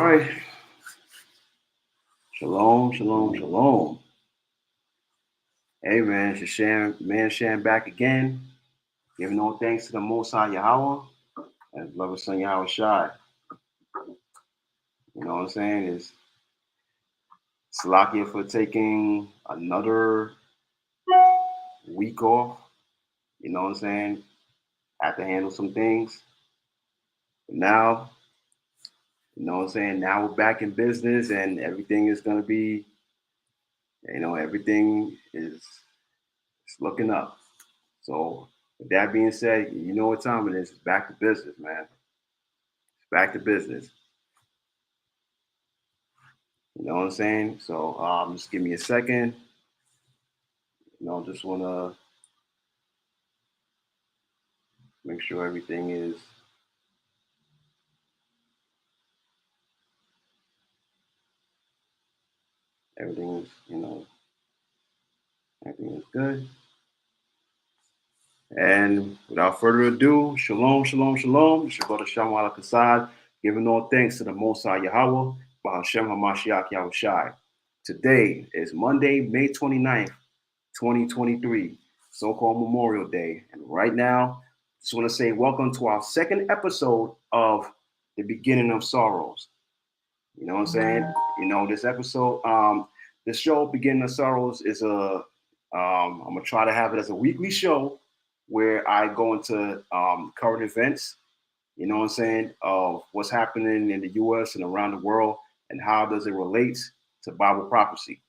right. Shalom, shalom, shalom. Hey man, it's Shan back again. Giving all thanks to the Most High Yahweh and beloved son Yahweh Shai. You know what I'm saying? It's Salakia for taking another week off. You know what I'm saying? Had to handle some things. But now, you know what I'm saying? Now we're back in business and everything is gonna be, everything is looking up. So with that being said, you know what time it is. It's back to business, man. It's back to business. You know what I'm saying? So just give me a second. Just wanna make sure everything is everything is good. And without further ado, shalom, shalom, shalom. It's your brother Shamwala Kasad, giving all thanks to the Most High Yahweh, Bahashem HaMashiach Yahweh Shai. Today is Monday, May 29th, 2023, so-called Memorial Day. And right now, just want to say welcome to our second episode of The Beginning of Sorrows. You know what I'm saying? This episode, the show Beginning of Sorrows is I'm gonna try to have it as a weekly show where I go into current events, you know what I'm saying, of what's happening in the US and around the world and how does it relate to Bible prophecy.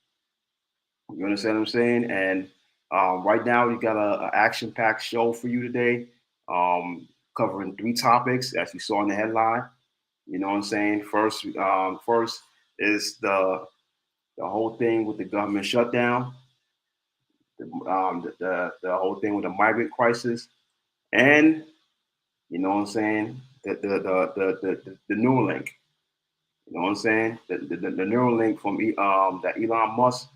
You understand what I'm saying? And right now we got an action-packed show for you today, covering 3 topics as you saw in the headline. You know what I'm saying? First is the whole thing with the government shutdown, the whole thing with the migrant crisis, and you know what I'm saying, the Neuralink. You know what I'm saying? The Neuralink from that Elon Musk,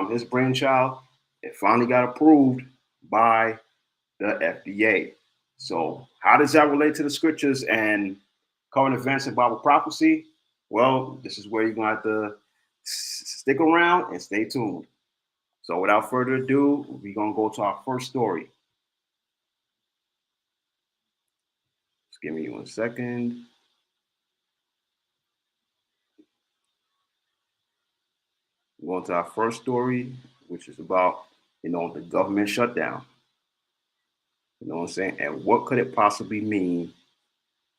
his brainchild, it finally got approved by the FDA. So how does that relate to the scriptures and current events and Bible prophecy? Well, this is where you're going to have to stick around and stay tuned. So without further ado, we're going to go to our first story. Just give me 1 second. We're going to our first story, which is about, the government shutdown. You know what I'm saying? And what could it possibly mean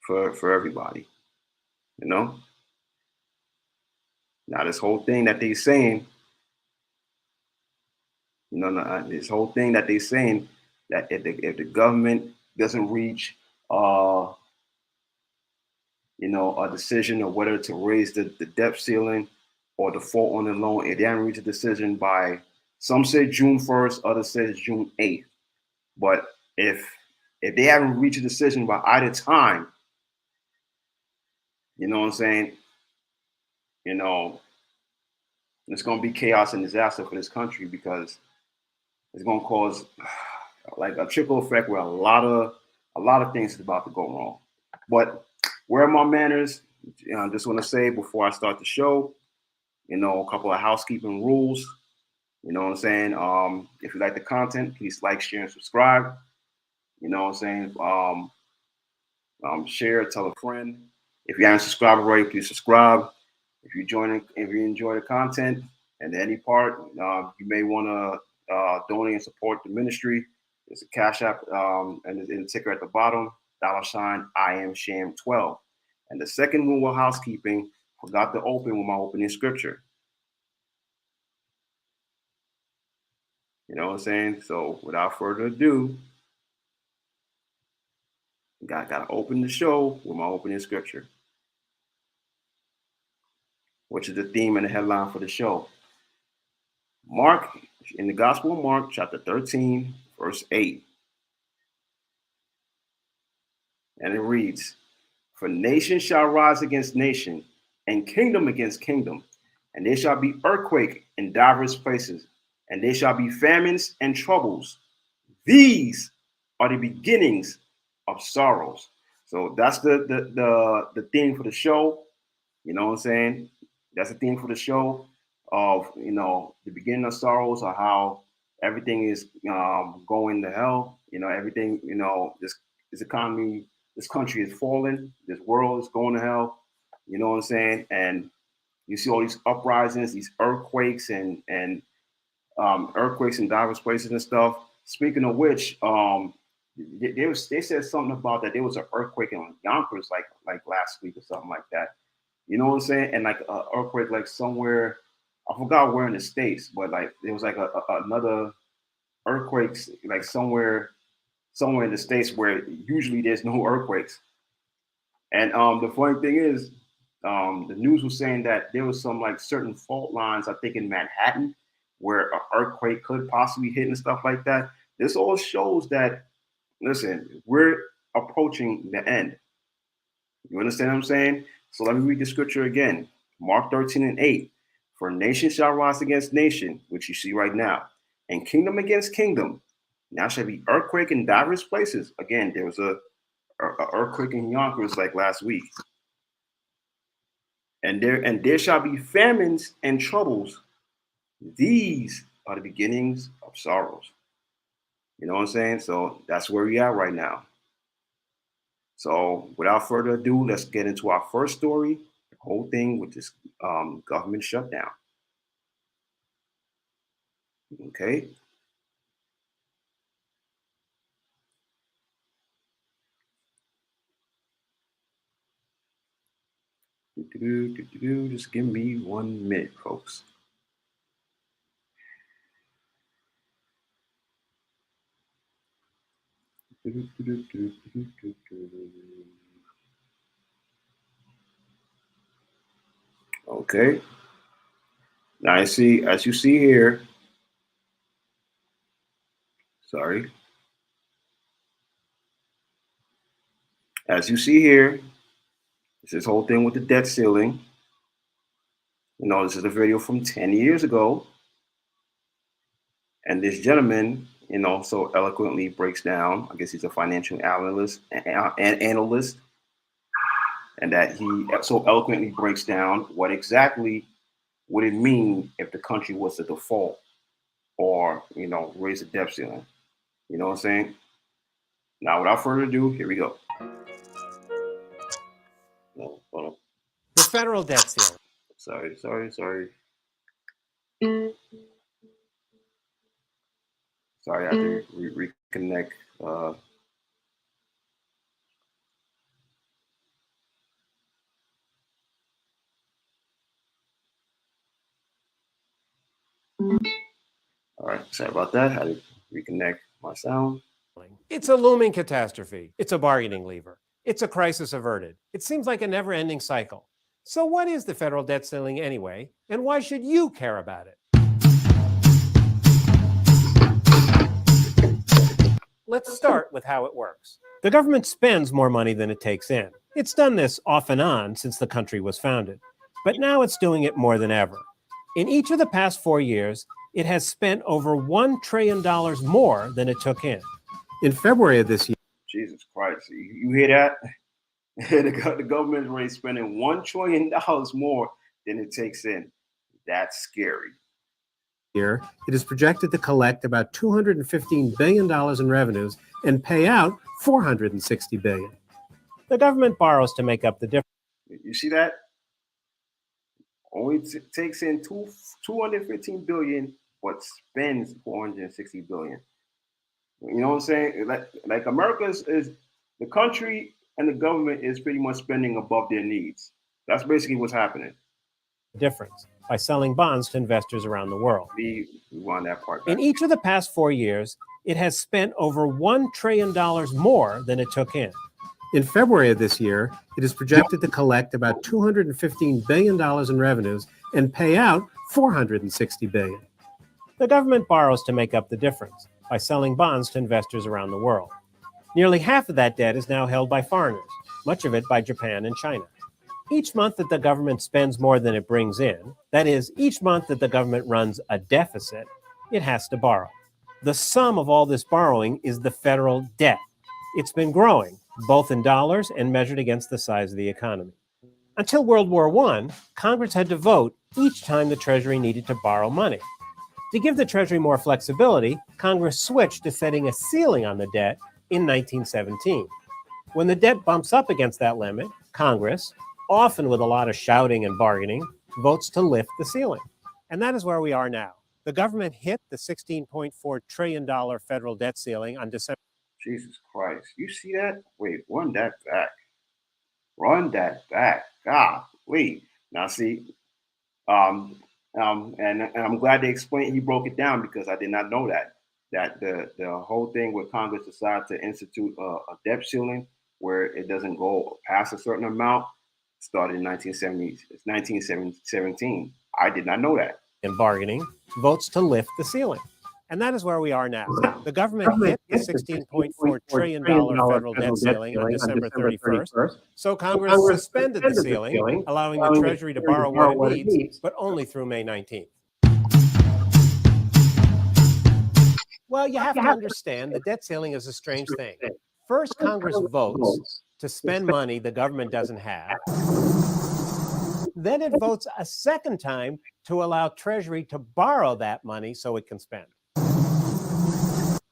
for everybody? Now this whole thing that they're saying, this whole thing that they're saying that if the government doesn't reach a decision of whether to raise the debt ceiling or default on the loan, if they haven't reached a decision by, some say June 1st, others say June 8th. But if they haven't reached a decision by either time, you know what I'm saying, it's going to be chaos and disaster for this country because it's going to cause like a trickle effect where a lot of things is about to go wrong. But where are my manners? I just want to say before I start the show, a couple of housekeeping rules. You know what I'm saying? If you like the content, please like, share, and subscribe. You know what I'm saying? Share, tell a friend. If you haven't subscribed already, please subscribe. If you enjoy the content and any part, you may want to donate and support the ministry. There's a Cash App and the ticker at the bottom, $ I am Sham 12. And the second rule of housekeeping, forgot to open with my opening scripture. You know what I'm saying? So without further ado, got to open the show with my opening scripture, which is the theme and the headline for the show. Mark, in the Gospel of Mark, chapter 13, verse 8. And it reads, "For nation shall rise against nation, and kingdom against kingdom, and there shall be earthquake in divers places, and there shall be famines and troubles. These are the beginnings of sorrows." So that's the theme for the show. You know what I'm saying? That's the theme for the show of, the beginning of sorrows, or how everything is going to hell. Everything, this economy, this country is falling. This world is going to hell. You know what I'm saying? And you see all these uprisings, these earthquakes, and earthquakes in diverse places and stuff. Speaking of which, they said something about that there was an earthquake in Yonkers like last week or something like that. You know what I'm saying? And like an earthquake like somewhere, I forgot where in the States, but like there was like another earthquake like somewhere in the States where usually there's no earthquakes. And the funny thing is, the news was saying that there was some like certain fault lines, I think in Manhattan, where an earthquake could possibly hit and stuff like that. This all shows that, listen, we're approaching the end. You understand what I'm saying? So let me read the scripture again. Mark 13:8. For nation shall rise against nation, which you see right now, and kingdom against kingdom. Now shall be earthquake in diverse places. Again, there was a earthquake in Yonkers like last week. And there shall be famines and troubles. These are the beginnings of sorrows. You know what I'm saying? So that's where we are right now. So without further ado, let's get into our first story, the whole thing with this government shutdown. Okay. Just give me 1 minute, folks. Okay. Now as you see here, sorry. As you see here, it's this whole thing with the debt ceiling. This is a video from 10 years ago. And this gentleman, so eloquently breaks down, I guess he's a financial analyst, and that he so eloquently breaks down what exactly would it mean if the country was to default or, raise the debt ceiling. You know what I'm saying? Now, without further ado, here we go. No, hold on. The federal debt ceiling. Sorry. Sorry, I have to reconnect. All right, sorry about that. I had to reconnect my sound. It's a looming catastrophe. It's a bargaining lever. It's a crisis averted. It seems like a never-ending cycle. So what is the federal debt ceiling anyway, and why should you care about it? Let's start with how it works. The government spends more money than it takes in. It's done this off and on since the country was founded. But now it's doing it more than ever. In each of the past 4 years, it has spent over $1 trillion more than it took in. In February of this year, Jesus Christ, you hear that? The government is already spending $1 trillion more than it takes in. That's scary. It is projected to collect about $215 billion in revenues and pay out $460 billion. The government borrows to make up the difference. You see that? Only takes in $215 billion, but spends $460 billion. You know what I'm saying? Like America is the country and the government is pretty much spending above their needs. That's basically what's happening. Difference by selling bonds to investors around the world. We want that part back. In each of the past 4 years, it has spent over $1 trillion more than it took in. In February of this year, it is projected to collect about $215 billion in revenues and pay out $460 billion. The government borrows to make up the difference by selling bonds to investors around the world. Nearly half of that debt is now held by foreigners, much of it by Japan and China. Each month that the government spends more than it brings in, that is, each month that the government runs a deficit, it has to borrow. The sum of all this borrowing is the federal debt. It's been growing, both in dollars and measured against the size of the economy. Until World War I, Congress had to vote each time the Treasury needed to borrow money. To give the Treasury more flexibility, Congress switched to setting a ceiling on the debt in 1917. When the debt bumps up against that limit, Congress, often with a lot of shouting and bargaining, votes to lift the ceiling. And that is where we are now. The government hit the $16.4 trillion federal debt ceiling on December. Jesus Christ. You see that? Wait, run that back. Run that back. God, wait. Now see, and I'm glad they explained, he broke it down because I did not know that the whole thing where Congress decided to institute a debt ceiling where it doesn't go past a certain amount started in 1970s. It's 1917. I did not know that. And bargaining votes to lift the ceiling. And that is where we are now. The government hit the $16.4 trillion federal debt ceiling on December 31st. So Congress suspended the ceiling, allowing the Treasury to borrow what it needs, but only through May 19th. Well, you have to understand the debt ceiling is a strange thing. First, Congress votes to spend money the government doesn't have. Then it votes a second time to allow Treasury to borrow that money so it can spend.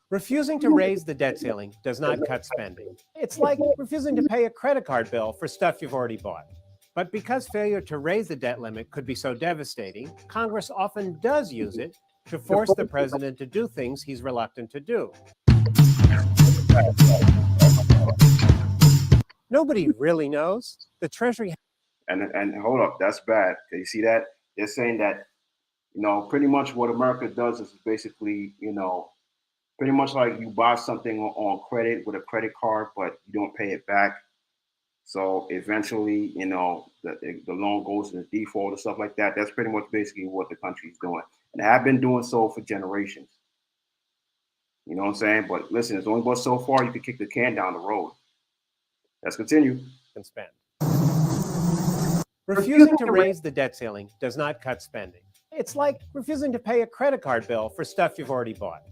Refusing to raise the debt ceiling does not cut spending. It's like refusing to pay a credit card bill for stuff you've already bought. But because failure to raise the debt limit could be so devastating, Congress often does use it to force the president to do things he's reluctant to do. Nobody really knows. The Treasury. And hold up, that's bad. You see that? They're saying that, pretty much what America does is basically, pretty much like you buy something on credit with a credit card, but you don't pay it back. So eventually, the loan goes into default or stuff like that. That's pretty much basically what the country's doing. And they have been doing so for generations. You know what I'm saying? But listen, it's only but so far you can kick the can down the road. Let's continue. And spend. Refusing to raise the debt ceiling does not cut spending. It's like refusing to pay a credit card bill for stuff you've already bought.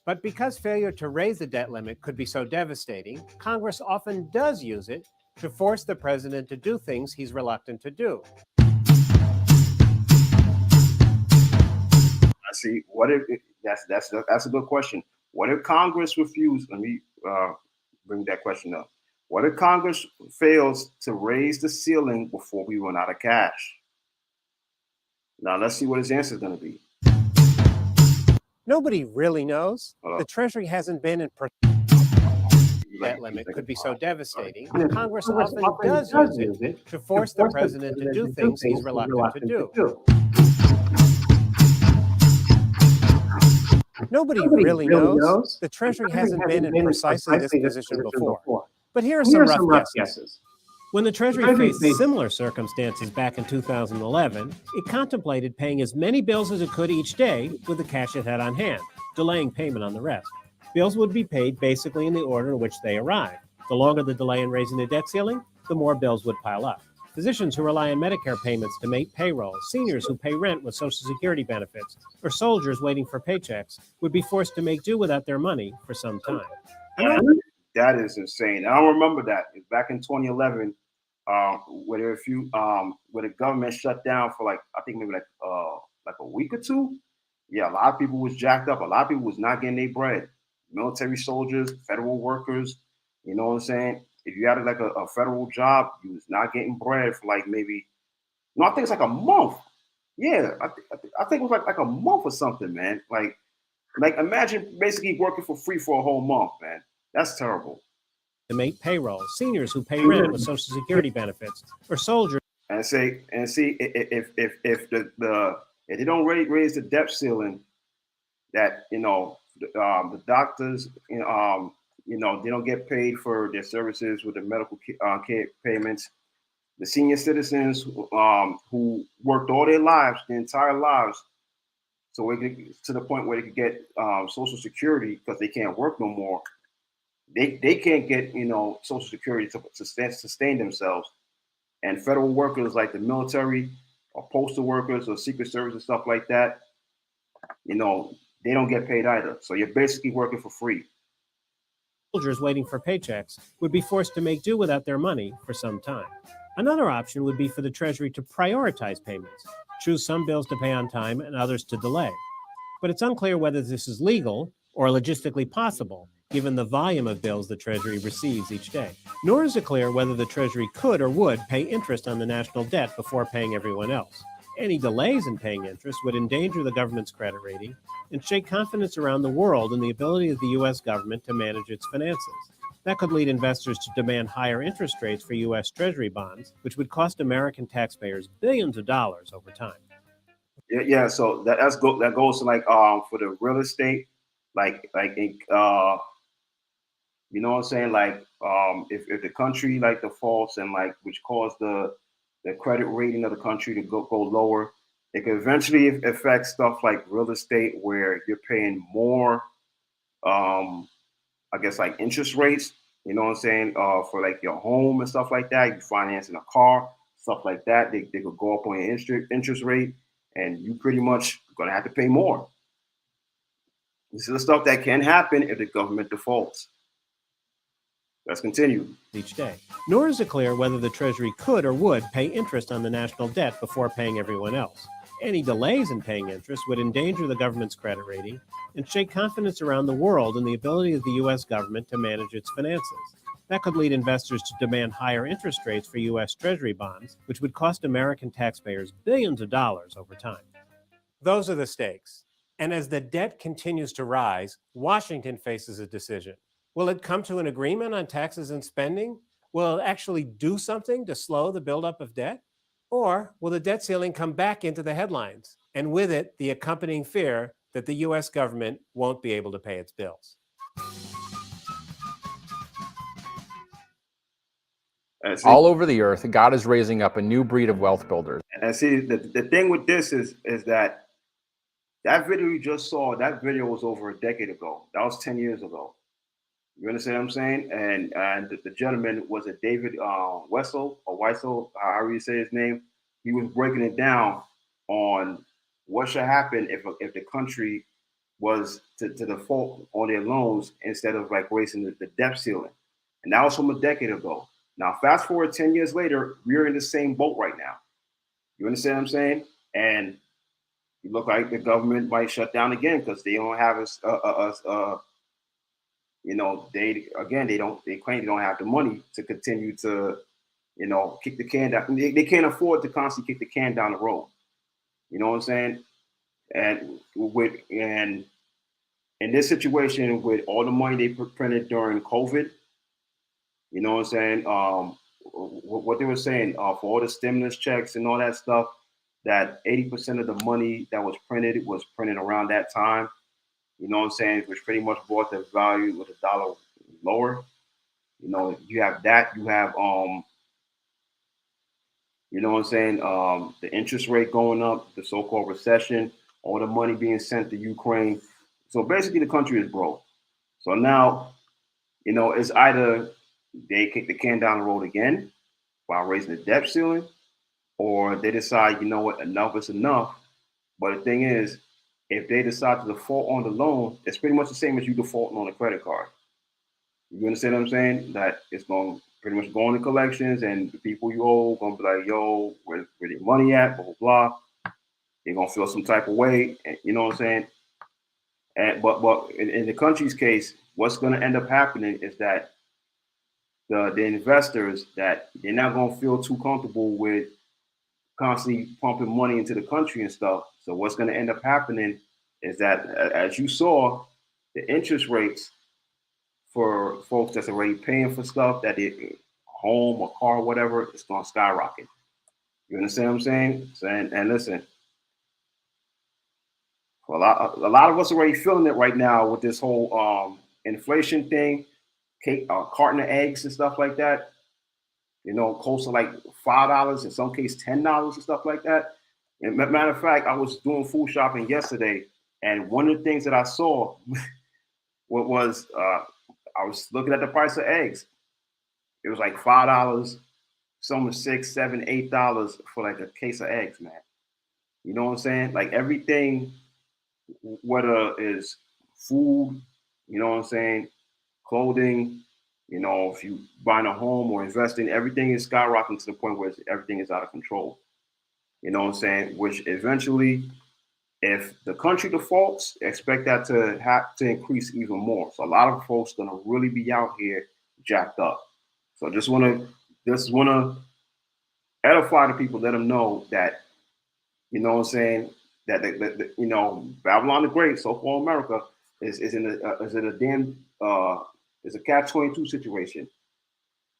But because failure to raise the debt limit could be so devastating, Congress often does use it to force the president to do things he's reluctant to do. I see. What if that's a good question. What if Congress refused? Let me bring that question up. What if Congress fails to raise the ceiling before we run out of cash? Now let's see what his answer is going to be. Nobody really knows. The Treasury hasn't been in. That limit could be so devastating. Congress often does use it to force the president to do things he's reluctant to do. Nobody really knows. The Treasury hasn't been in precisely this position before. But here are some rough guesses. When the Treasury faced similar circumstances back in 2011, it contemplated paying as many bills as it could each day with the cash it had on hand, delaying payment on the rest. Bills would be paid basically in the order in which they arrived. The longer the delay in raising the debt ceiling, the more bills would pile up. Physicians who rely on Medicare payments to make payroll, seniors who pay rent with Social Security benefits, or soldiers waiting for paychecks would be forced to make do without their money for some time. That is insane. I don't remember that. It's back in 2011, where the government shut down for I think maybe a week or two. Yeah, a lot of people was jacked up. A lot of people was not getting their bread. Military soldiers, federal workers. You know what I'm saying? If you had a federal job, you was not getting bread for maybe. No, I think it's a month. Yeah, I think it was like a month or something, man. Like imagine basically working for free for a whole month, man. That's terrible. To make payroll, seniors who pay rent with Social Security benefits, or soldiers. And see if they don't raise the debt ceiling, that the doctors they don't get paid for their services with the medical care payments. The senior citizens who worked all their lives, their entire lives, so to the point where they could get Social Security because they can't work no more. They can't get Social Security to sustain themselves, and federal workers like the military or postal workers or Secret Service and stuff like that, they don't get paid either. So you're basically working for free. Soldiers waiting for paychecks would be forced to make do without their money for some time. Another option would be for the Treasury to prioritize payments, choose some bills to pay on time and others to delay. But it's unclear whether this is legal or logistically possible, given the volume of bills the Treasury receives each day. Nor is it clear whether the Treasury could or would pay interest on the national debt before paying everyone else. Any delays in paying interest would endanger the government's credit rating and shake confidence around the world in the ability of the U.S. government to manage its finances. That could lead investors to demand higher interest rates for U.S. Treasury bonds, which would cost American taxpayers billions of dollars over time. Yeah. So that goes to like for the real estate, you know what I'm saying? Like if the country like defaults and like which caused the credit rating of the country to go lower, it could eventually affect stuff like real estate where you're paying more I guess like interest rates, you know what I'm saying, for like your home and stuff like that. You financing a car, stuff like that. They could go up on your interest rate, and you pretty much gonna have to pay more. This is the stuff that can happen if the government defaults. Let's continue. Each day. Nor is it clear whether the Treasury could or would pay interest on the national debt before paying everyone else. Any delays in paying interest would endanger the government's credit rating and shake confidence around the world in the ability of the U.S. government to manage its finances. That could lead investors to demand higher interest rates for U.S. Treasury bonds, which would cost American taxpayers billions of dollars over time. Those are the stakes. And as the debt continues to rise, Washington faces a decision. Will it come to an agreement on taxes and spending? Will it actually do something to slow the buildup of debt? Or will the debt ceiling come back into the headlines, and with it, the accompanying fear that the U.S. government won't be able to pay its bills? All over the earth, God is raising up a new breed of wealth builders. And see, the thing with this is that video you just saw, that video was over a decade ago. That was 10 years ago. You understand what I'm saying? And the gentleman was it David Wessel or Weissel, however you say his name. He was breaking it down on what should happen if the country was to default on their loans instead of like raising the debt ceiling. And that was from a decade ago. Now, fast forward 10 years later, we're in the same boat right now. You understand what I'm saying? And you look like the government might shut down again because they don't have you know, they claim they don't have the money to continue to, you know, kick the can down. They can't afford to constantly kick the can down the road. You know what I'm saying? And in this situation with all the money they printed during COVID, you know what I'm saying? What they were saying for all the stimulus checks and all that stuff, that 80% of the money that was printed around that time. You know what I'm saying? Which pretty much brought the value of the dollar lower. You know, you have that. You have you know what I'm saying? The interest rate going up, the so-called recession, all the money being sent to Ukraine. So basically, the country is broke. So now, you know, it's either they kick the can down the road again while raising the debt ceiling, or they decide, you know what, enough is enough. But the thing is, if they decide to default on the loan, it's pretty much the same as you defaulting on a credit card. You understand what I'm saying? That it's going to pretty much go into collections, and the people you owe going to be like, yo, where your money at, blah, blah, blah. They're going to feel some type of way, and, you know what I'm saying? And But in the country's case, what's going to end up happening is that the investors, that they're not going to feel too comfortable with constantly pumping money into the country and stuff. So what's going to end up happening is that, as you saw, the interest rates for folks that's already paying for stuff, that they home or car or whatever, it's going to skyrocket. You understand what I'm saying? And listen, a lot of us already feeling it right now with this whole inflation thing, carton of eggs and stuff like that. You know, close to like $5, in some cases $10 and stuff like that. And matter of fact, I was doing food shopping yesterday, and one of the things that I saw was I was looking at the price of eggs. It was like $5, some was $6, $7, $8 for like a case of eggs, man. You know what I'm saying? Like everything, whether it's food, you know what I'm saying, clothing, You know, if you buying a home or investing, everything is skyrocketing to the point where everything is out of control. You know what I'm saying? Which eventually, if the country defaults, expect that to have to increase even more. So a lot of folks gonna really be out here jacked up. So just wanna edify the people, let them know that, you know what I'm saying, that you know, Babylon the Great, so called America, is in a damn is a catch-22 situation.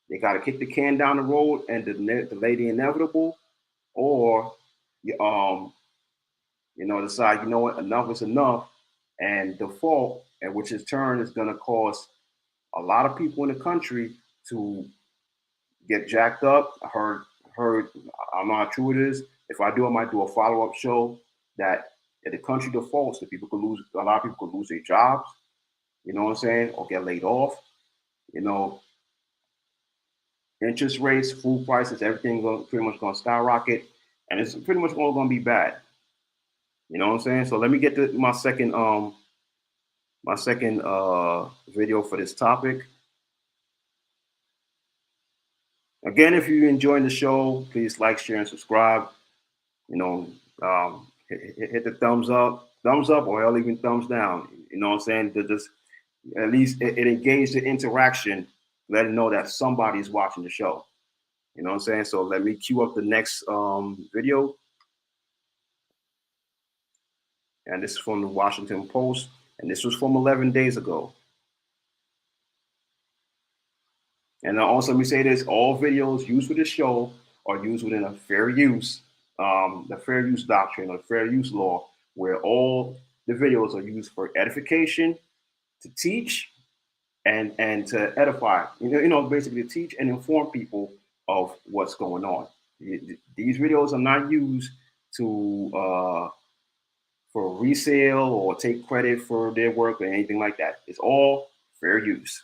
They got to kick the can down the road and delay the inevitable, or um, you know, decide, you know what, enough is enough, and default, and which in turn is going to cause a lot of people in the country to get jacked up. I heard, I'm not how true it is. If I do, I might do a follow-up show that if the country defaults, that people could lose, a lot of people could lose their jobs, you know what I'm saying, or get laid off. You know, interest rates, food prices, everything pretty much going to skyrocket, and it's pretty much all going to be bad. You know what I'm saying? So let me get to my second video for this topic. Again, if you're enjoying the show, please like, share, and subscribe. You know, hit the thumbs up, or hell, even thumbs down. You know what I'm saying? To just at least it engage the interaction, let it know that somebody is watching the show. You know what I'm saying? So let me cue up the next video. And this is from the Washington Post, and this was from 11 days ago. And also, let me say this: all videos used for this show are used within a fair use, the fair use doctrine or fair use law, where all the videos are used for edification, to teach, and to edify. Basically to teach and inform people of what's going on. These videos are not used to for resale or take credit for their work or anything like that. It's all fair use.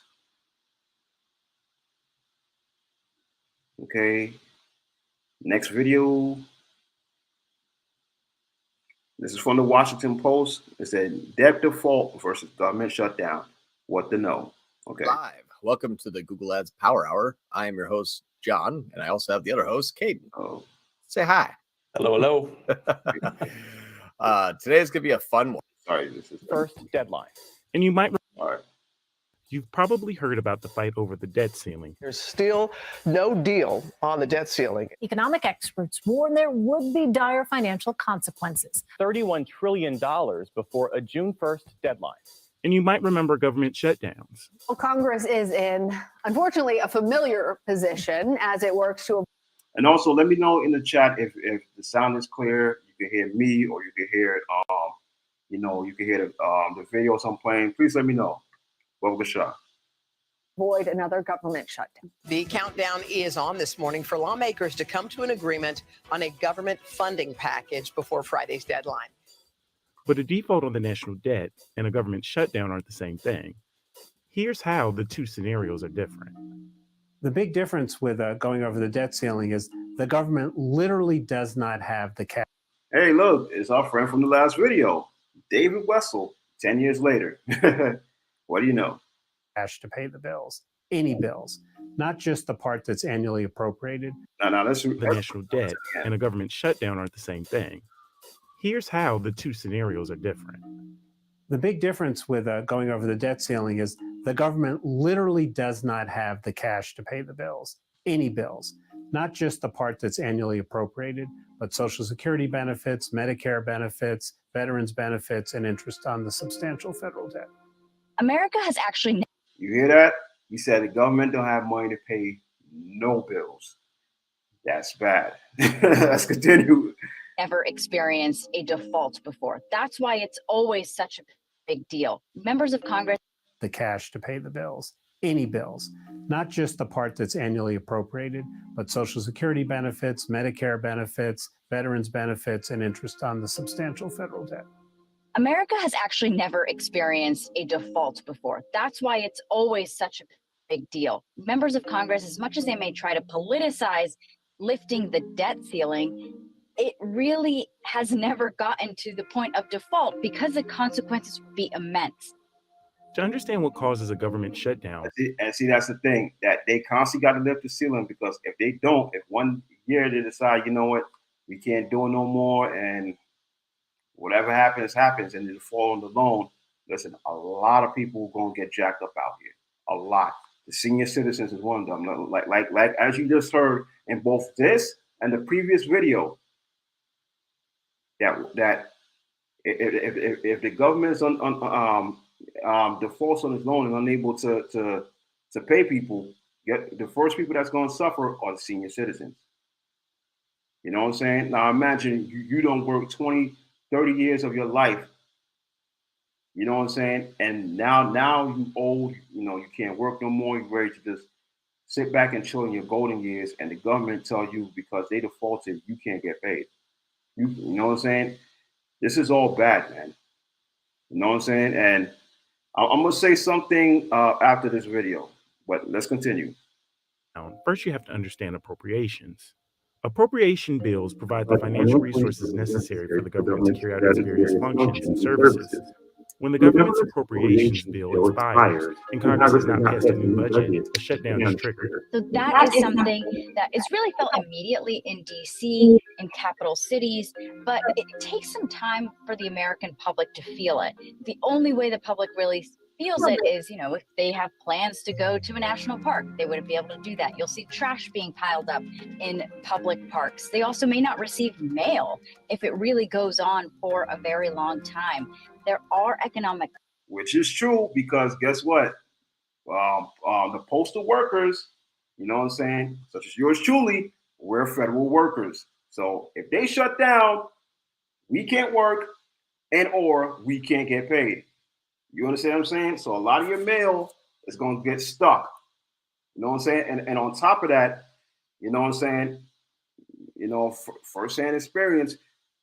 Okay. Next video. This is from the Washington Post. It said debt default versus government shutdown. What to know? Okay. Live. Welcome to the Google Ads Power Hour. I am your host, John, and I also have the other host, Caden. Oh. Say hi. Hello. Today is going to be a fun one. Sorry, this is First deadline. And you might all right. You've probably heard about the fight over the debt ceiling. There's still no deal on the debt ceiling. Economic experts warn there would be dire financial consequences. $31 trillion before a June 1st deadline. And you might remember government shutdowns. Well, Congress is in, unfortunately, a familiar position as it works to. And also, let me know in the chat if the sound is clear. You can hear me, or you can hear you can hear the videos I'm playing. Please let me know. Avoid another government shutdown. The countdown is on this morning for lawmakers to come to an agreement on a government funding package before Friday's deadline. But a default on the national debt and a government shutdown aren't the same thing. Here's how the two scenarios are different. The big difference with going over the debt ceiling is the government literally does not have the cash. Hey, look, it's our friend from the last video, David Wessel, 10 years later. What do you know? Cash to pay the bills, any bills, not just the part that's annually appropriated. The national debt and a government shutdown aren't the same thing. Here's how the two scenarios are different. The big difference with going over the debt ceiling is the government literally does not have the cash to pay the bills, any bills, not just the part that's annually appropriated, but Social Security benefits, Medicare benefits, veterans benefits, and interest on the substantial federal debt. America has actually. You hear that? He said the government don't have money to pay no bills. That's bad. Let's continue. Never experienced a default before. That's why it's always such a big deal. Members of Congress. The cash to pay the bills, any bills, not just the part that's annually appropriated, but Social Security benefits, Medicare benefits, veterans benefits, and interest on the substantial federal debt. America has actually never experienced a default before. That's why it's always such a big deal. Members of Congress, as much as they may try to politicize lifting the debt ceiling, it really has never gotten to the point of default because the consequences would be immense. To understand what causes a government shutdown, And see, that's the thing, that they constantly got to lift the ceiling, because if they don't, if one year they decide, you know what, we can't do it no more, and whatever happens, happens, and they fall on the loan, listen, a lot of people are going to get jacked up out here. A lot. The senior citizens is one of them. Like as you just heard in both this and the previous video, that if the government is defaults on its loan and unable to pay people, the first people that's going to suffer are the senior citizens. You know what I'm saying? Now imagine you don't work 20, 30 years of your life. You know what I'm saying? And now you old, you can't work no more. You're ready to just sit back and chill in your golden years, and the government tell you because they defaulted, you can't get paid. You know what I'm saying? This is all bad, man. You know what I'm saying? And I'm gonna say something after this video, but let's continue. first you have to understand appropriations. Appropriation bills provide the financial resources necessary for the government to carry out its various functions and services. When the government's appropriations bill expires and Congress has not passed a new budget, a shutdown is triggered. So that is something that is really felt immediately in DC, in capital cities, but it takes some time for the American public to feel it. The only way the public really feels it is, if they have plans to go to a national park, they wouldn't be able to do that. You'll see trash being piled up in public parks. They also may not receive mail if it really goes on for a very long time. There are economic, which is true, because guess what? The postal workers, you know what I'm saying, such as yours truly, we're federal workers. So if they shut down, we can't work, and or we can't get paid. You understand what I'm saying? So a lot of your mail is going to get stuck. You know what I'm saying? And on top of that, you know what I'm saying? Firsthand experience,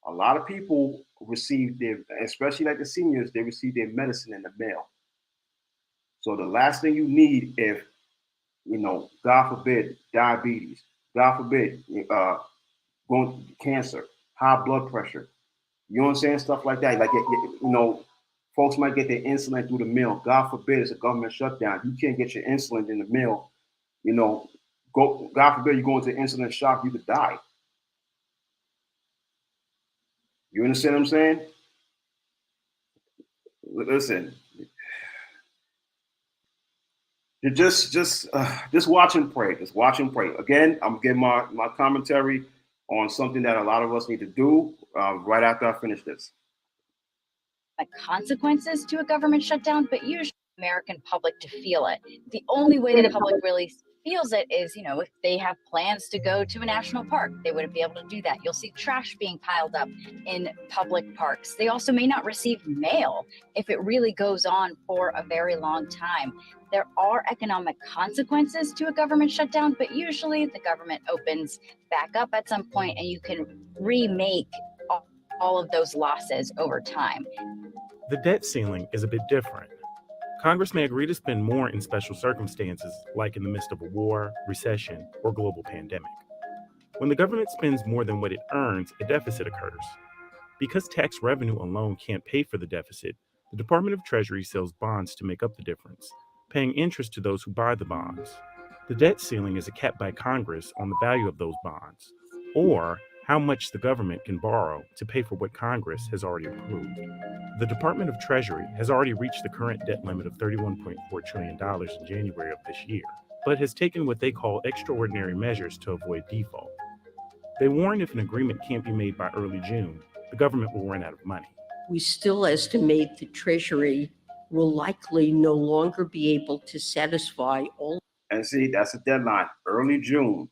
a lot of people receive especially like the seniors, they receive their medicine in the mail. So the last thing you need, if, God forbid, diabetes, God forbid, cancer, high blood pressure, you know what I'm saying? Stuff like that. Like, folks might get their insulin through the mail. God forbid, it's a government shutdown. You can't get your insulin in the mail. God forbid you go into insulin shock, you could die. You understand what I'm saying? Listen, just watch and pray. Just watch and pray. Again, I'm giving my commentary on something that a lot of us need to do right after I finish this. Consequences to a government shutdown, but usually the American public to feel it. The only way the public really feels it is, if they have plans to go to a national park, they wouldn't be able to do that. You'll see trash being piled up in public parks. They also may not receive mail if it really goes on for a very long time. There are economic consequences to a government shutdown, but usually the government opens back up at some point and you can remake all of those losses over time. The debt ceiling is a bit different. Congress may agree to spend more in special circumstances, like in the midst of a war, recession, or global pandemic. When the government spends more than what it earns, a deficit occurs. Because tax revenue alone can't pay for the deficit, the Department of Treasury sells bonds to make up the difference, paying interest to those who buy the bonds. The debt ceiling is a cap by Congress on the value of those bonds, or how much the government can borrow to pay for what Congress has already approved. The Department of Treasury has already reached the current debt limit of $31.4 trillion in January of this year, but has taken what they call extraordinary measures to avoid default. They warn if an agreement can't be made by early June, the government will run out of money. We still estimate the Treasury will likely no longer be able to satisfy all. And see, that's a deadline, early June.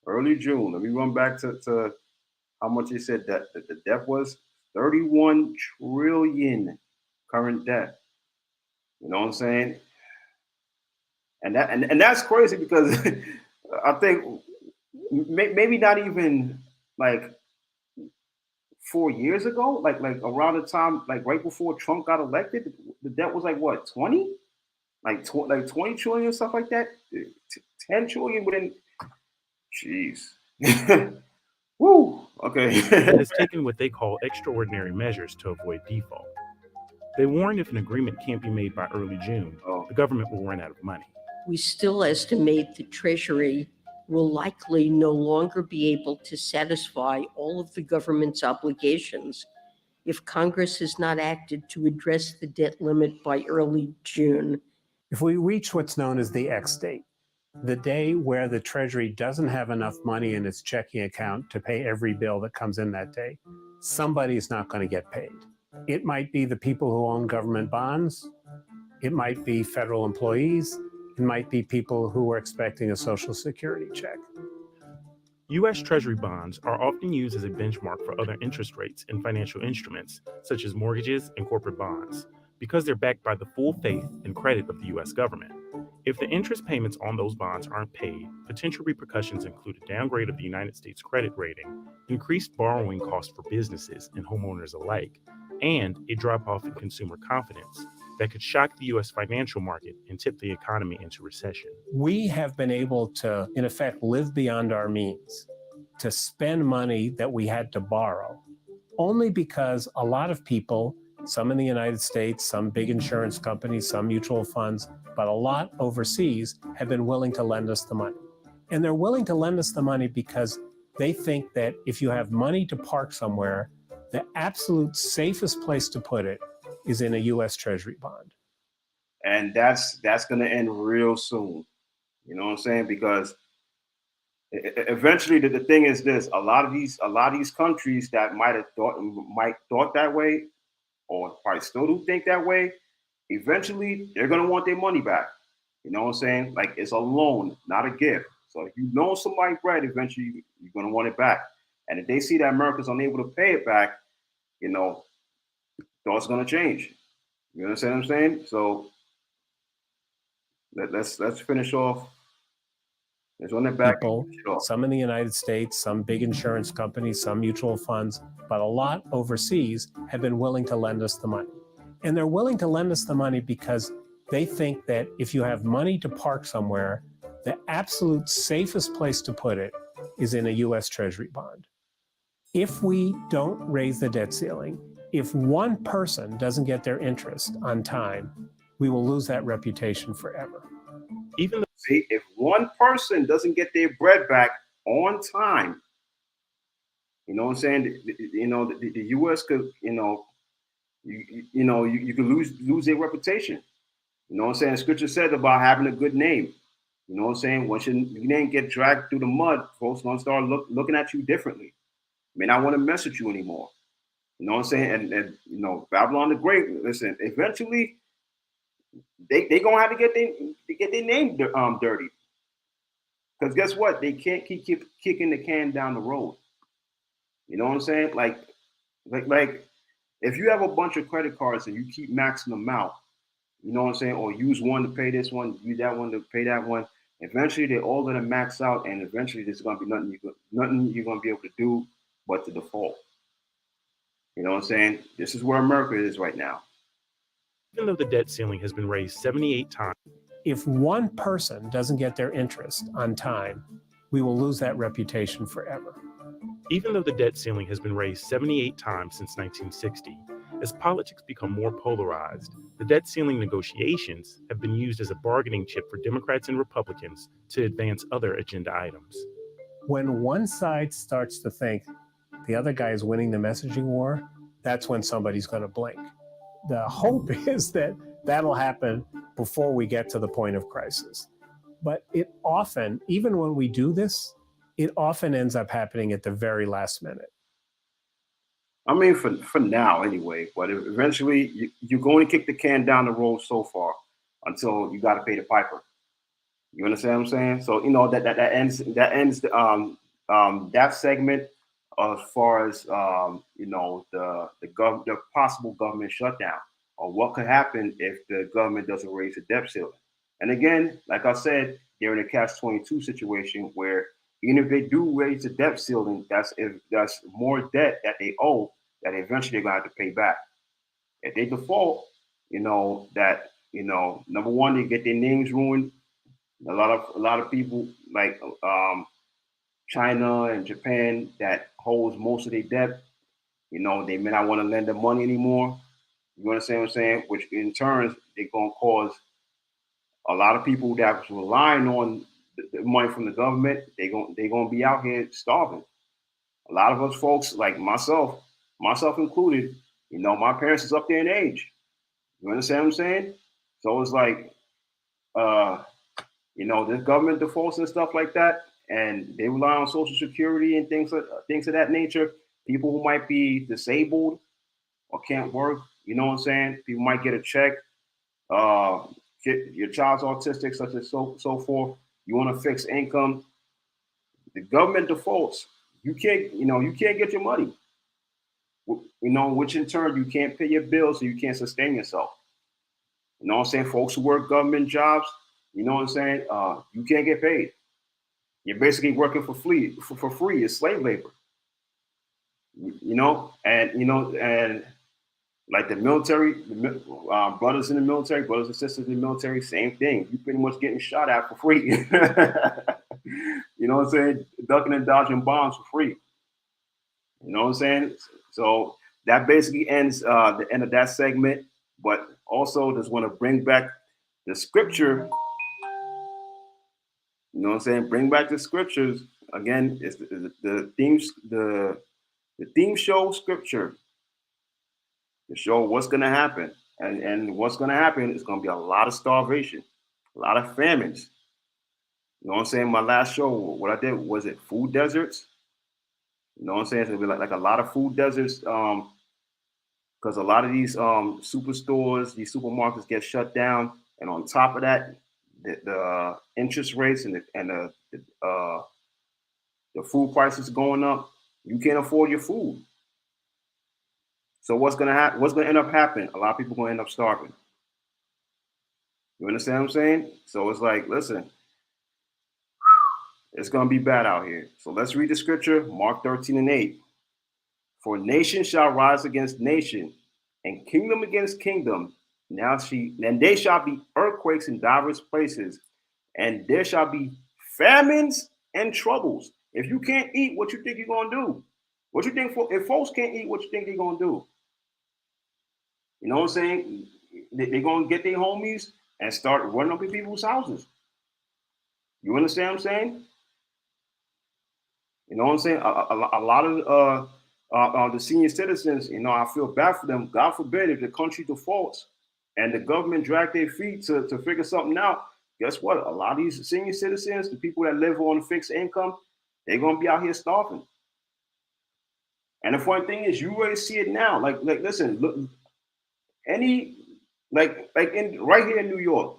Early June. Let me run back to how much he said that the debt was. 31 trillion current debt. You know what I'm saying? And that's crazy, because I think maybe not even like 4 years ago, like around the time, like right before Trump got elected, the debt was like what, 20? Like 20 trillion or stuff like that? 10 trillion within. Jeez. Woo. Okay. It has taken what they call extraordinary measures to avoid default. They warn if an agreement can't be made by early June, the government will run out of money. We still estimate the Treasury will likely no longer be able to satisfy all of the government's obligations if Congress has not acted to address the debt limit by early June. If we reach what's known as the X date, the day where the Treasury doesn't have enough money in its checking account to pay every bill that comes in that day, somebody's not going to get paid. It might be the people who own government bonds. It might be federal employees. It might be people who are expecting a Social Security check. U.S. Treasury bonds are often used as a benchmark for other interest rates in financial instruments, such as mortgages and corporate bonds, because they're backed by the full faith and credit of the U.S. government. If the interest payments on those bonds aren't paid, potential repercussions include a downgrade of the United States credit rating, increased borrowing costs for businesses and homeowners alike, and a drop-off in consumer confidence that could shock the U.S. financial market and tip the economy into recession. We have been able to, in effect, live beyond our means, to spend money that we had to borrow, only because a lot of people, some in the United States, some big insurance companies, some mutual funds, but a lot overseas have been willing to lend us the money. And they're willing to lend us the money because they think that if you have money to park somewhere, the absolute safest place to put it is in a U.S. Treasury bond. And that's going to end real soon. You know what I'm saying? Because eventually the thing is this: a lot of these countries that might thought that way, or probably still do think that way, eventually they're going to want their money back. You know what I'm saying? Like, it's a loan, not a gift. So if you loan somebody bread, eventually you're going to want it back. And if they see that America's unable to pay it back, you know, thoughts going to change. You understand what I'm saying? So let's finish off. Let's run it back. People, some in the United States, some big insurance companies, some mutual funds, but a lot overseas have been willing to lend us the money. And they're willing to lend us the money because they think that if you have money to park somewhere, the absolute safest place to put it is in a U.S. Treasury bond. If we don't raise the debt ceiling, if one person doesn't get their interest on time, we will lose that reputation forever. Even though, see, if one person doesn't get their bread back on time, you know what I'm saying? The U.S. could, you could lose their reputation. You know what I'm saying? Scripture says about having a good name. You know what I'm saying? Once your name get dragged through the mud, folks gonna start looking at you differently. May not want to mess with you anymore. You know what I'm saying? And Babylon the Great. Listen, eventually, they gonna have to get their name dirty. Because guess what? They can't keep kicking the can down the road. You know what I'm saying? Like if you have a bunch of credit cards and you keep maxing them out, you know what I'm saying? Or use one to pay this one, use that one to pay that one. Eventually, they're all gonna max out, and eventually, there's gonna be nothing you're gonna be able to do but to default. You know what I'm saying? This is where America is right now. even though the debt ceiling has been raised 78 times, If one person doesn't get their interest on time, we will lose that reputation forever. even though the debt ceiling has been raised 78 times since 1960, as politics become more polarized, the debt ceiling negotiations have been used as a bargaining chip for Democrats and Republicans to advance other agenda items. When one side starts to think the other guy is winning the messaging war, that's when somebody's going to blink. The hope is that that'll happen before we get to the point of crisis. But it often, even when we do this, it often ends up happening at the very last minute. I mean, for now anyway, but eventually you're going to kick the can down the road so far until you got to pay the piper. You understand what I'm saying? So that ends that segment as far as the possible government shutdown, or what could happen if the government doesn't raise the debt ceiling. And again, like I said, they're in a catch-22 situation where even if they do raise the debt ceiling, that's more debt that they owe that eventually they're gonna have to pay back. If they default, number one, they get their names ruined. A lot of people like China and Japan that holds most of their debt, they may not want to lend them money anymore. You understand what I'm saying? Which in turn, they're going to cause a lot of people that was relying on the money from the government, they're going to be out here starving. A lot of us folks, like myself included, you know, my parents is up there in age. You understand what I'm saying? So it's like, you know, there's government defaults and stuff like that, and they rely on Social Security and things of that nature. People who might be disabled or can't work, you know what I'm saying? People might get a check. Your child's autistic, such as so forth. You want a fixed income. The government defaults. You can't get your money. You know, which in turn you can't pay your bills, so you can't sustain yourself. You know what I'm saying? Folks who work government jobs, you know what I'm saying? You can't get paid. You're basically working for free. It's slave labor. You know, and like the military, brothers in the military, brothers and sisters in the military, same thing. You pretty much getting shot at for free. You know what I'm saying? Ducking and dodging bombs for free. You know what I'm saying? So that basically ends the end of that segment. But also just want to bring back the scripture. You know what I'm saying? Bring back the scriptures. Again, it's the theme show scripture to show what's going to happen. And what's going to happen is going to be a lot of starvation, a lot of famines. You know what I'm saying? My last show, what I did, was it food deserts? You know what I'm saying? It's going to be like a lot of food deserts because a lot of these superstores, these supermarkets get shut down. And on top of that, the interest rates and the food prices going up. You can't afford your food. So what's gonna happen? What's gonna end up happening? A lot of people gonna end up starving. You understand what I'm saying? So it's like, listen, it's gonna be bad out here. So let's read the scripture, Mark 13:8. For nation shall rise against nation, and kingdom against kingdom. Then there shall be earthquakes in diverse places, and there shall be famines and troubles. If you can't eat, what you think you're gonna do? What you think if folks can't eat, what you think they're gonna do? You know what I'm saying? They're gonna get their homies and start running up in people's houses. You understand what I'm saying? You know what I'm saying? A lot of the senior citizens, you know, I feel bad for them. God forbid if the country defaults and the government drag their feet to figure something out. Guess what? A lot of these senior citizens, the people that live on fixed income, they're gonna be out here starving. And the funny thing is, you already see it now. Like listen, look, in right here in New York,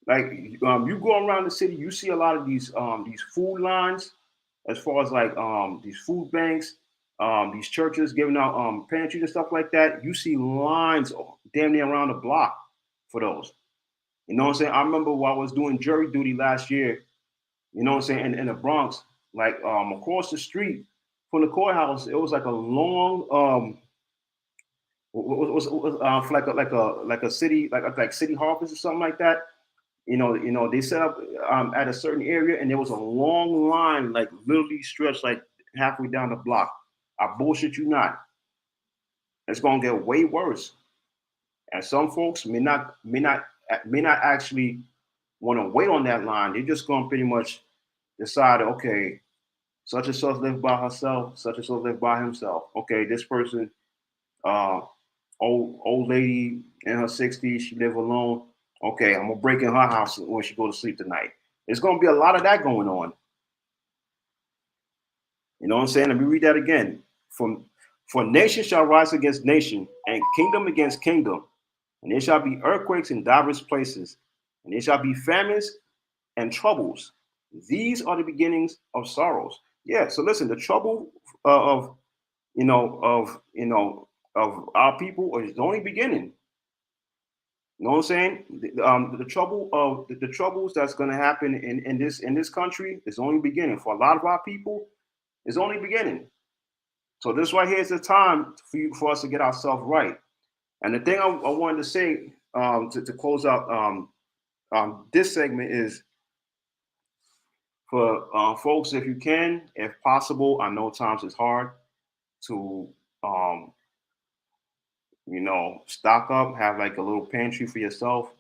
like you go around the city, you see a lot of these food lines, as far as like these food banks, these churches giving out pantries and stuff like that. You see lines damn near around the block for those. You know what I'm saying? I remember while I was doing jury duty last year, you know what I'm saying, in the Bronx, like across the street from the courthouse, it was like a long like a city like city office or something like that. You know, they set up at a certain area, and there was a long line, like literally stretched like halfway down the block. I bullshit you not. It's gonna get way worse, and some folks may not actually want to wait on that line. They're just gonna pretty much decide, okay, such and such live by herself, such and such live by himself. Okay, this person, old lady in her 60s, she live alone. Okay, I'm gonna break in her house when she go to sleep tonight. There's gonna be a lot of that going on. You know what I'm saying? Let me read that again. For nation shall rise against nation, and kingdom against kingdom, and there shall be earthquakes in diverse places, and there shall be famines and troubles. These are the beginnings of sorrows. Yeah. So listen, the trouble of our people is only beginning. You know what I'm saying? The troubles that's going to happen in this country is only beginning. For a lot of our people, it's only beginning. So this right here is the time for us to get ourselves right. And the thing I wanted to say to close out this segment is for folks, if you can, if possible, I know times is hard to stock up, have like a little pantry for yourself,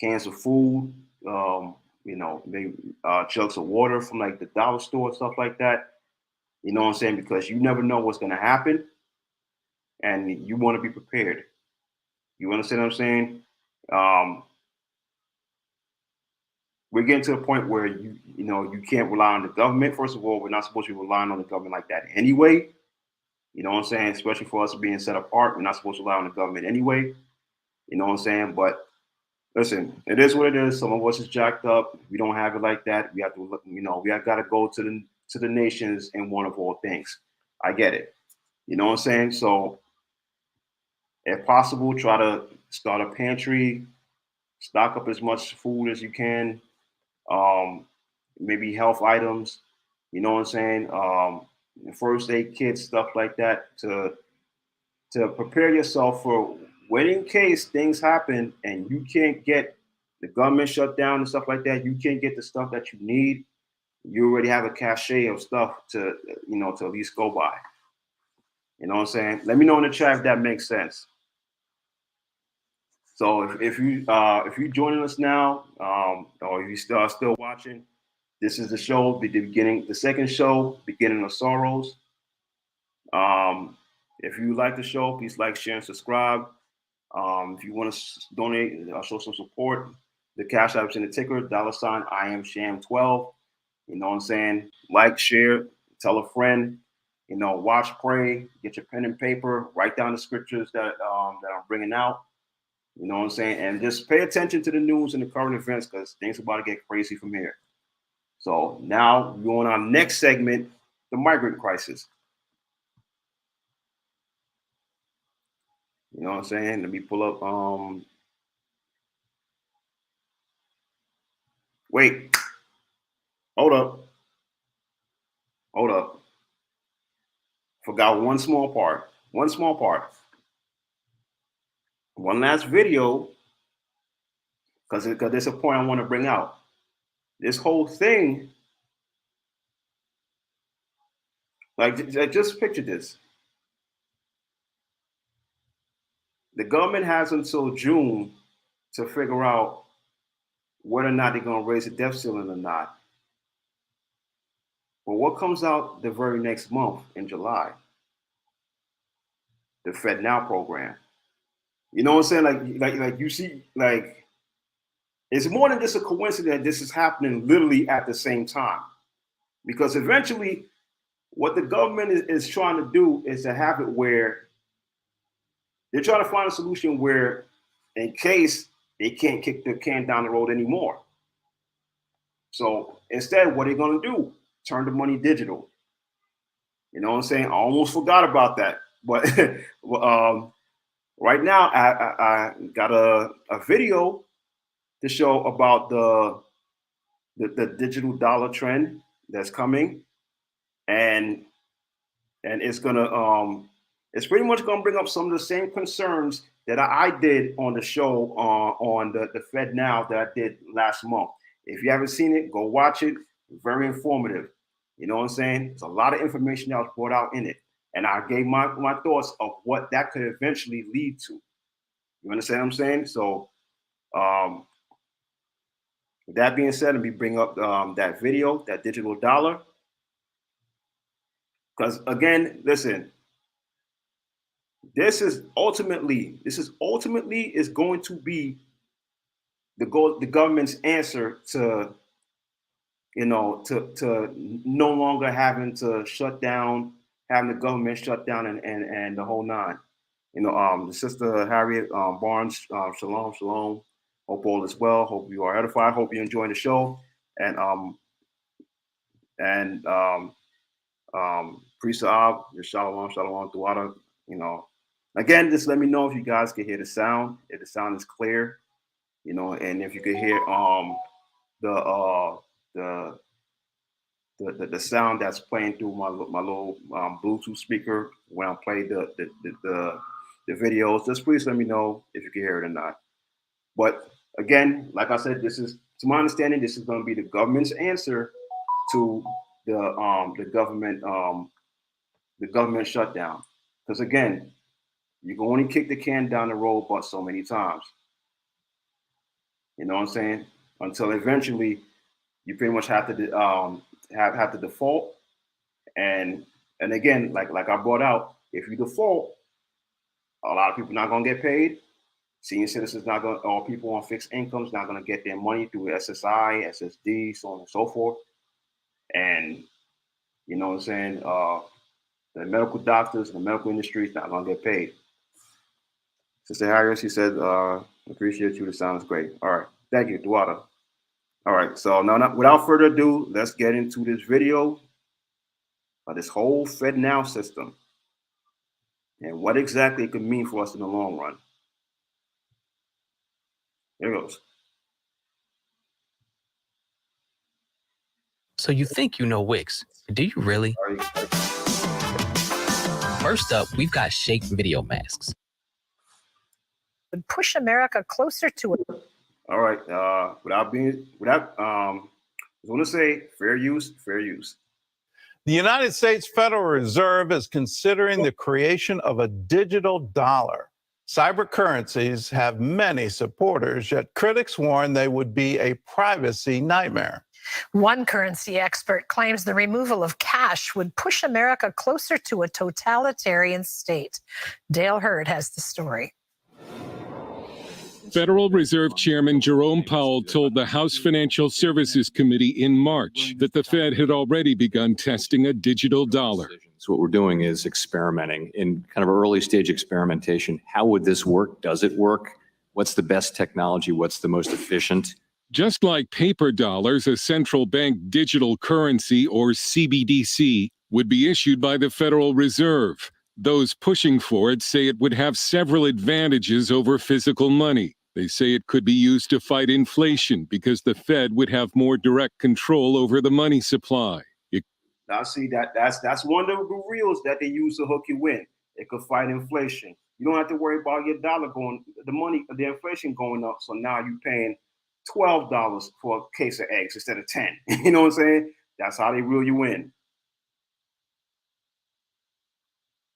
cans of food, maybe jugs of water from like the dollar store, stuff like that. You know what I'm saying? Because you never know what's going to happen, and you want to be prepared. You understand what I'm saying? We're getting to the point where you can't rely on the government. First of all, we're not supposed to be relying on the government like that anyway. You know what I'm saying? Especially for us being set apart, we're not supposed to rely on the government anyway. You know what I'm saying? But listen, it is what it is. Some of us is jacked up. We don't have it like that. We have to, we have got to go to the nations in one of all things. I get it. You know what I'm saying? So, if possible, try to start a pantry, stock up as much food as you can, maybe health items. You know what I'm saying? First aid kits, stuff like that, to prepare yourself for when in case things happen and you can't get the government shut down and stuff like that, you can't get the stuff that you need. You already have a cachet of stuff to at least go by. You know what I'm saying? Let me know in the chat if that makes sense. So if you're joining us now, or if you still watching, this is the show, the second show, Beginning of Sorrows. If you like the show, please like, share, and subscribe. If you want to donate, show some support, the Cash App is in the ticker, $ I am Sham12. You know what I'm saying? Like, share, tell a friend. Watch, pray, get your pen and paper, write down the scriptures that I'm bringing out. You know what I'm saying? And just pay attention to the news and the current events, because things are about to get crazy from here. So now we're on our next segment, the migrant crisis. You know what I'm saying? Let me pull up. Wait. Hold up. Forgot one small part. One last video, because there's a point I want to bring out. This whole thing, like just picture this. The government has until June to figure out whether or not they're going to raise the debt ceiling or not. But what comes out the very next month in July? The FedNow program. You know what I'm saying? Like you see, like, it's more than just a coincidence that this is happening literally at the same time. Because eventually, what the government is trying to do is to have it where they're trying to find a solution where, in case they can't kick the can down the road anymore. So instead, what are they going to do? Turn the money digital. You know what I'm saying? I almost forgot about that. But right now, I got a video to show about the digital dollar trend that's coming, and it's pretty much gonna bring up some of the same concerns that I did on the show on the FedNow that I did last month. If you haven't seen it, go watch it. Very informative. You know what I'm saying? There's a lot of information that was brought out in it, and I gave my thoughts of what that could eventually lead to. You understand what I'm saying? So, with that being said, let me bring up that video, that digital dollar. Because again, listen, this is ultimately is going to be the government's answer to no longer having to shut down, having the government shut down and the whole nine. The sister Harriet Barnes, shalom. Hope all is well. Hope you are edified. Hope you're enjoying the show. And Priest Ab, your shalom, Duwada. Again, just let me know if you guys can hear the sound. If the sound is clear, and if you could hear the sound that's playing through my little Bluetooth speaker when I play the videos. Just please let me know if you can hear it or not. But again, like I said, to my understanding, this is going to be the government's answer to the government shutdown. Because again, You can only kick the can down the road but so many times. You know what I'm saying? Until eventually you pretty much have to have to default. And again, like I brought out, if you default, a lot of people not gonna get paid. Senior citizens not gonna, or people on fixed incomes not gonna get their money through SSI, SSD, so on and so forth. And you know what I'm saying? The medical doctors, the medical industry is not gonna get paid. Sister Harris, she said, appreciate you. The sounds great. All right, thank you, Duada. All right, so now, without further ado, let's get into this video of this whole FedNow system and what exactly it could mean for us in the long run. Here goes. So you think you know Wix, but do you really? First up, we've got Shake video masks. Would push America closer to it. All right, I want to say fair use, fair use. The United States Federal Reserve is considering the creation of a digital dollar. Cyber currencies have many supporters, yet critics warn they would be a privacy nightmare. One currency expert claims the removal of cash would push America closer to a totalitarian state. Dale Hurd has the story. Federal Reserve Chairman Jerome Powell told the House Financial Services Committee in March that the Fed had already begun testing a digital dollar. So what we're doing is experimenting in kind of early stage experimentation. How would this work? Does it work? What's the best technology? What's the most efficient? Just like paper dollars, a central bank digital currency, or CBDC, would be issued by the Federal Reserve. Those pushing for it say it would have several advantages over physical money. They say it could be used to fight inflation because the Fed would have more direct control over the money supply. Now, see, that's one of the reels that they use to hook you in. It could fight inflation. You don't have to worry about your dollar going, the inflation going up. So now you're paying $12 for a case of eggs instead of 10. You know what I'm saying? That's how they reel you in.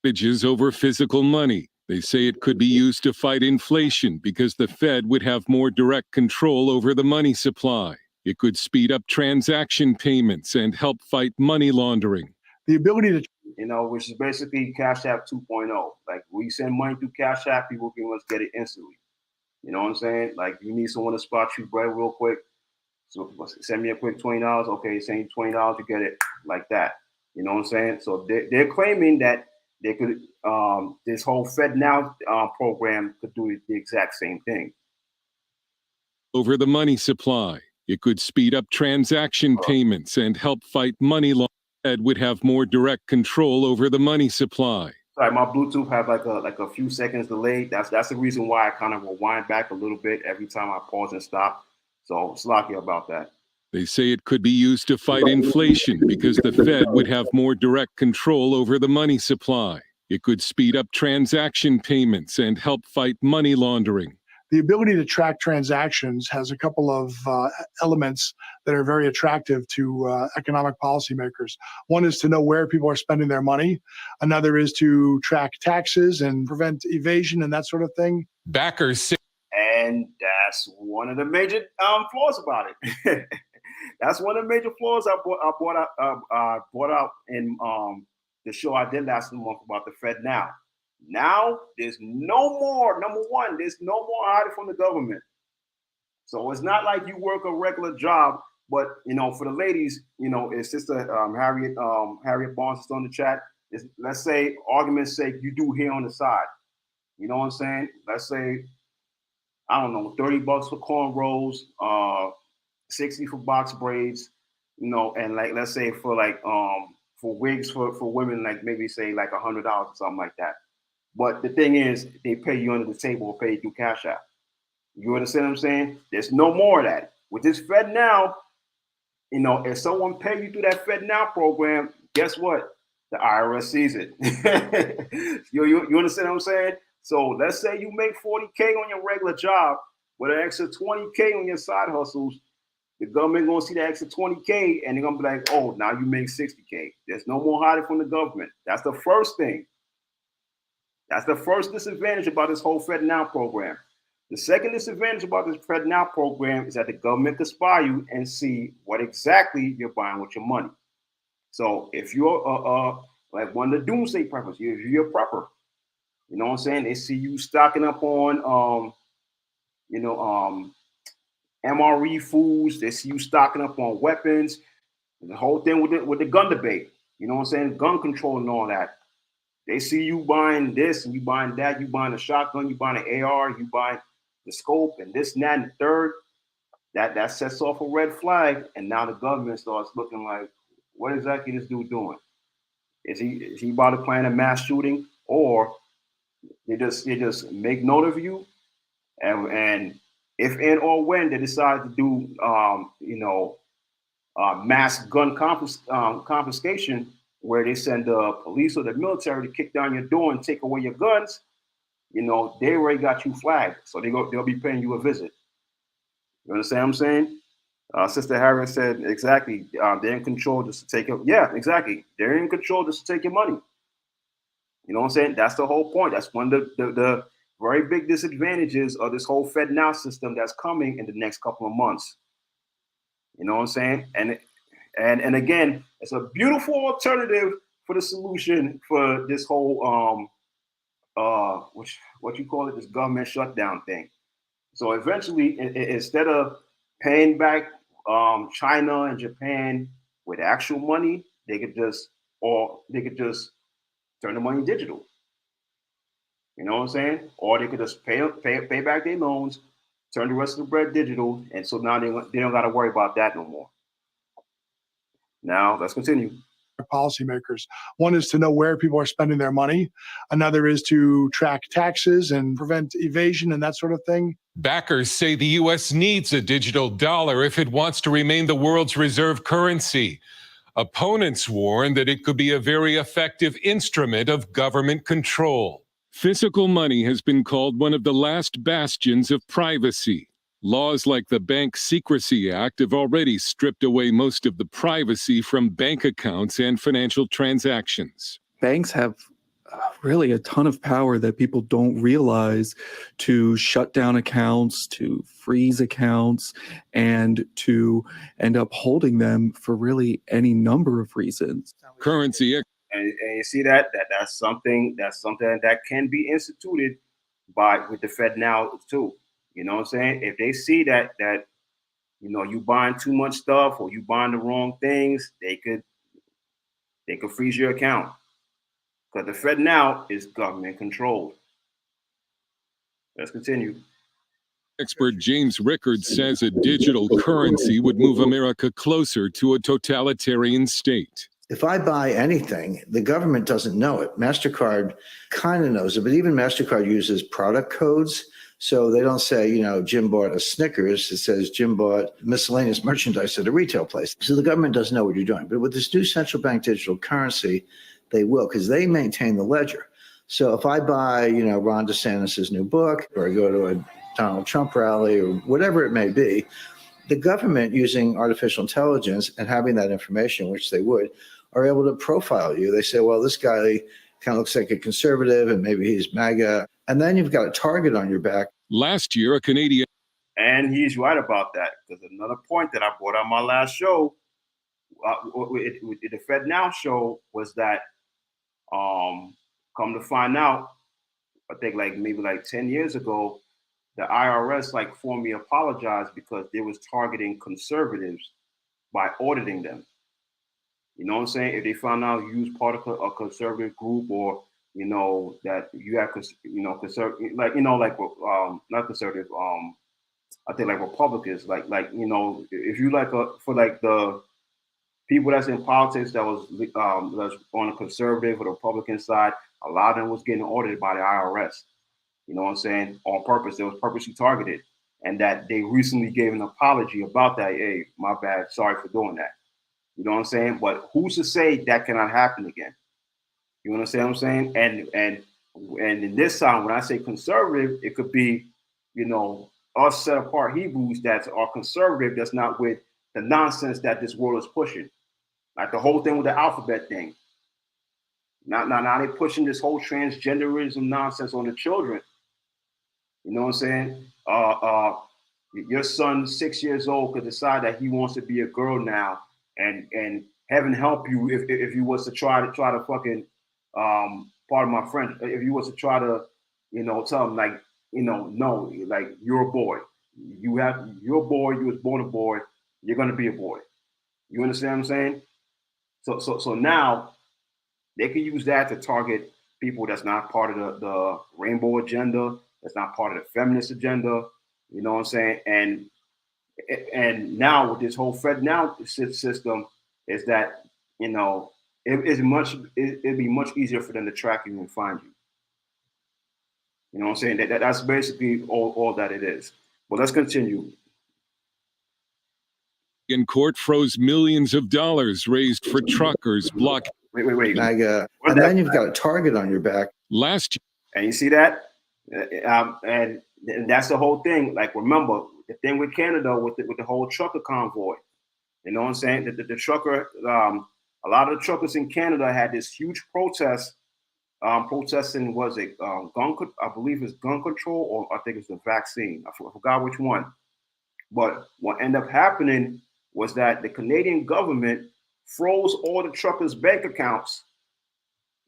Advantages over physical money. They say it could be used to fight inflation because the Fed would have more direct control over the money supply. It could speed up transaction payments and help fight money laundering. The ability to, which is basically Cash App 2.0. Like, we send money through Cash App, people can just get it instantly. You know what I'm saying? Like, you need someone to spot you bread real quick. So send me a quick $20. Okay, send you $20, you get it like that. You know what I'm saying? So they're claiming that they could, this whole FedNow program could do the exact same thing. Over the money supply, it could speed up transaction payments and help fight money laundering. The Fed would have more direct control over the money supply. Sorry, my Bluetooth had like a few seconds delay. That's the reason why I kind of rewind back a little bit every time I pause and stop. So slack you about that. They say it could be used to fight inflation because the Fed would have more direct control over the money supply. It could speed up transaction payments and help fight money laundering. the ability to track transactions has a couple of elements that are very attractive to economic policymakers. One is to know where people are spending their money. Another is to track taxes and prevent evasion and that sort of thing. Backers. And that's one of the major flaws about it. That's one of the major flaws I brought out in the show I did last month about the FedNow. Now there's no more, number one, there's no more hiding from the government. So it's not like you work a regular job, but for the ladies, it's Sister Harriet Barnes is on the chat. Let's say, argument's sake, you do hair on the side. You know what I'm saying? Let's say, I don't know, $30 for cornrows, 60 for box braids, and like let's say for wigs for women, like maybe say like $100 or something like that. But the thing is, they pay you under the table or pay you through Cash App. You understand what I'm saying? There's no more of that. With this FedNow, if someone pay you through that FedNow program, guess what? The IRS sees it. you understand what I'm saying? So let's say you make $40K on your regular job with an extra $20K on your side hustles. The government gonna see that extra $20K and they're gonna be like, oh, now you make $60K. There's no more hiding from the government. That's the first thing. That's the first disadvantage about this whole FedNow program. The second disadvantage about this FedNow program is that the government can spy you and see what exactly you're buying with your money. So if you're like one of the doomsday preppers, you're a prepper. You know what I'm saying? They see you stocking up on MRE foods. They see you stocking up on weapons. The whole thing with the gun debate. You know what I'm saying? Gun control and all that. They see you buying this and you buying that. You buying a shotgun. You buying an AR. You buying the scope and this and that and the third. That sets off a red flag. And now the government starts looking like, what exactly is this dude doing? Is he about to plan a mass shooting, or they just make note of you, and if and or when they decide to do mass gun confiscation, where they send the police or the military to kick down your door and take away your guns, they already got you flagged, so they'll be paying you a visit. You understand what I'm saying? Sister Harris said exactly. They're in control just to take it. Yeah, exactly. They're in control just to take your money. You know what I'm saying? That's the whole point. That's one of the very big disadvantages of this whole FedNow system that's coming in the next couple of months. You know what I'm saying? And again, it's a beautiful alternative for the solution for this whole what you call it, this government shutdown thing. So eventually, instead of paying back China and Japan with actual money, they could just turn the money digital. You know what I'm saying? Or they could just pay back their loans, turn the rest of the bread digital, and so now they don't got to worry about that no more. Now let's continue. Policymakers. One is to know where people are spending their money. Another is to track taxes and prevent evasion and that sort of thing. Backers say the U.S. needs a digital dollar if it wants to remain the world's reserve currency. Opponents warn that it could be a very effective instrument of government control. Physical money has been called one of the last bastions of privacy. Laws like the Bank Secrecy Act have already stripped away most of the privacy from bank accounts and financial transactions. Banks have really a ton of power that people don't realize to shut down accounts, to freeze accounts, and to end up holding them for really any number of reasons. Currency. And you see that's something that can be instituted with the FedNow too. You know what I'm saying? If they see that you buying too much stuff or you buying the wrong things, they could freeze your account. Because the FedNow is government controlled. Let's continue. Expert James Rickards says a digital currency would move America closer to a totalitarian state. If I buy anything, the government doesn't know it. MasterCard kind of knows it, but even MasterCard uses product codes. So they don't say, Jim bought a Snickers. It says Jim bought miscellaneous merchandise at a retail place. So the government doesn't know what you're doing. But with this new central bank digital currency, they will, because they maintain the ledger. So if I buy, Ron DeSantis' new book, or I go to a Donald Trump rally, or whatever it may be, the government, using artificial intelligence and having that information, which they would, are able to profile you. They say, well, this guy kind of looks like a conservative and maybe he's MAGA. And then you've got a target on your back. Last year, a Canadian. And he's right about that, because another point that I brought on my last show, with the FedNow show, was that come to find out, I think maybe 10 years ago, the IRS formally apologized because they was targeting conservatives by auditing them. You know what I'm saying? If they found out you was part of a conservative group, or that you have conservative, not conservative, I think Republicans, if you for the people that's in politics that was that's on the conservative or the Republican side, a lot of them was getting audited by the IRS. You know what I'm saying? On purpose. They was purposely targeted, and that they recently gave an apology about that. Hey, my bad. Sorry for doing that. You know what I'm saying? But who's to say that cannot happen again? You understand what I'm saying? And in this time, when I say conservative, it could be, us set apart Hebrews that are conservative, that's not with the nonsense that this world is pushing. Like the whole thing with the alphabet thing. Now they're pushing this whole transgenderism nonsense on the children. You know what I'm saying? Your son, 6 years old, could decide that he wants to be a girl now, and heaven help you if you was to try to fucking pardon my French, if you was to try to, tell him like, no, like you're a boy. You're a boy, you was born a boy, you're gonna be a boy. You understand what I'm saying? So now they can use that to target people that's not part of the rainbow agenda, that's not part of the feminist agenda. You know what I'm saying? And now with this whole FedNow system, is that it'd be much easier for them to track you and find you. You know what I'm saying? That's basically all that it is. But let's continue. In court froze millions of dollars raised for truckers blocking. Wait. And then you've got a target on your back. And you see that? And that's the whole thing. Like, remember the thing with Canada with the whole trucker convoy. You know what I'm saying? The trucker, a lot of the truckers in Canada had this huge protest. Protesting was I believe it's gun control, or I think it's the vaccine. I forgot which one. But what ended up happening was that the Canadian government froze all the truckers' bank accounts,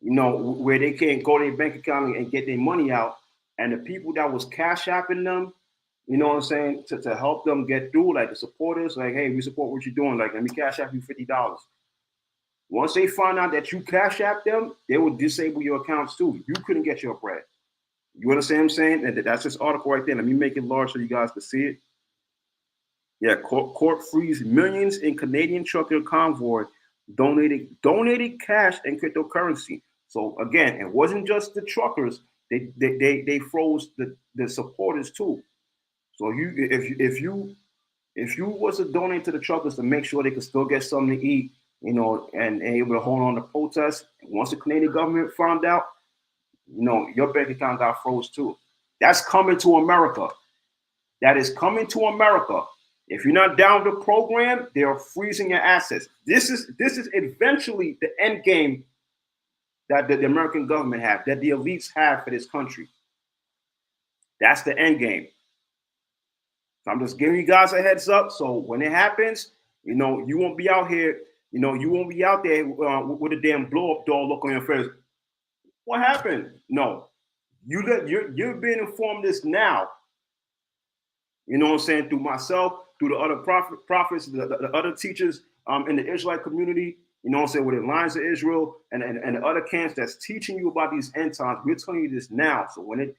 where they can't go to their bank account and get their money out. And the people that was cash apping them, you know what I'm saying, to help them get through, like the supporters, like, hey, we support what you're doing. Like, let me cash app you $50. Once they find out that you cash app them, they will disable your accounts too. You couldn't get your bread. You understand what I'm saying? And that's this article right there. Let me make it large so you guys can see it. Yeah, court frees millions in Canadian trucker convoy donated cash and cryptocurrency. So again, it wasn't just the truckers. They froze the supporters too. So if you was to donate to the truckers to make sure they could still get something to eat, and able to hold on to protests, once the Canadian government found out, your bank account got froze too. That's coming to America. That is coming to America. If you're not down with the program, they are freezing your assets. This is eventually the end game that the American government have, that the elites have for this country. That's the end game. So I'm just giving you guys a heads up. So when it happens, you won't be out here. You won't be out there with a damn blow-up doll look on your face. What happened? No, you're being informed this now. You know what I'm saying? Through myself, through the other prophets, the other teachers in the Israelite community, you know what I'm saying, with the Alliance of Israel and the other camps that's teaching you about these end times. We're telling you this now.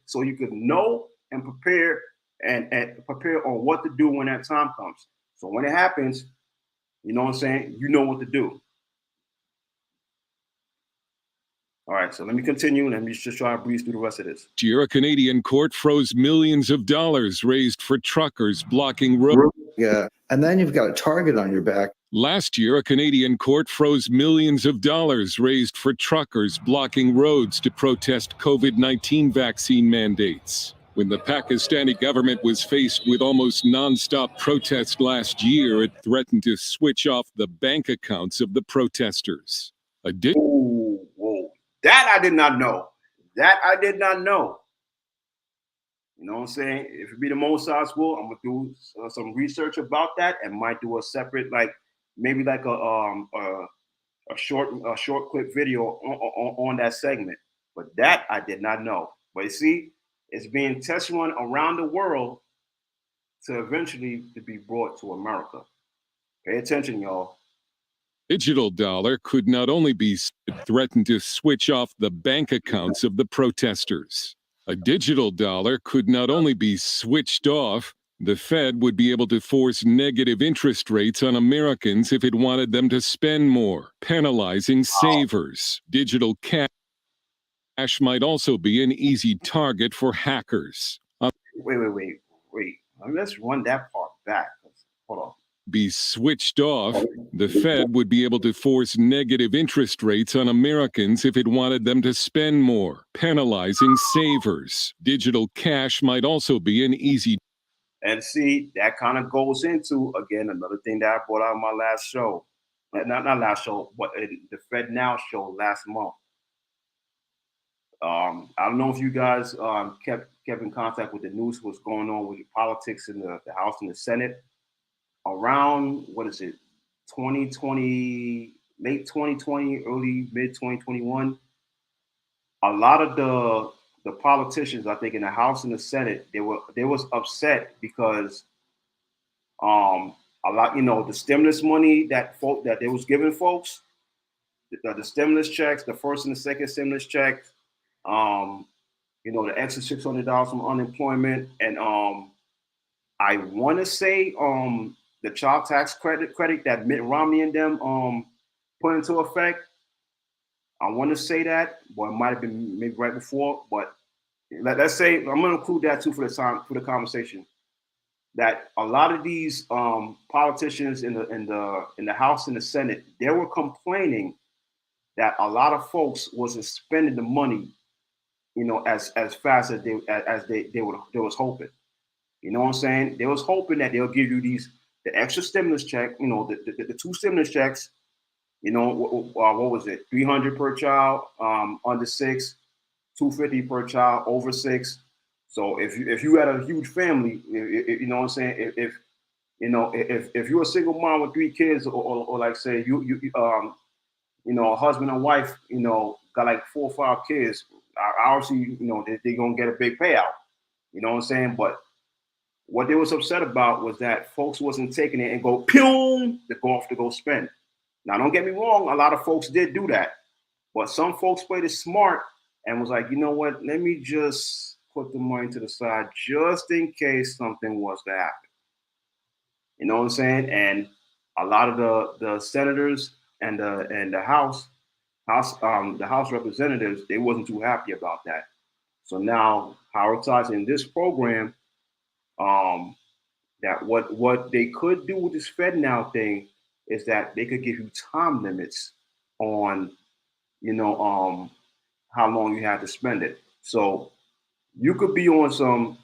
So you can know and prepare and prepare on what to do when that time comes. So when it happens, you know what I'm saying, you know what to do. All right, so let me continue. Let me just try to breeze through the rest of this. Year, a Canadian court froze millions of dollars raised for truckers blocking roads. Yeah, and then you've got a target on your back. Last year, a Canadian court froze millions of dollars raised for truckers blocking roads to protest COVID-19 vaccine mandates. When the Pakistani government was faced with almost non-stop protests last year, it threatened to switch off the bank accounts of the protesters. Whoa. That I did not know. You know what I'm saying? If it be the Mossad's will, I'm gonna do some research about that and might do a separate, maybe a short clip video on that segment. But that I did not know. But you see, it's being tested on around the world to eventually to be brought to America. Pay attention, y'all. Digital dollar could not only be threatened to switch off the bank accounts of the protesters. A digital dollar could not only be switched off, the Fed would be able to force negative interest rates on Americans if it wanted them to spend more, penalizing savers. Digital cash might also be an easy target for hackers. Wait. Let's run that part back. Hold on. Be switched off, the Fed would be able to force negative interest rates on Americans if it wanted them to spend more, penalizing savers. Digital cash might also be an easy. And see, that kind of goes into, again, another thing that I brought out in my last show. Not last show, but in the FedNow show last month. I don't know if you guys kept in contact with the news, what's going on with the politics in the House and the Senate. Around, 2020, late 2020, early mid 2021, a lot of the politicians, I think, in the House and the Senate, they was upset because a lot, the stimulus money that they was giving folks, the stimulus checks, the first and the second stimulus checks, the extra $600 from unemployment, and I want to say the child tax credit that Mitt Romney and them put into effect. I want to say that, but it might have been maybe right before. But let's say I'm going to include that too for the conversation. That a lot of these politicians in the House and the Senate, they were complaining that a lot of folks wasn't spending the money, as fast as they was hoping. You know what I'm saying? They was hoping that they'll give you the extra stimulus check, the two stimulus checks. What was it? 300 per child, under 6, 250 per child, over 6. So if you had a huge family, you know what I'm saying? If you're a single mom with 3 kids, or like say a husband and wife, got like 4 or 5 kids, obviously, they're gonna get a big payout. You know what I'm saying? But what they was upset about was that folks wasn't taking it and go pew to go off to go spend. Now, don't get me wrong, a lot of folks did do that, but some folks played it smart and was like, you know what? Let me just put the money to the side just in case something was to happen. You know what I'm saying? And a lot of the senators and the House representatives, they wasn't too happy about that. So now prioritizing this program, that what they could do with this FedNow thing is that they could give you time limits on, how long you have to spend it. So you could be on some,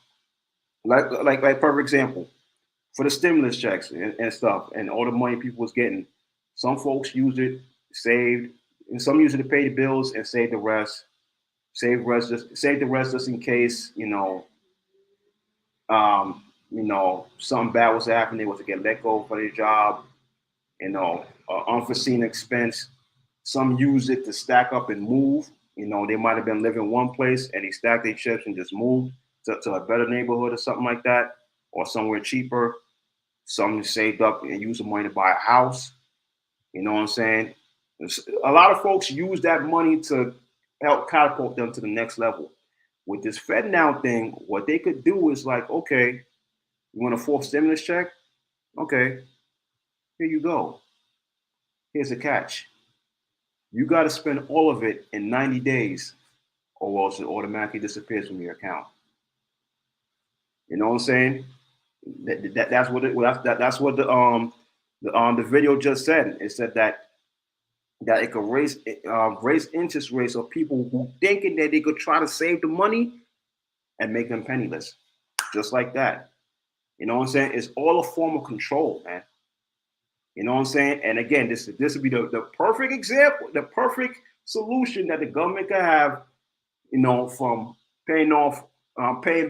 like perfect example, for the stimulus checks and stuff, and all the money people was getting. Some folks used it, saved, and some used it to pay the bills and save the rest. Save the rest just in case, something bad was happening, they was to get let go for their job, unforeseen expense. Some use it to stack up and move. They might have been living one place and they stacked their chips and just moved to a better neighborhood or something like that, or somewhere cheaper. Some saved up and used the money to buy a house. You know what I'm saying? A lot of folks use that money to help catapult them to the next level. With this FedNow thing, what they could do is like, okay, you want a 4th stimulus check? Okay, here you go. Here's the catch. You got to spend all of it in 90 days, or else it automatically disappears from your account. You know what I'm saying? That's what the video just said. It said that it could raise interest rates of people who thinking that they could try to save the money and make them penniless, just like that. You know what I'm saying? It's all a form of control, man. You know what I'm saying? And again, this would be the perfect example, the perfect solution that the government could have, from paying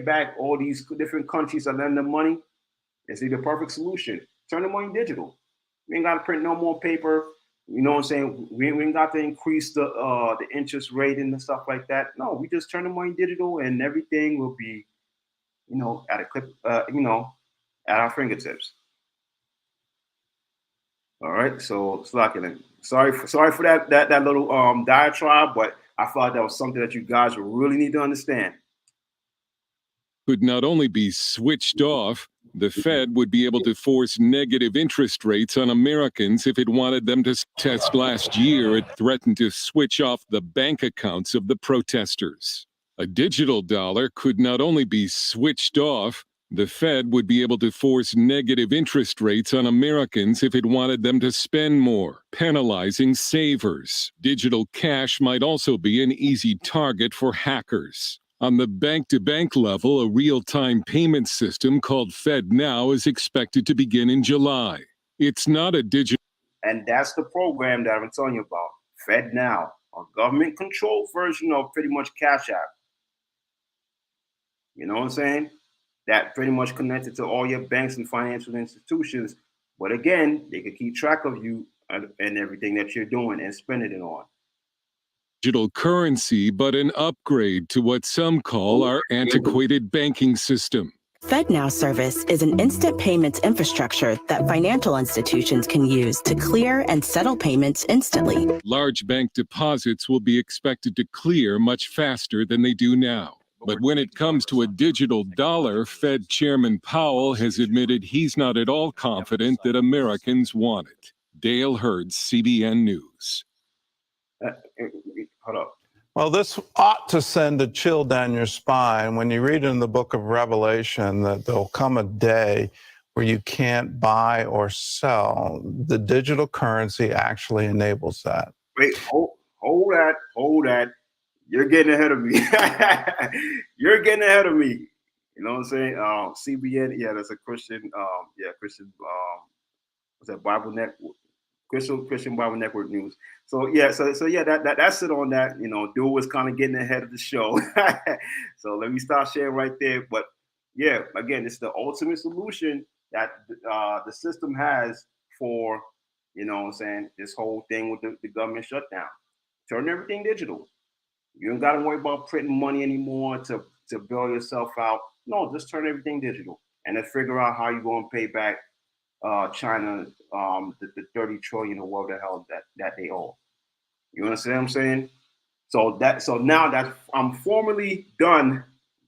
back all these different countries that lend them money. It's the perfect solution. Turn the money digital. We ain't got to print no more paper. You know what I'm saying? We ain't got to increase the interest rate and stuff like that. No, we just turn the money digital and everything will be, at a clip, at our fingertips. All right, so Slacking. Sorry for that little diatribe, but I thought that was something that you guys would really need to understand. Could not only be switched off, the Fed would be able to force negative interest rates on Americans if it wanted them to test. Last year, it threatened to switch off the bank accounts of the protesters. A digital dollar could not only be switched off, the Fed would be able to force negative interest rates on Americans if it wanted them to spend more, penalizing savers. Digital cash might also be an easy target for hackers. On the bank-to-bank level, a real-time payment system called FedNow is expected to begin in July. It's not a digital... And that's the program that I'm telling you about, FedNow. a government-controlled version of pretty much Cash App. You know what I'm saying? That pretty much connected to all your banks and financial institutions. But again, they can keep track of you and everything that you're doing and spending it on. Digital currency, but an upgrade to what some call our antiquated banking system. FedNow service is an instant payments infrastructure that financial institutions can use to clear and settle payments instantly. Large bank deposits will be expected to clear much faster than they do now. But when it comes to a digital dollar, Fed Chairman Powell has admitted he's not at all confident that Americans want it. Dale Hurd, CBN News. Hold up. Well, this ought to send a chill down your spine when you read in the book of Revelation that there'll come a day where you can't buy or sell. The digital currency actually enables that. Wait, hold that. You're getting ahead of me. You're getting ahead of me. You know what I'm saying? CBN, yeah, that's a Christian, Christian, what's that, Bible Network? Christian Bible Network News. So yeah, that's it on that. You know, dude was kind of getting ahead of the show. So let me stop sharing right there. But yeah, again, it's the ultimate solution that the system has for, you know what I'm saying, this whole thing with the government shutdown. Turn everything digital. You don't got to worry about printing money anymore to bail yourself out. No, just turn everything digital and then figure out how you're going to pay back China the 30 trillion or whatever the hell that they owe. You understand what I'm saying? So now that I'm formally done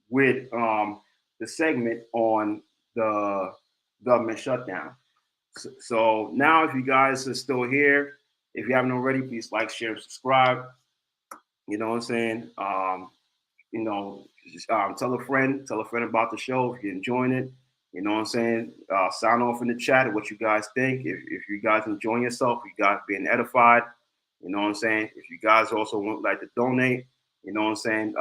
with the segment on the government shutdown. So now if you guys are still here, if you haven't already, please like, share, and subscribe. You know what I'm saying? Tell a friend about the show if you're enjoying it. You know what I'm saying? Sign off in the chat of what you guys think. If you guys enjoying yourself, you guys being edified, you know what I'm saying? If you guys also would like to donate, you know what I'm saying?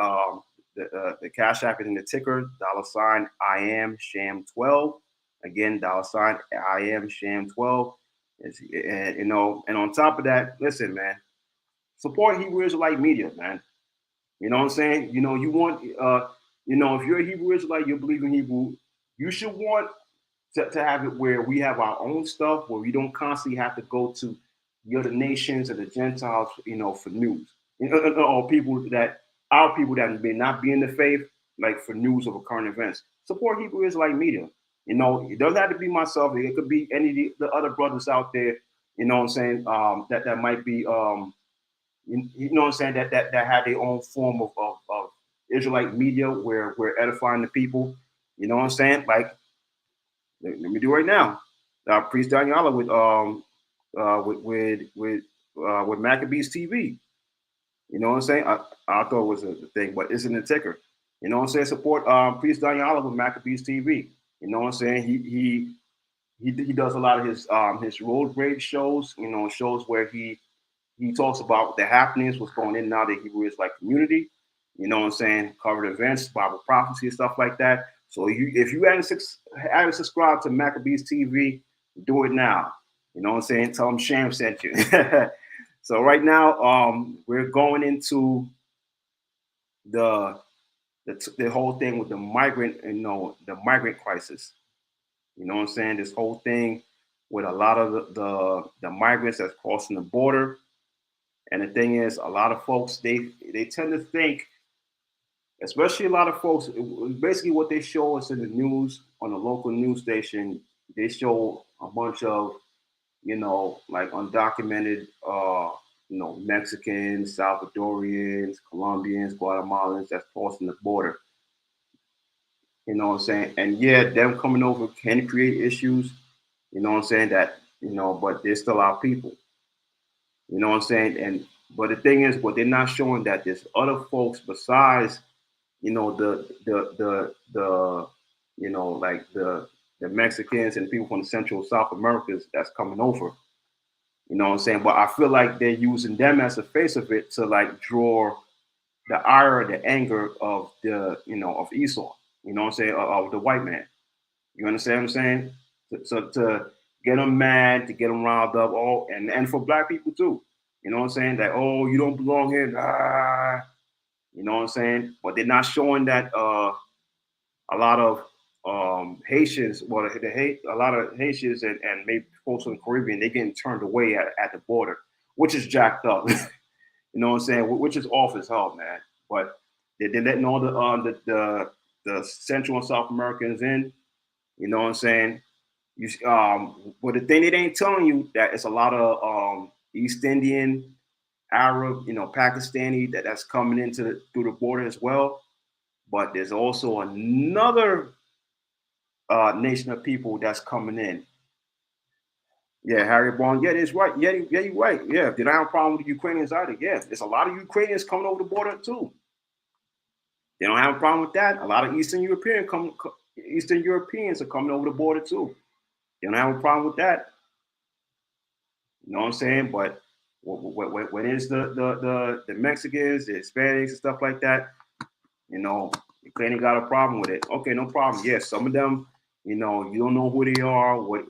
The Cash App is in the ticker, $ I am Sham12. Again, $ I am Sham12. And on top of that, listen, man, support Hebrew Israelite media, man. You know what I'm saying? You know, you want, if you're a Hebrew Israelite, you believe in Hebrew, you should want to have it where we have our own stuff, where we don't constantly have to go to the other nations and the Gentiles, for news. Or our people that may not be in the faith, like for news of current events. Support Hebrew Israelite media. You know, it doesn't have to be myself. It could be any of the other brothers out there, you know what I'm saying, that might be, you know what I'm saying, that have their own form of Israelite media where we're edifying the people. You know what I'm saying? Like, let me do right now. Priest Daniela with Maccabees TV. You know what I'm saying? I thought it was a thing, but it's in the ticker. You know what I'm saying? Support Priest Daniela with Maccabees TV. You know what I'm saying? He does a lot of his road rage shows. You know, shows where he talks about the happenings, what's going in and out of the Hebrew Israelite community. You know what I'm saying? Covered events, Bible prophecy, and stuff like that. So if you haven't subscribed to Maccabees TV, do it now. You know what I'm saying? Tell them Sham sent you. So right now, we're going into the whole thing with the migrant, the migrant crisis. You know what I'm saying? This whole thing with a lot of the migrants that's crossing the border. And the thing is, a lot of folks, they tend to think, especially a lot of folks, basically what they show us in the news, on the local news station, they show a bunch of, like undocumented, Mexicans, Salvadorians, Colombians, Guatemalans that's crossing the border. You know what I'm saying? And yeah, them coming over can create issues, you know what I'm saying, that, but they're still our people. You know what I'm saying? But the thing is, what they're not showing that there's other folks besides, the Mexicans and people from the Central South Americas that's coming over. You know what I'm saying? But I feel like they're using them as the face of it to like draw the ire, the anger of of Esau. You know what I'm saying? Of the white man. You understand what I'm saying? So to get them mad, to get them riled up, and for black people too. You know what I'm saying? That, oh, you don't belong here. You know what I'm saying? But they're not showing that a lot of Haitians, well, a lot of Haitians and maybe folks in the Caribbean, they're getting turned away at the border, which is jacked up. You know what I'm saying? Which is off as hell, man. But they're letting all the Central and South Americans in. You know what I'm saying? But the thing they ain't telling you that it's a lot of East Indian, Arab, Pakistani that's coming into through the border as well. But there's also another nation of people that's coming in. Yeah, Harry Bond. Yeah, that's right. Yeah, you're right. Yeah, they don't have a problem with the Ukrainians either. Yeah, there's a lot of Ukrainians coming over the border too. They don't have a problem with that. A lot of Eastern Europeans are coming over the border too. They don't have a problem with that. You know what I'm saying? But when it's the Mexicans, the Hispanics, and stuff like that, Ukraine got a problem with it. Okay, no problem. Yes, some of them, you don't know who they are, what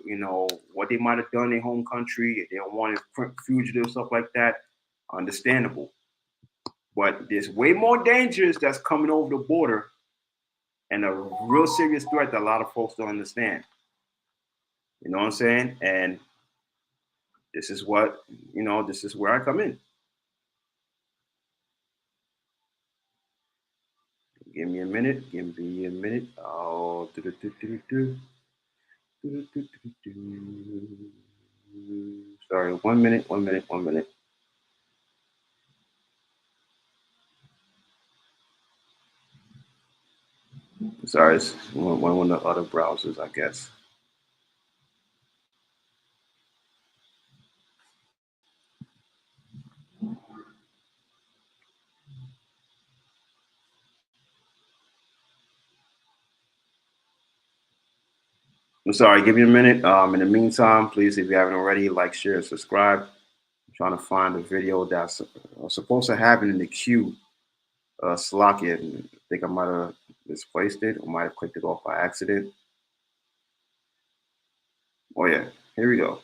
they might have done in their home country. They don't want to fugitive, stuff like that. Understandable. But there's way more dangers that's coming over the border, and a real serious threat that a lot of folks don't understand. You know what I'm saying? And this is what, this is where I come in. Give me a minute. Oh, sorry, 1 minute. Sorry, it's one of the other browsers, I guess. I'm sorry, give me a minute. In the meantime, please, if you haven't already, like, share, subscribe. I'm trying to find a video that's supposed to happen in the queue. Slocky, I think I might have misplaced it or might have clicked it off by accident. Oh yeah, here we go.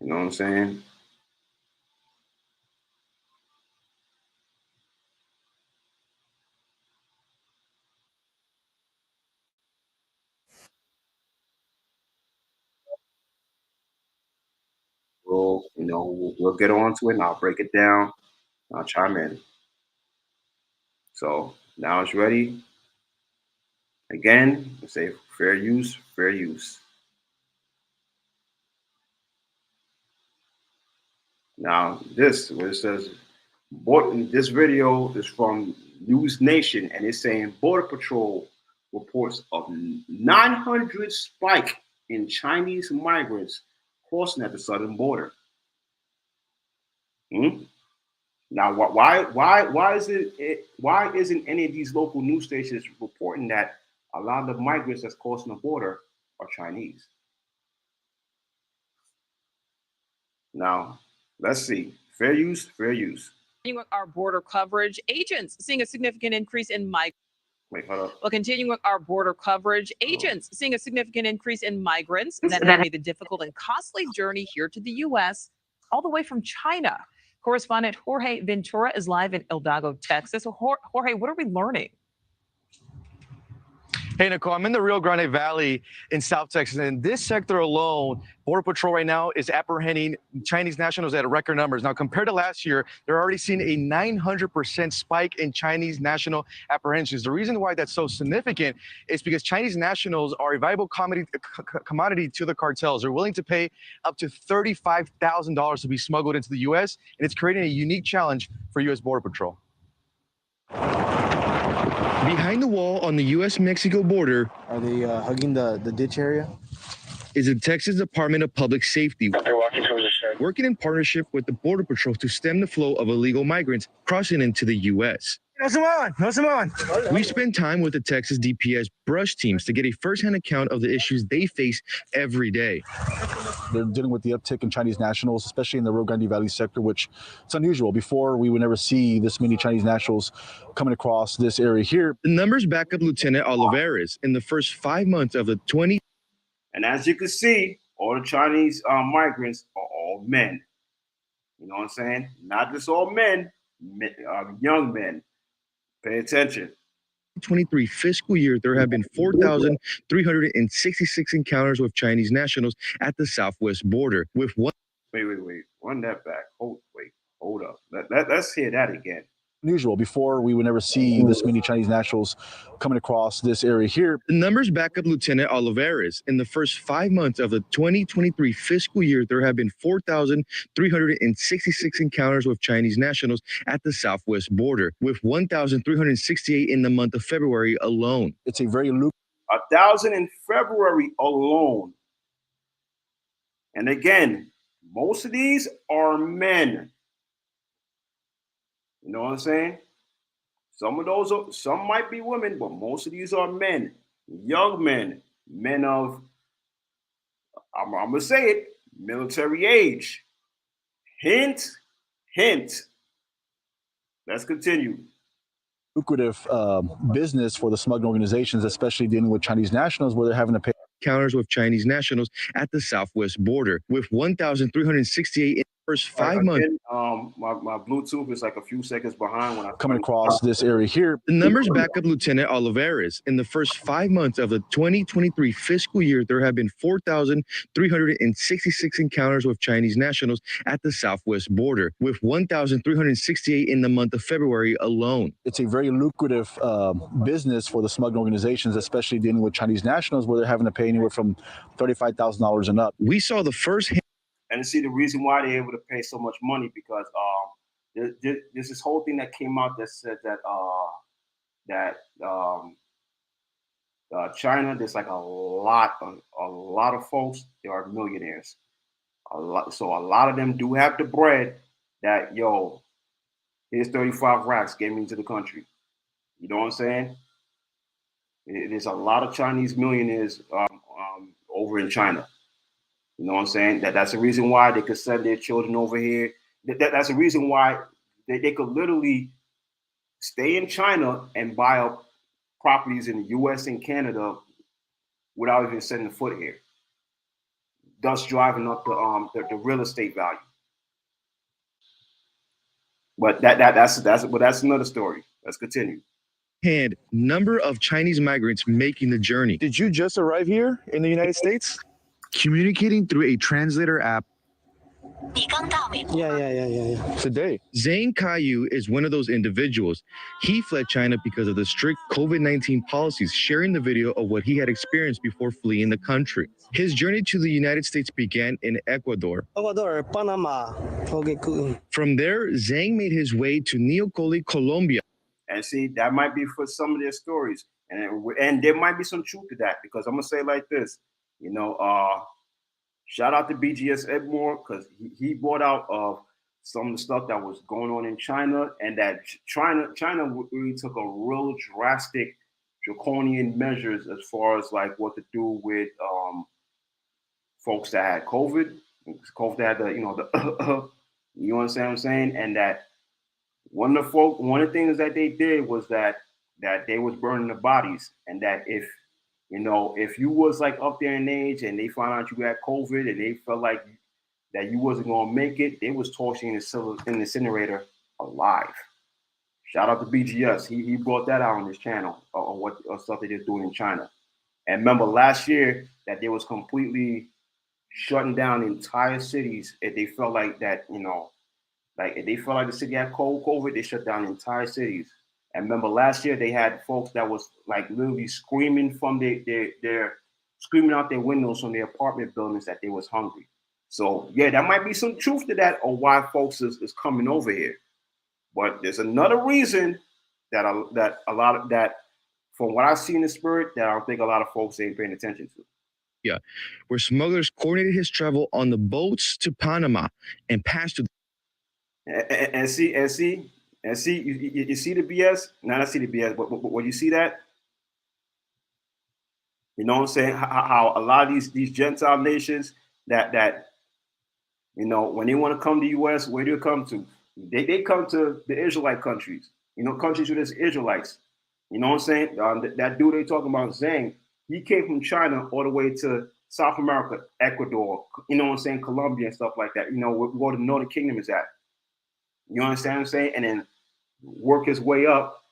You know what I'm saying? We'll get on to it and I'll break it down. I'll chime in. So now it's ready. Again, let's say fair use, fair use. Now this, where it says, this video is from News Nation and it's saying Border Patrol reports of 900 spike in Chinese migrants crossing at the southern border. Now, why isn't any of these local news stations reporting that a lot of the migrants that's crossing the border are Chinese? Now, let's see. Fair use, fair use. Our border coverage, agents seeing a significant increase in Wait, hold up. Well, continuing with our border coverage, agents seeing a significant increase in migrants that have made the difficult and costly journey here to the U.S. all the way from China. Correspondent Jorge Ventura is live in El Dago, Texas. So Jorge, what are we learning? Hey, Nicole, I'm in the Rio Grande Valley in South Texas. And in this sector alone, Border Patrol right now is apprehending Chinese nationals at record numbers. Now, compared to last year, they're already seeing a 900% spike in Chinese national apprehensions. The reason why that's so significant is because Chinese nationals are a viable commodity to the cartels. They're willing to pay up to $35,000 to be smuggled into the U.S., and it's creating a unique challenge for U.S. Border Patrol. Behind the wall on the U.S.-Mexico border, are they hugging the ditch area? Is the Texas Department of Public Safety, working in partnership with the Border Patrol to stem the flow of illegal migrants crossing into the U.S. We spend time with the Texas DPS brush teams to get a firsthand account of the issues they face every day. They're dealing with the uptick in Chinese nationals, especially in the Rio Grande Valley sector, which it's unusual. Before, we would never see this many Chinese nationals coming across this area here. The numbers back up Lieutenant Olivares. In the first 5 months of the 20... And as you can see, all the Chinese migrants are all or men. You know what I'm saying? Not just all men, young men. Pay attention. 2023 fiscal year, there have been 4,366 encounters with Chinese nationals at the southwest border, with one. Wait. Run that back. Hold up. Let's hear that again. Unusual. Before, we would never see this many Chinese nationals coming across this area here. The numbers back up Lieutenant Olivares. In the first 5 months of the 2023 fiscal year, there have been 4,366 encounters with Chinese nationals at the southwest border, with 1,368 in the month of February alone. It's a very lucrative. 1,000 in February alone. And again, most of these are men. You know what I'm saying? Some might be women, but most of these are men, young men of, I'm gonna say it, military age. Hint. Let's continue. Lucrative business for the smuggling organizations, especially dealing with Chinese nationals, where they're having to pay. Encounters with Chinese nationals at the southwest border, with 1,368 in the first 5 months. My Bluetooth is like a few seconds behind when I coming across this area here. The numbers back up Lieutenant Olivares. In the first 5 months of the 2023 fiscal year, there have been 4,366 encounters with Chinese nationals at the southwest border, with 1,368 in the month of February alone. It's a very lucrative business for the smuggling organizations, especially dealing with Chinese nationals, where they're having to pay anywhere from $35,000 and up. We saw the first. And see the reason why they're able to pay so much money, because there's this whole thing that came out that said that China, there's like a lot of folks, they are millionaires. So a lot of them do have the bread that, yo, here's 35 racks, get me into the country. You know what I'm saying? There's a lot of Chinese millionaires over in China. You know what I'm saying? That's the reason why they could send their children over here. That's the reason why they could literally stay in China and buy up properties in the U.S. and Canada without even setting a foot here, thus driving up the real estate value. But that's another story. Let's continue. Hand number of Chinese migrants making the journey. Did you just arrive here in the United States? Communicating through a translator app. Yeah. Today. Zhang Kaiyu is one of those individuals. He fled China because of the strict COVID-19 policies, sharing the video of what he had experienced before fleeing the country. His journey to the United States began in Ecuador. Panama. Okay, cool. From there, Zhang made his way to Neocoli, Colombia. And see, that might be for some of their stories. And there might be some truth to that, because I'm going to say it like this. You know, shout out to BGS Edmore, because he brought out some of the stuff that was going on in China, and that China really took a real drastic, draconian measures as far as like what to do with folks that had COVID, folks that had you know what I'm saying, and that one of the things that they did was that they was burning the bodies, and that if you was like up there in age and they found out you had COVID and they felt like that you wasn't gonna make it, they was torching in the incinerator alive. Shout out to BGS. He brought that out on his channel on what stuff they just doing in China. And remember last year that they was completely shutting down entire cities if they felt like that, like if they felt like the city had COVID, they shut down entire cities. And remember last year they had folks that was like literally screaming from their screaming out their windows from their apartment buildings that they was hungry. So yeah, that might be some truth to that, or why folks is coming over here. But there's another reason that a lot of that, from what I see in the spirit, that I don't think a lot of folks ain't paying attention to. Yeah, where smugglers coordinated his travel on the boats to Panama and passed to. And see, you see the BS? Not I see the BS, but when you see that, you know what I'm saying? How a lot of these Gentile nations that when they want to come to the U.S., where do they come to? They come to the Israelite countries, countries with there's Israelites. You know what I'm saying? That dude they talking about, Zhang, he came from China all the way to South America, Ecuador, you know what I'm saying, Colombia and stuff like that, you know, where the Northern Kingdom is at. You understand what I'm saying? And then work his way up,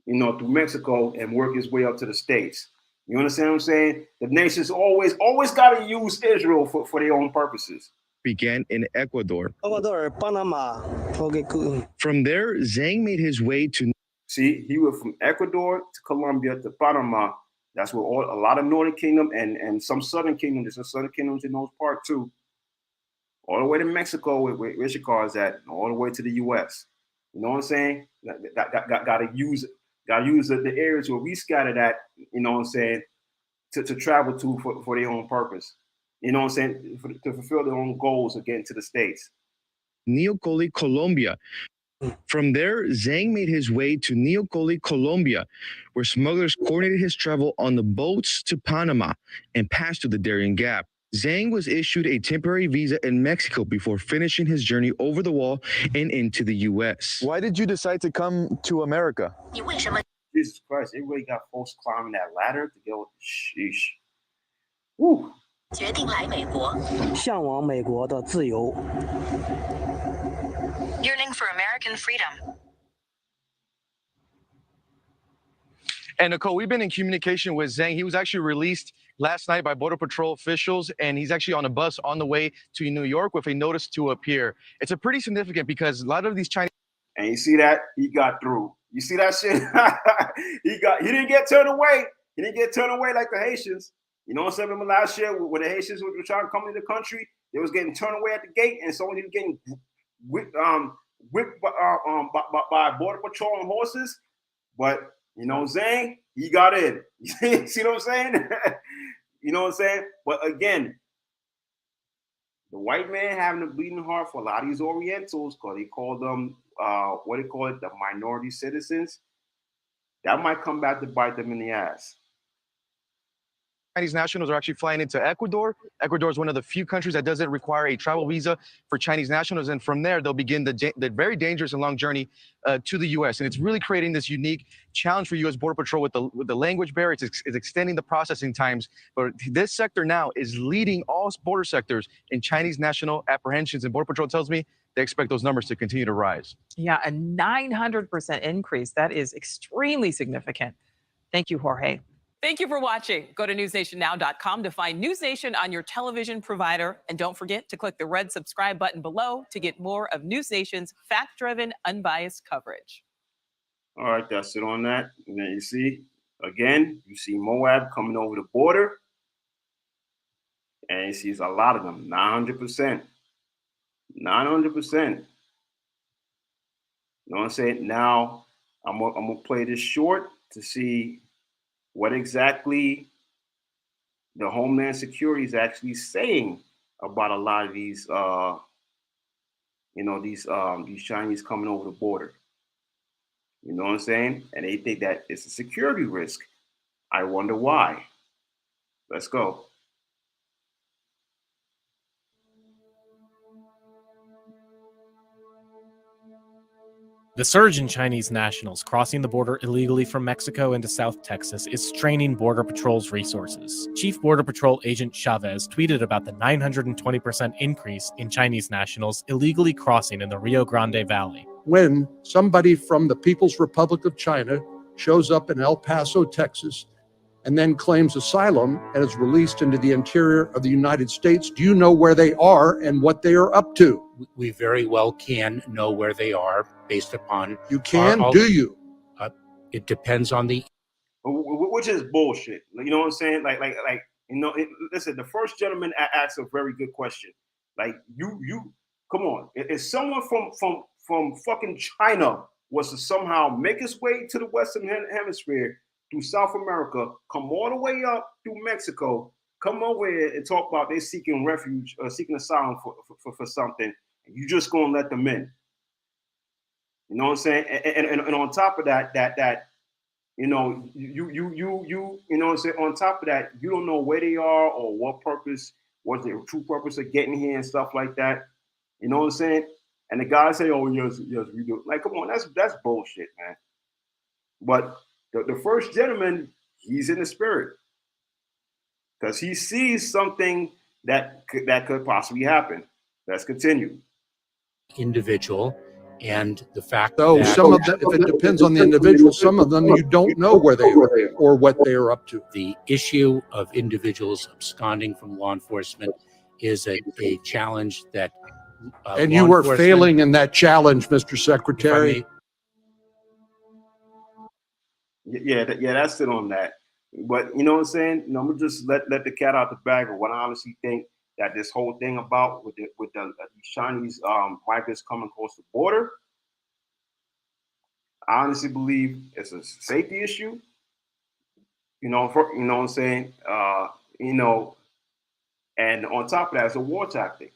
you know, through Mexico and work his way up to the States. You understand what I'm saying? The nations always got to use Israel for their own purposes. Began in Ecuador. Panama. From there, Zhang made his way to. See, he went from Ecuador to Colombia to Panama. That's where a lot of Northern Kingdom and some Southern Kingdom, there's some Southern Kingdoms in those parts too. All the way to Mexico, where Ishikar is at, all the way to the U.S. You know what I'm saying? Got to use the areas where we scattered at, you know what I'm saying, to travel to for their own purpose. You know what I'm saying? To fulfill their own goals of getting to the States. Neocoli, Colombia. From there, Zhang made his way to Neocoli, Colombia, where smugglers coordinated his travel on the boats to Panama and passed through the Darien Gap. Zhang was issued a temporary visa in Mexico before finishing his journey over the wall and into the U.S. Why did you decide to come to America? Jesus Christ, they really got folks climbing that ladder to go. Sheesh. Woo. 决定来美国。向往美国的自由。Yearning for American freedom. And Nicole, we've been in communication with Zhang. He was actually released last night by Border Patrol officials, and he's actually on a bus on the way to New York with a notice to appear. It's a pretty significant because a lot of these Chinese. And you see that? He got through. You see that shit? He didn't get turned away. He didn't get turned away like the Haitians. You know what I'm saying? Remember last year when the Haitians were trying to come into the country, they was getting turned away at the gate, and someone was getting whipped by Border Patrol on horses. But you know, Zhang, he got in. See what I'm saying? You know what I'm saying? But again, the white man having a bleeding heart for a lot of these Orientals, because they call them what they call it, the minority citizens. That might come back to bite them in the ass. Chinese nationals are actually flying into Ecuador. Ecuador is one of the few countries that doesn't require a travel visa for Chinese nationals. And from there, they'll begin the very dangerous and long journey to the U.S. And it's really creating this unique challenge for U.S. Border Patrol with the language barrier. It's extending the processing times. But this sector now is leading all border sectors in Chinese national apprehensions. And Border Patrol tells me they expect those numbers to continue to rise. Yeah, a 900% increase. That is extremely significant. Thank you, Jorge. Thank you for watching. Go to newsnationnow.com to find News Nation on your television provider. And don't forget to click the red subscribe button below to get more of News Nation's fact-driven, unbiased coverage. All right, that's it on that. And then you see, again, you see Moab coming over the border. And you see a lot of them, 900%. 900%. You know what I'm saying? Now, I'm gonna play this short to see what exactly the Homeland Security is actually saying about a lot of these, these Chinese coming over the border. You know what I'm saying? And they think that it's a security risk. I wonder why. Let's go. The surge in Chinese nationals crossing the border illegally from Mexico into South Texas is straining Border Patrol's resources. Chief Border Patrol Agent Chavez tweeted about the 920% increase in Chinese nationals illegally crossing in the Rio Grande Valley. When somebody from the People's Republic of China shows up in El Paso, Texas, and then claims asylum and is released into the interior of the United States, do you know where they are and what they are up to? We very well can know where they are based upon... You can? Do you? It depends on the... Which is bullshit. You know what I'm saying? Listen, the first gentleman asked a very good question. Like, you come on. If someone from fucking China was to somehow make his way to the Western Hemisphere through South America, come all the way up through Mexico, come over here and talk about they're seeking refuge or seeking asylum for something, and you just gonna let them in. You know what I'm saying? And on top of that, you know, you know what I'm saying? On top of that, you don't know where they are or what purpose, what's their true purpose of getting here and stuff like that. You know what I'm saying? And the guy say, "Oh yes, we do." Like, come on, that's bullshit, man. But the first gentleman, he's in the spirit. because he sees something that could possibly happen. Let's continue. Individual, and the fact So that some of them, if it depends on the individual, some of them you don't know where they are or what they are up to. the issue of individuals absconding from law enforcement is a challenge that And law you were enforcement- failing in that challenge, Mr. if I Secretary. may- Yeah, that's it on that. But you know what I'm saying? I'm gonna just let the cat out the bag of what I honestly think that this whole thing about with the Chinese migrants coming across the border. I honestly believe it's a safety issue. You know what I'm saying? And on top of that, it's a war tactic.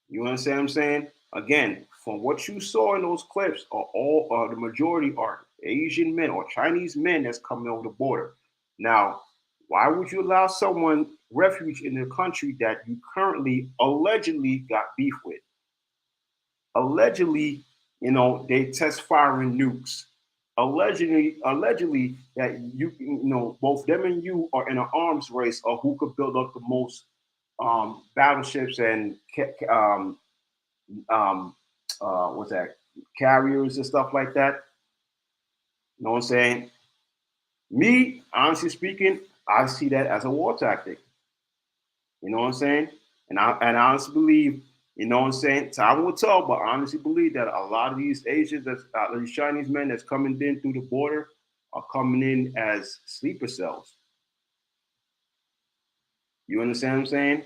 You understand what I'm saying? Again, from what you saw in those clips, the majority are Asian men or Chinese men that's coming over the border. Now, why would you allow someone refuge in the country that you currently allegedly got beef with? Allegedly, they test firing nukes. Allegedly that both them and you are in an arms race of who could build up the most battleships and what's that, carriers and stuff like that. You know what I'm saying? Me, honestly speaking, I see that as a war tactic. You know what I'm saying? And I honestly believe, you know what I'm saying? Time will tell, but I honestly believe that a lot of these Asians, these Chinese men that's coming in through the border are coming in as sleeper cells. You understand what I'm saying?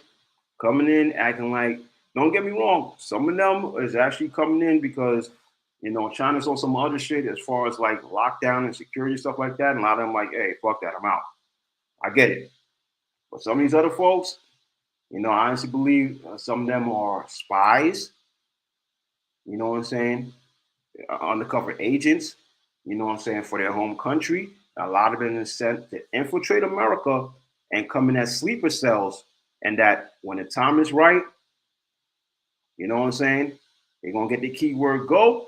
Coming in acting like, don't get me wrong, some of them is actually coming in because, China's on some other shit as far as like lockdown and security stuff like that. And a lot of them like, hey, fuck that, I'm out. I get it. But some of these other folks, I honestly believe some of them are spies. You know what I'm saying? Undercover agents, you know what I'm saying, for their home country. A lot of them are sent to infiltrate America and come in as sleeper cells. And that when the time is right, you know what I'm saying, they're going to get the keyword go.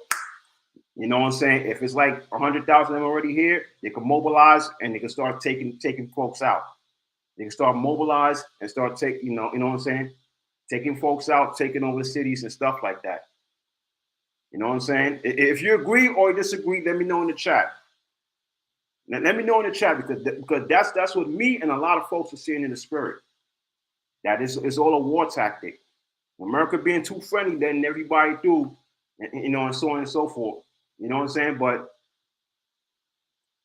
You know what I'm saying? If it's like 100,000 of them already here, they can mobilize and they can start taking folks out. They can start mobilize and start taking, you know what I'm saying? Taking folks out, taking over cities and stuff like that. You know what I'm saying? If you agree or disagree, let me know in the chat. Let me know in the chat because that's what me and a lot of folks are seeing in the spirit. That is all a war tactic. America being too friendly, then everybody do, and so on and so forth. You know what I'm saying? But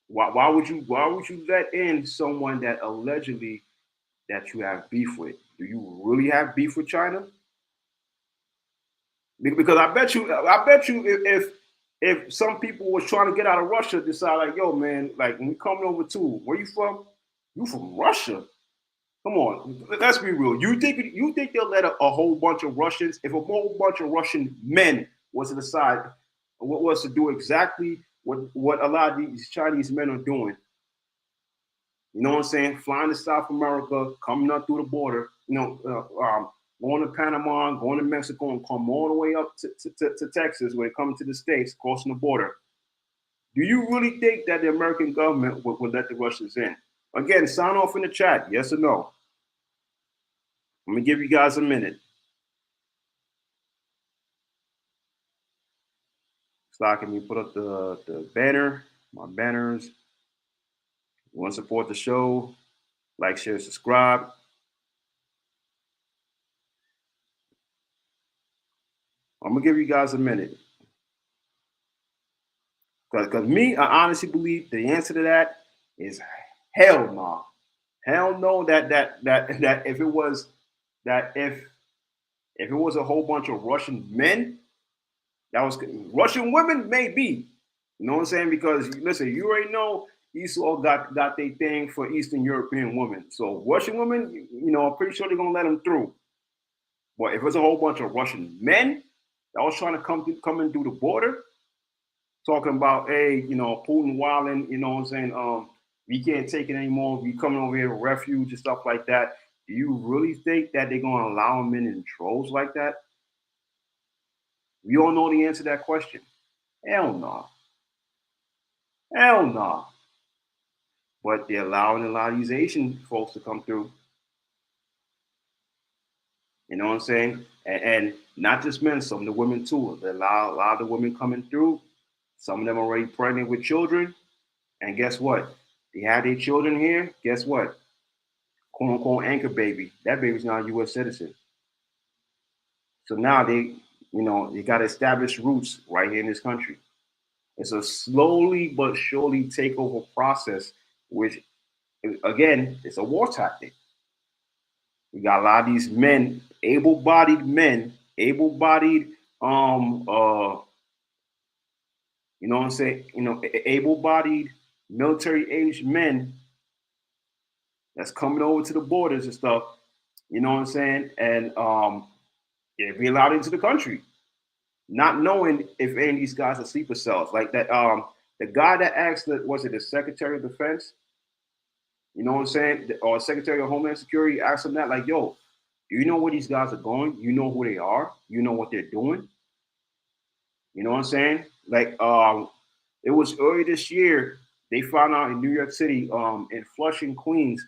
why would you let in someone that allegedly that you have beef with? Do you really have beef with China? Because I bet you if some people was trying to get out of Russia, decide like, yo, man, like when we coming over too, where you from? You from Russia? Come on, let's be real. You think they'll let a whole bunch of Russians, if a whole bunch of Russian men was to decide what was to do exactly what a lot of these Chinese men are doing? You know what I'm saying? Flying to South America, coming up through the border, going to Panama, going to Mexico, and come all the way up to Texas when it comes to the States, crossing the border. Do you really think that the American government would let the Russians in? Again, sign off in the chat, yes or no. I'm going to give you guys a minute. So can we put up the banner, my banners. You want to support the show, like, share, subscribe. I'm going to give you guys a minute. Because me, I honestly believe the answer to that is hell no. Hell no that if it was a whole bunch of Russian men, that was Russian women, maybe. You know what I'm saying? Because listen, you already know Esau got their thing for Eastern European women. So Russian women, I'm pretty sure they're gonna let them through. But if it's a whole bunch of Russian men that was trying to come in through the border, talking about, hey, Putin wilding, you know what I'm saying? We can't take it anymore. We coming over here with refuge and stuff like that. Do you really think that they're gonna allow them in droves like that? We all know the answer to that question. Hell no. Hell no. but they're allowing a lot of these Asian folks to come through. You know what I'm saying? And not just men, some of the women too. They allow a lot of the women coming through. Some of them already pregnant with children. And guess what? They have their children here. Guess what? Quote unquote anchor baby. That baby's not a U.S. citizen. So now they got to establish roots right here in this country. It's a slowly but surely takeover process, which, again, it's a war tactic. We got a lot of these men, able-bodied, you know what I'm saying? Able-bodied, military-aged men that's coming over to the borders and stuff. You know what I'm saying? And they're being allowed into the country, not knowing if any of these guys are sleeper cells. Like that, the guy that asked, the Secretary of Defense? You know what I'm saying? Or Secretary of Homeland Security asked him that, like, yo, do you know where these guys are going? You know who they are? You know what they're doing? You know what I'm saying? Like, it was early this year, they found out in New York City, in Flushing, Queens,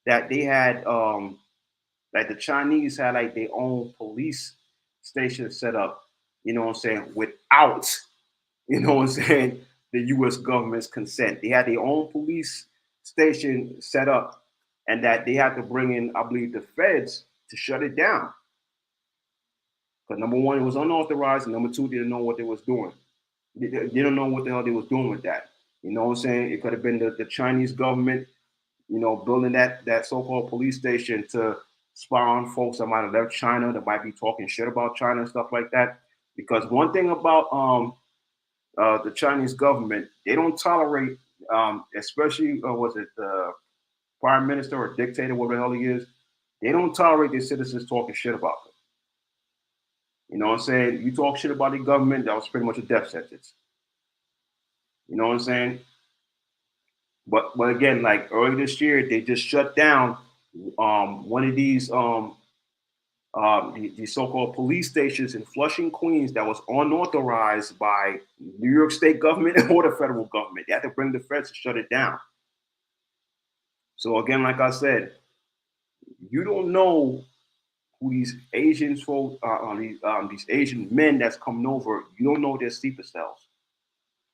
that they had, like the Chinese had like their own police station set up, you know what I'm saying, without, you know what I'm saying, the U.S. government's consent. They had their own police station set up, and that they had to bring in, I believe, the feds to shut it down. Because number one, it was unauthorized, and number two, they didn't know what they was doing. They didn't know what the hell they was doing with that. You know what I'm saying? It could have been the Chinese government, building that so-called police station to spy on folks that might have left China, that might be talking shit about China and stuff like that. Because one thing about the Chinese government, they don't tolerate, especially was it the prime minister or dictator, whatever the hell he is, they don't tolerate their citizens talking shit about them. You know what I'm saying? You talk shit about the government, that was pretty much a death sentence. You know what I'm saying? But again, like early this year, they just shut down one of these so-called police stations in Flushing, Queens, that was unauthorized by New York State government or the federal government. They had to bring the feds to shut it down. So again, like I said, you don't know who these Asian folks, these Asian men that's coming over. You don't know their sleeper cells.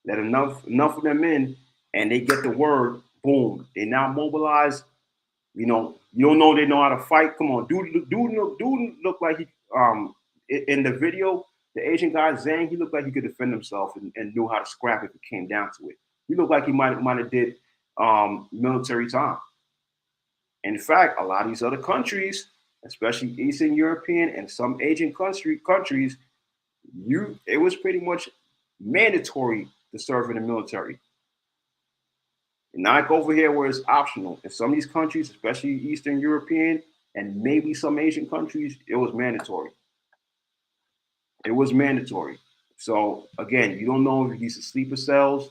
Let enough of them in, and they get the word. Boom! They now mobilized. You don't know they know how to fight. Come on, dude look like he in the video. The Asian guy Zhang, he looked like he could defend himself and knew how to scrap if it came down to it. He looked like he might have did military time. In fact, a lot of these other countries, especially Eastern European and some Asian countries, it was pretty much mandatory to serve in the military. Not over here where it's optional. In some of these countries, especially Eastern European and maybe some Asian countries, it was mandatory. It was mandatory. So again, you don't know if these are sleeper cells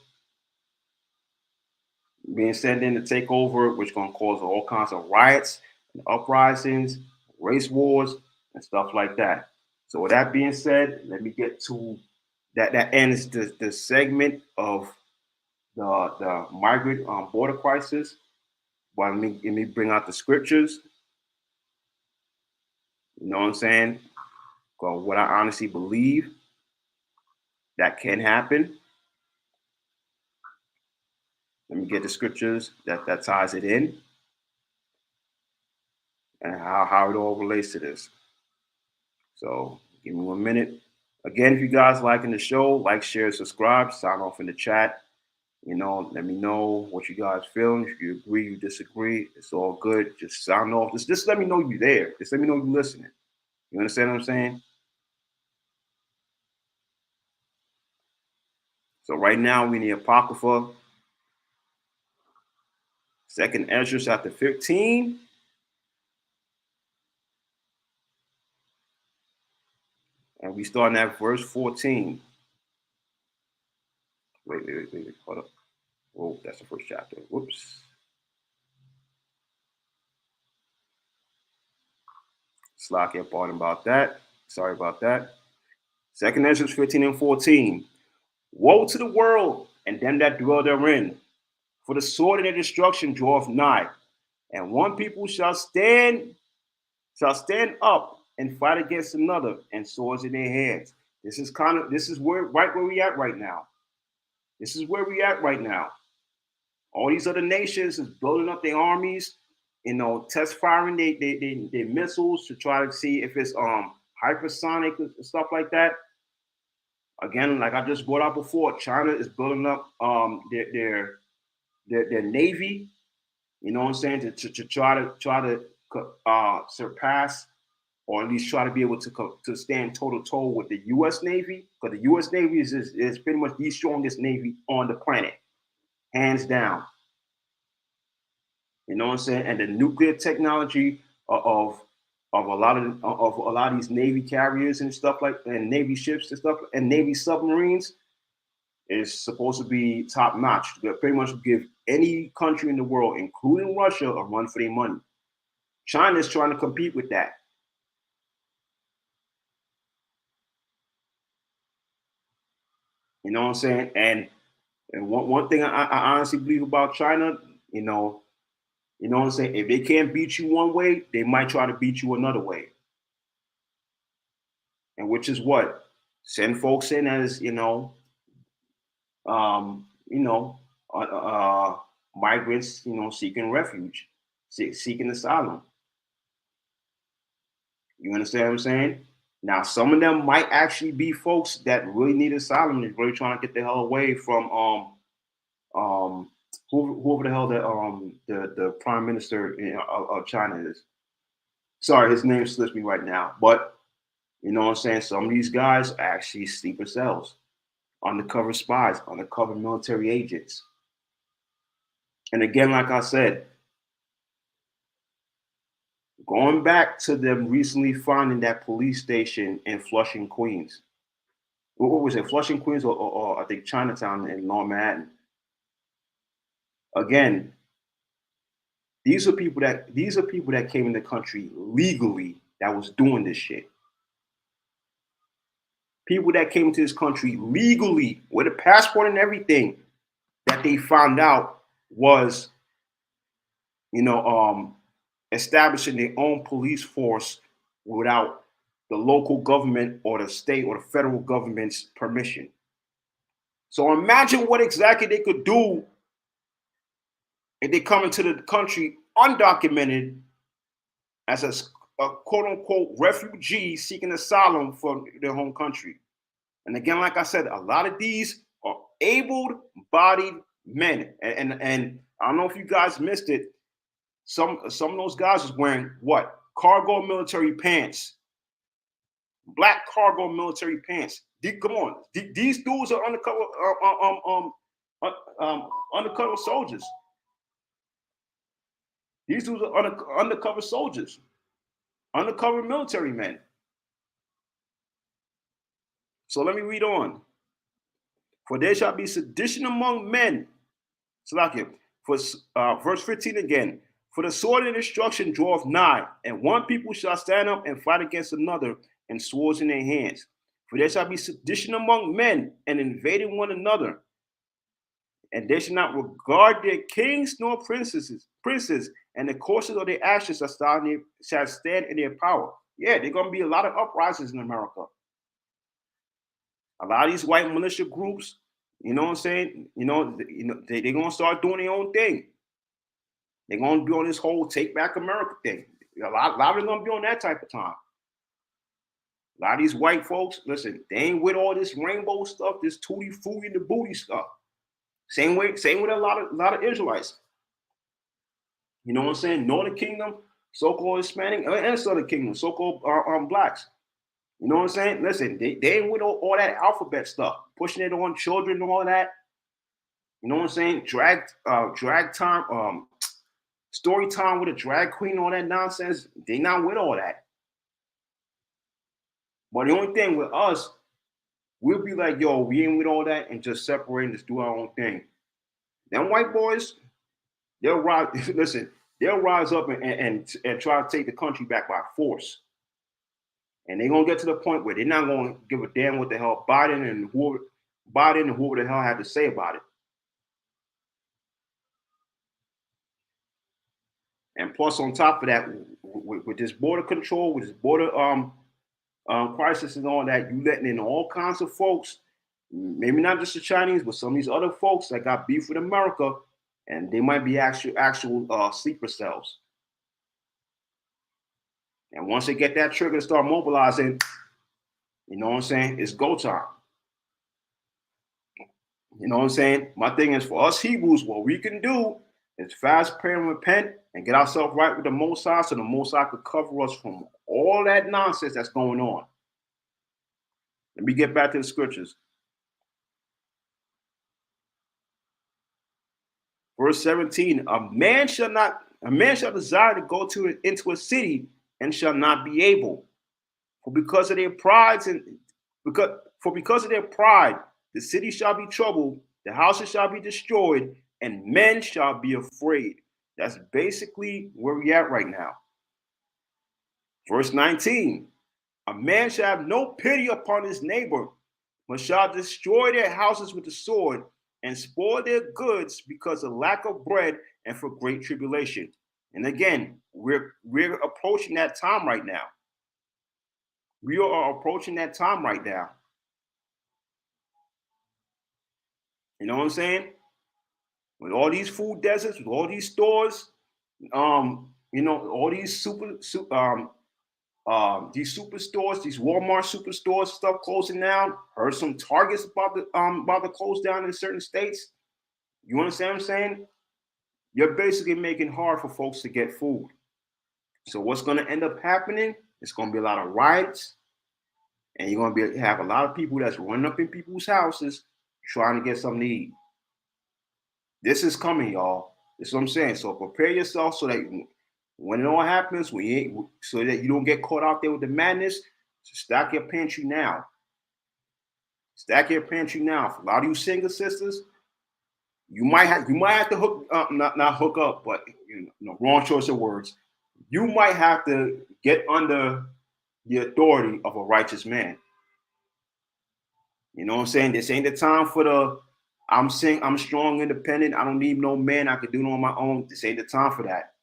being sent in to take over, which is going to cause all kinds of riots and uprisings, race wars, and stuff like that. So with that being said, let me get to that. That ends the segment of the migrant border crisis. But let me bring out the scriptures. You know what I'm saying? Because what I honestly believe that can happen. Let me get the scriptures that ties it in and how it all relates to this. So give me 1 minute. Again, if you guys liking the show, like, share, subscribe, sign off in the chat. Let me know what you guys feeling. If you agree, you disagree, it's all good. Just sign off. Just let me know you're there. Just let me know you're listening. You understand what I'm saying? So right now we in the Apocrypha, 2nd Ezra chapter 15. And we starting at verse 14. Wait, hold up. Oh, that's the first chapter. Whoops. Slack your pardon about that. Sorry about that. 2nd Ezra 15 and 14. Woe to the world and them that dwell therein, for the sword and their destruction draweth nigh, and one people shall stand up and fight against another, and swords in their hands. This is where we at right now. This is where we at right now. All these other nations is building up their armies, test firing their missiles to try to see if it's hypersonic and stuff like that. Again, like I just brought up before, China is building up their navy. You know what I'm saying? To try to surpass, or at least try to be able to stand toe to toe with the U.S. Navy, because the U.S. Navy is pretty much the strongest navy on the planet, hands down. You know what I'm saying? And the nuclear technology of a lot of these Navy carriers and stuff and Navy ships and stuff, and Navy submarines is supposed to be top notch. They pretty much give any country in the world, including Russia, a run for their money. China is trying to compete with that. You know what I'm saying? And one thing I honestly believe about China, you know what I'm saying? If they can't beat you one way, they might try to beat you another way. And which is what? Send folks in as, migrants, seeking refuge, seeking asylum. You understand what I'm saying? Now, some of them might actually be folks that really need asylum and really trying to get the hell away from whoever the hell the prime minister of China is. Sorry, his name slips me right now. But you know what I'm saying? Some of these guys are actually sleeper cells, undercover spies, undercover military agents. And again, like I said, going back to them recently finding that police station in Flushing, Queens. What was it? Flushing, Queens, or I think Chinatown in Long Manhattan. Again, these are people that came in the country legally that was doing this shit. People that came to this country legally with a passport and everything that they found out was, establishing their own police force without the local government or the state or the federal government's permission. So imagine what exactly they could do if they come into the country undocumented as a quote unquote refugee seeking asylum from their home country. And again, like I said, a lot of these are able-bodied men. And I don't know if you guys missed it. Some of those guys is wearing what? Cargo military pants. Black cargo military pants. Come on. These dudes are undercover soldiers. These dudes are undercover soldiers. Undercover military men. So let me read on. For there shall be sedition among men. Salakia. For verse 15 again. For the sword and destruction draweth nigh, and one people shall stand up and fight against another, and swords in their hands. For there shall be sedition among men, and invading one another. And they shall not regard their kings nor princes, and the courses of their actions shall stand in their power. Yeah, there's going to be a lot of uprisings in America. A lot of these white militia groups, you know what I'm saying? They're going to start doing their own thing. They're going to be on this whole Take Back America thing. A lot of them going to be on that type of time. A lot of these white folks, listen, they ain't with all this rainbow stuff, this tutti frutti and the booty stuff. Same with a lot of Israelites. You know what I'm saying? Northern Kingdom, so-called Hispanic, and Southern Kingdom, so-called blacks. You know what I'm saying? Listen, they ain't with all that alphabet stuff, pushing it on children and all that. You know what I'm saying? Drag time, story time with a drag queen, all that nonsense. They not with all that. But the only thing with us, we'll be like, yo, we ain't with all that and just separate and just do our own thing. Them white boys, they'll rise. Listen, they'll rise up and try to take the country back by force. And they're gonna get to the point where they're not gonna give a damn what the hell Biden and whoever the hell had to say about it. And plus, on top of that, with this border control, with this border crisis and all that, you letting in all kinds of folks, maybe not just the Chinese, but some of these other folks that got beef with America, and they might be actual sleeper cells. And once they get that trigger to start mobilizing, you know what I'm saying, it's go time. You know what I'm saying? My thing is, for us Hebrews, what we can do is fast, pray, and repent and get ourselves right with the Most High, so the Most High could cover us from all that nonsense that's going on. Let me get back to the scriptures. Verse 17, a man shall desire to go into a city and shall not be able. For because of their pride, the city shall be troubled, the houses shall be destroyed, and men shall be afraid. That's basically where we're at right now. Verse 19, a man shall have no pity upon his neighbor, but shall destroy their houses with the sword and spoil their goods because of lack of bread and for great tribulation. And again, we're approaching that time right now. We are approaching that time right now. You know what I'm saying? With all these food deserts, with all these stores, you know, all these superstores, these Walmart superstores, stuff closing down. Heard some Targets about to close down in certain states. You understand what I'm saying? You're basically making it hard for folks to get food. So what's going to end up happening? It's going to be a lot of riots, and you're going to have a lot of people that's running up in people's houses trying to get something to eat. This is coming, y'all. That's what I'm saying. So prepare yourself so that when it all happens, so that you don't get caught out there with the madness. So stack your pantry now. Stack your pantry now. For a lot of you single sisters, you might have to hook up, not hook up, but wrong choice of words. You might have to get under the authority of a righteous man. You know what I'm saying? This ain't the time for the I'm strong, independent. I don't need no man. I can do it on my own. This ain't the time for that.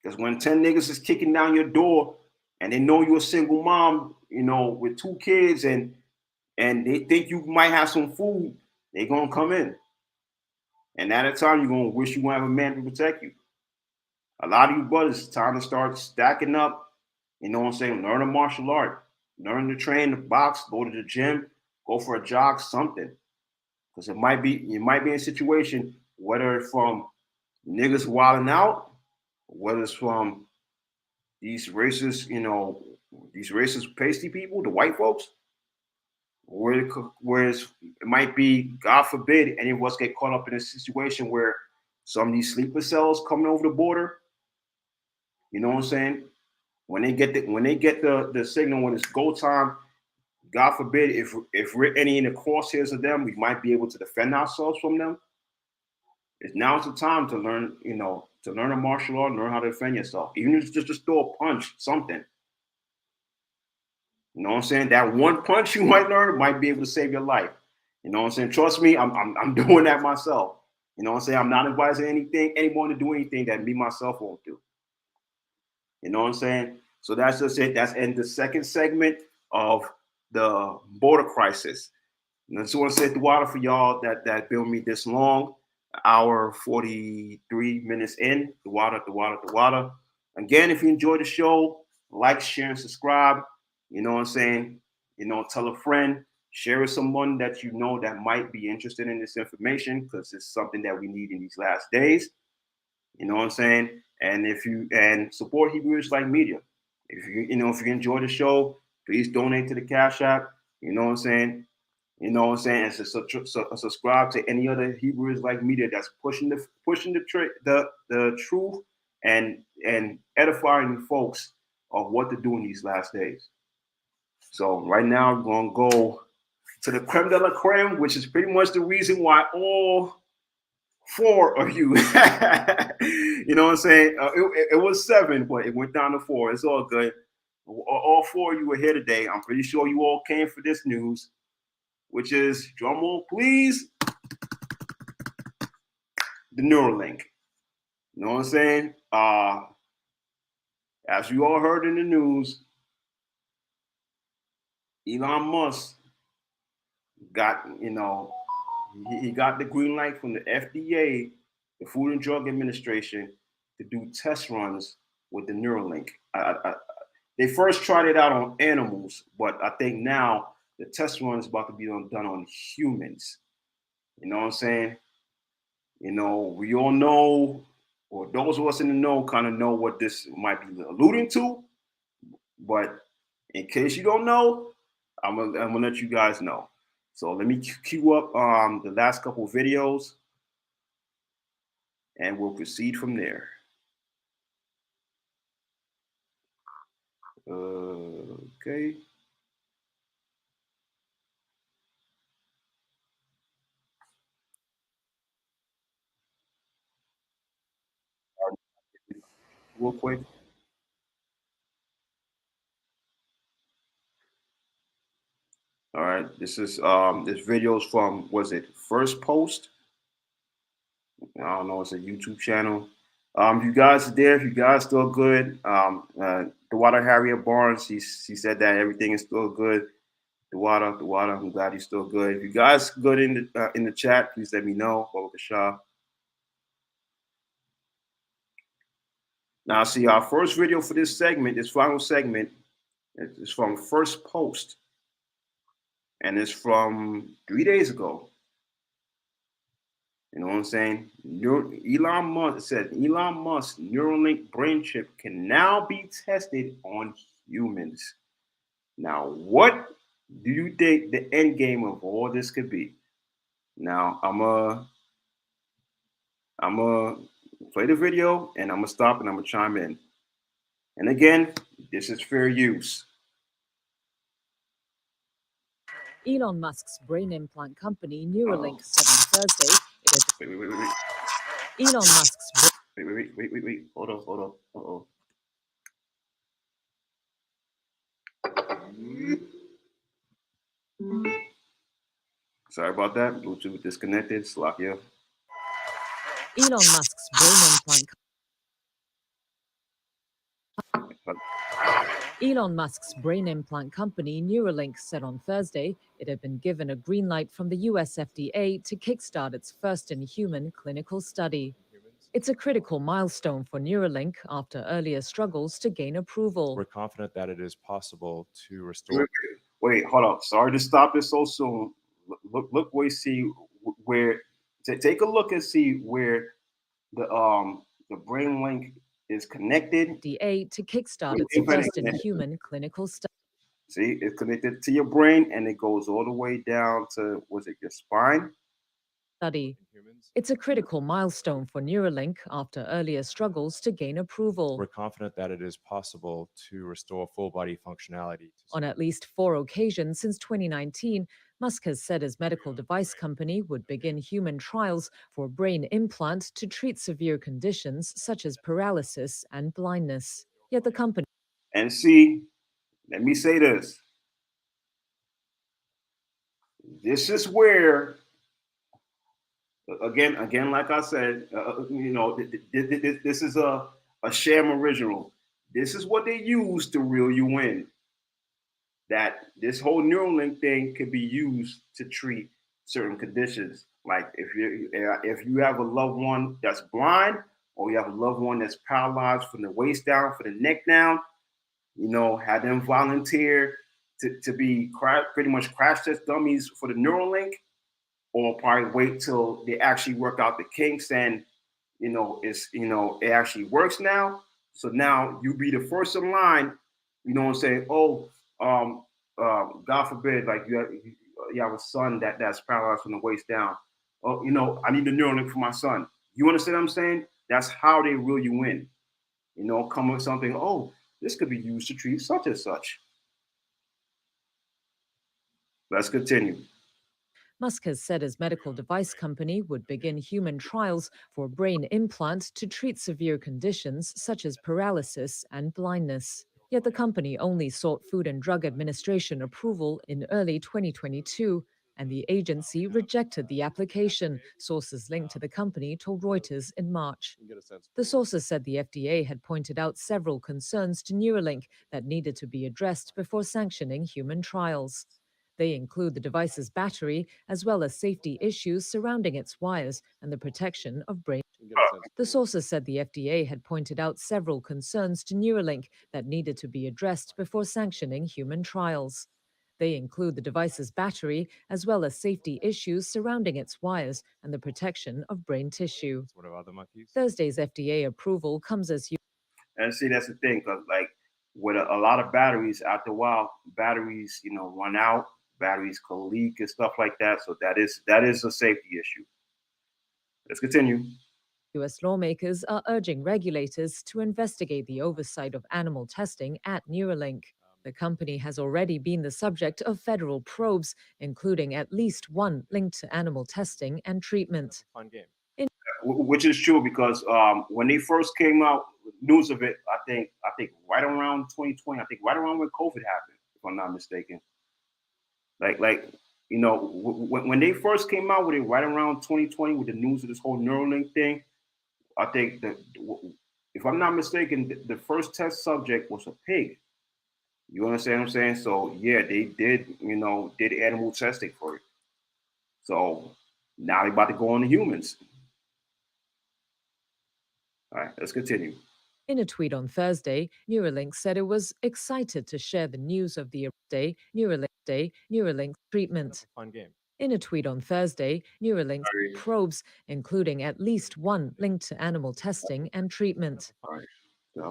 Because when 10 niggas is kicking down your door and they know you're a single mom, you know, with 2 kids, and they think you might have some food, they're gonna come in. And at a time, you're gonna wish you have a man to protect you. A lot of you brothers, it's time to start stacking up, you know what I'm saying? Learn a martial art, learn to train, the box, go to the gym, go for a jog, something. Because you might be in a situation, whether it's from niggas wilding out, whether it's from these racist, these racist pasty people, the white folks, whereas it might be, God forbid, any of us get caught up in a situation where some of these sleeper cells coming over the border, you know what I'm saying? When they get the signal when it's go time, God forbid, if we're any in the crosshairs of them, we might be able to defend ourselves from them. Now's the time to learn, to learn a martial art, learn how to defend yourself. Even if it's just to throw a punch, something. You know what I'm saying? That one punch you might learn might be able to save your life. You know what I'm saying? Trust me, I'm doing that myself. You know what I'm saying? I'm not advising anyone to do anything that me myself won't do. You know what I'm saying? So that's just it. That's in the second segment of the border crisis. And I just want to say the water for y'all that built me this long. Hour 43 minutes in. The water. Again, if you enjoyed the show, like, share, and subscribe. You know what I'm saying? Tell a friend, share with someone that you know that might be interested in this information, because it's something that we need in these last days. You know what I'm saying? And support Hebrew Israelite Media. If you enjoy the show, please donate to the Cash App. You know what I'm saying? And subscribe to any other Hebrew Israelite Media that's pushing the truth and edifying folks of what to do in these last days. So right now I'm gonna go to the creme de la creme, which is pretty much the reason why all 4 of you, you know what I'm saying? It was 7, but it went down to 4. It's all good. All 4 of you are here today. I'm pretty sure you all came for this news, which is, drum roll, please, the Neuralink. You know what I'm saying? As you all heard in the news, Elon Musk got, he got the green light from the FDA, the Food and Drug Administration, to do test runs with the Neuralink. They first tried it out on animals, but I think now the test run is about to be done on humans. You know what I'm saying? We all know, or those of us in the know kind of know what this might be alluding to, but in case you don't know, I'm gonna let you guys know. So let me queue up the last couple of videos and we'll proceed from there. Okay. Real quick. All right, this video is from, was it First Post? I don't know, it's a YouTube channel. If you guys are there, if you guys still good, the Water Harriet Barnes, she said that everything is still good. The water, I'm glad you're still good. If you guys good in the chat, please let me know. Shah. Now, see, our first video for this segment, this final segment, is from First Post. And it's from 3 days ago. You know what I'm saying? Elon Musk said Elon Musk's Neuralink brain chip can now be tested on humans. Now, what do you think the end game of all this could be? Now, I'm gonna play the video and I'm gonna stop and I'm gonna chime in. And again, this is fair use. Elon Musk's brain implant company Neuralink said on Thursday it is. Wait. Elon Musk's. Wait. Hold on. Uh-oh. Sorry about that. Bluetooth disconnected. Slakia. Elon Musk's brain implant. Elon Musk's brain implant company Neuralink said on Thursday it had been given a green light from the US FDA to kickstart its first-in-human clinical study. It's a critical milestone for Neuralink after earlier struggles to gain approval. We're confident that it is possible to restore. Wait, hold up. Sorry to stop this so soon. Look where you see where. Take a look and see where the brain link is connected. FDA to kickstart its first-in-human clinical study. See, it's connected to your brain and it goes all the way down to, was it your spine? It's a critical milestone for Neuralink after earlier struggles to gain approval. We're confident that it is possible to restore full body functionality. On at least 4 occasions since 2019, Musk has said his medical device company would begin human trials for a brain implant to treat severe conditions such as paralysis and blindness. Yet the company. And see, let me say this. This is where, again, like I said, this is a sham original. This is what they use to reel you in. That this whole Neuralink thing could be used to treat certain conditions. Like if you have a loved one that's blind, or you have a loved one that's paralyzed from the waist down, from the neck down, have them volunteer to be pretty much crash test dummies for the Neuralink, or probably wait till they actually work out the kinks and it actually works now. So now you be the first in line, and say, God forbid, like you have a son that's paralyzed from the waist down. Oh, I need the Neuralink for my son. You understand what I'm saying? That's how they reel you in. Come with something, this could be used to treat such and such. Let's continue. Musk has said his medical device company would begin human trials for a brain implant to treat severe conditions such as paralysis and blindness. Yet the company only sought Food and Drug Administration approval in early 2022 and the agency rejected the application, sources linked to the company told Reuters in March. The sources said the FDA had pointed out several concerns to Neuralink that needed to be addressed before sanctioning human trials. They include the device's battery, as well as safety issues surrounding its wires and the protection of brain. The sources said the FDA had pointed out several concerns to Neuralink that needed to be addressed before sanctioning human trials. They include the device's battery, as well as safety issues surrounding its wires and the protection of brain tissue. Thursday's FDA approval comes as And see, that's the thing, because like with a lot of batteries, after a while, batteries, run out, batteries can leak and stuff like that. So that is a safety issue. Let's continue. U.S. lawmakers are urging regulators to investigate the oversight of animal testing at Neuralink. The company has already been the subject of federal probes, including at least one linked to animal testing and treatment. Which is true, because when they first came out with news of it, I think right around 2020, I think right around when COVID happened, if I'm not mistaken. When they first came out with it, right around 2020, with the news of this whole Neuralink thing, I think that, if I'm not mistaken, the first test subject was a pig. You understand what I'm saying? So yeah, they did animal testing for it. So now they're about to go on to humans. All right, let's continue. In a tweet on Thursday, Neuralink said it was excited to share the news of the Neuralink treatment. In a tweet on Thursday, Neuralink probes, including at least one linked to animal testing and treatment.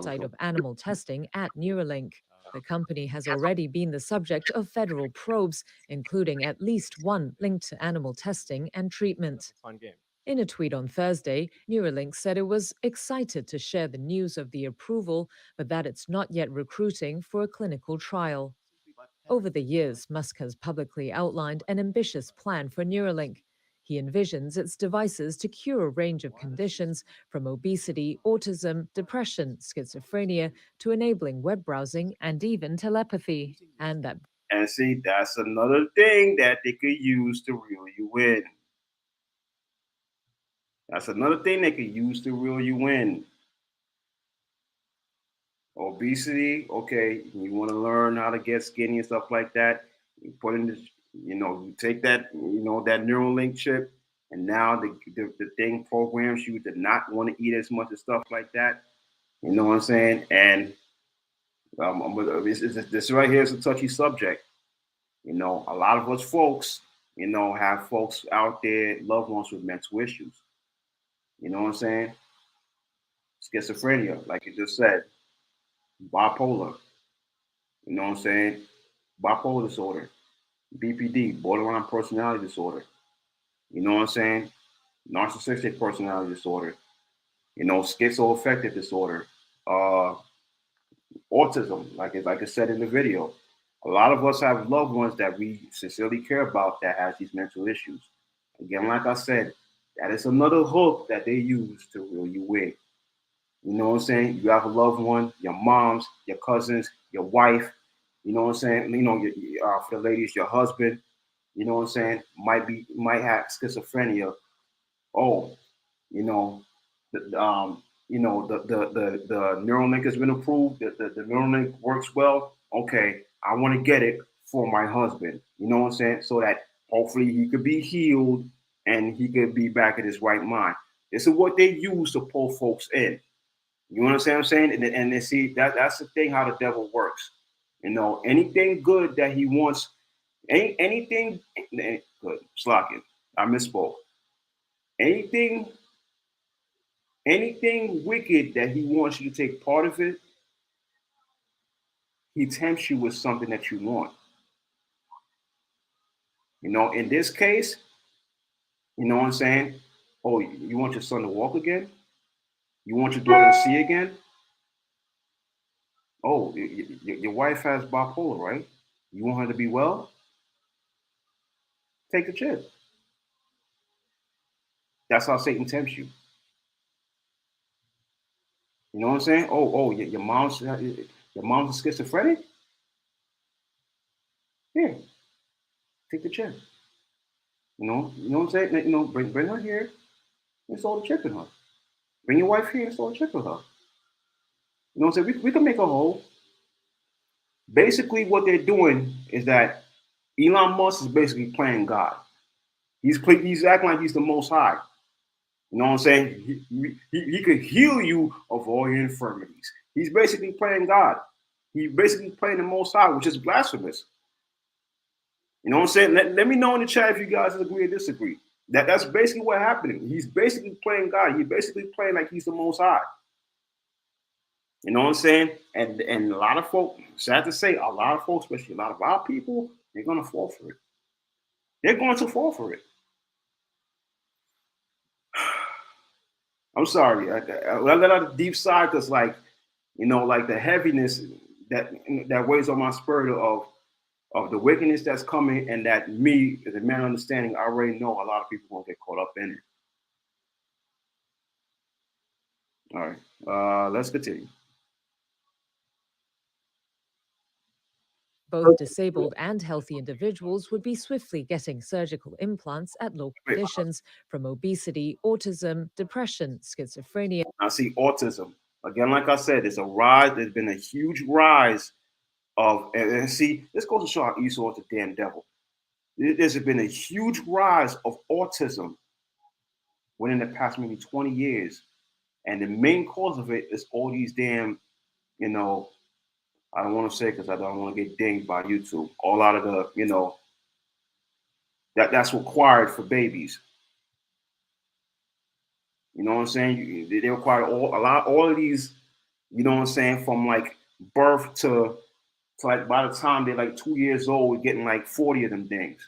Side of animal testing at Neuralink. The company has already been the subject of federal probes, including at least one linked to animal testing and treatment. In a tweet on Thursday, Neuralink said it was excited to share the news of the approval, but that it's not yet recruiting for a clinical trial. Over the years, Musk has publicly outlined an ambitious plan for Neuralink. He envisions its devices to cure a range of conditions, from obesity, autism, depression, schizophrenia, to enabling web browsing and even telepathy. And see, that's another thing that they could use to reel you in. That's another thing they could use to reel you in. Obesity, okay, you want to learn how to get skinny and stuff like that. You put in this, you take that, that Neuralink chip, and now the thing programs you to not want to eat as much and stuff like that. You know what I'm saying? And this right here is a touchy subject. A lot of us folks, have folks out there, loved ones with mental issues. You know what I'm saying? Schizophrenia, like you just said. Bipolar. You know what I'm saying? Bipolar disorder. BPD, borderline personality disorder. You know what I'm saying? Narcissistic personality disorder. Schizoaffective disorder. Autism, like I said in the video. A lot of us have loved ones that we sincerely care about that has these mental issues. Again, like I said, that is another hook that they use to reel you in. You know what I'm saying? You have a loved one, your moms, your cousins, your wife. You know what I'm saying? For the ladies, your husband. You know what I'm saying? Might have schizophrenia. Oh, the Neuralink has been approved. The Neuralink works well. Okay, I want to get it for my husband. You know what I'm saying? So that hopefully he could be healed and he could be back in his right mind. This is what they use to pull folks in. You understand what I'm saying? And they see that's the thing, how the devil works. Anything good that he wants, anything good. Slacking. I misspoke. Anything wicked that he wants you to take part of it, he tempts you with something that you want. In this case, you know what I'm saying? Oh, you want your son to walk again? You want your daughter to see again? Oh, your wife has bipolar, right? You want her to be well? Take the chip. That's how Satan tempts you. You know what I'm saying? Oh, your mom's a schizophrenic? Here, take the chip. You know what I'm saying? Bring her here, install the chip in her. Bring your wife here, install the chip in her. You know what I'm saying? We can make her whole. Basically, what they're doing is that Elon Musk is basically playing God. He's acting like he's the Most High. You know what I'm saying? He could heal you of all your infirmities. He's basically playing God. He's basically playing the Most High, which is blasphemous. You know what I'm saying? Let me know in the chat if you guys agree or disagree. That's basically what's happening. He's basically playing God. He's basically playing like he's the Most High. You know what I'm saying? And a lot of folks, sad to say, a lot of folks, especially a lot of our people, they're going to fall for it. They're going to fall for it. I'm sorry. I let out the deep side because, like, like the heaviness that weighs on my spirit of the wickedness that's coming, and that me, as a man of understanding, I already know a lot of people won't get caught up in it. All right, let's continue. Both disabled and healthy individuals would be swiftly getting surgical implants at low conditions from obesity, autism, depression, schizophrenia. I see autism. Again, like I said, there's a rise. There's been a huge rise of, and see, this goes to show how Esau is the damn devil. There's been a huge rise of autism within the past maybe 20 years. And the main cause of it is all these damn, I don't want to say because I don't want to get dinged by YouTube. All out of the, that's required for babies. You know what I'm saying? They require all of these, you know what I'm saying, from like birth to like by the time they're like 2 years old, we're getting like 40 of them things.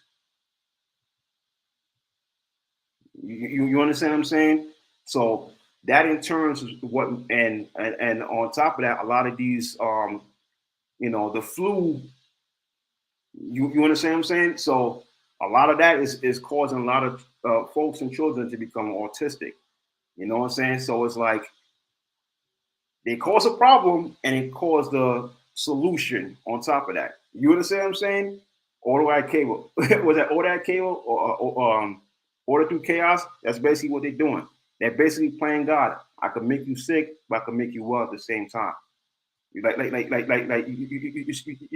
You understand what I'm saying? So that in turn is what, and on top of that, a lot of these, the flu. You understand what I'm saying? So a lot of that is causing a lot of folks and children to become autistic. You know what I'm saying? So it's like they cause a problem and it caused the solution on top of that. You understand what I'm saying? Order cable. Was that order cable or order through chaos? That's basically what they're doing. They're basically playing God. I can make you sick, but I can make you well at the same time. You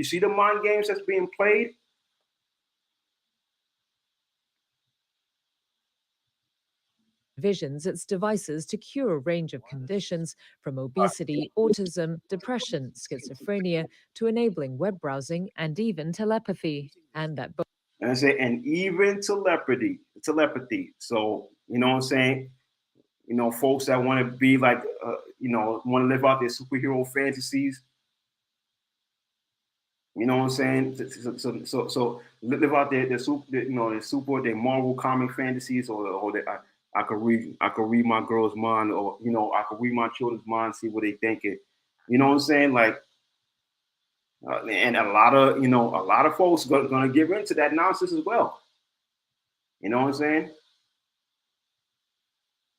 see the mind games that's being played. Visions its devices to cure a range of conditions from obesity, autism, depression, schizophrenia, to enabling web browsing and even telepathy. And that both. And I say, and even telepathy. So, you know what I'm saying? Folks that want to be like, want to live out their superhero fantasies. You know what I'm saying? So live out their Marvel comic fantasies, or I could read my girl's mind, or I could read my children's mind, see what they thinking. You know what I'm saying? Like, and a lot of folks gonna give into that nonsense as well. You know what I'm saying?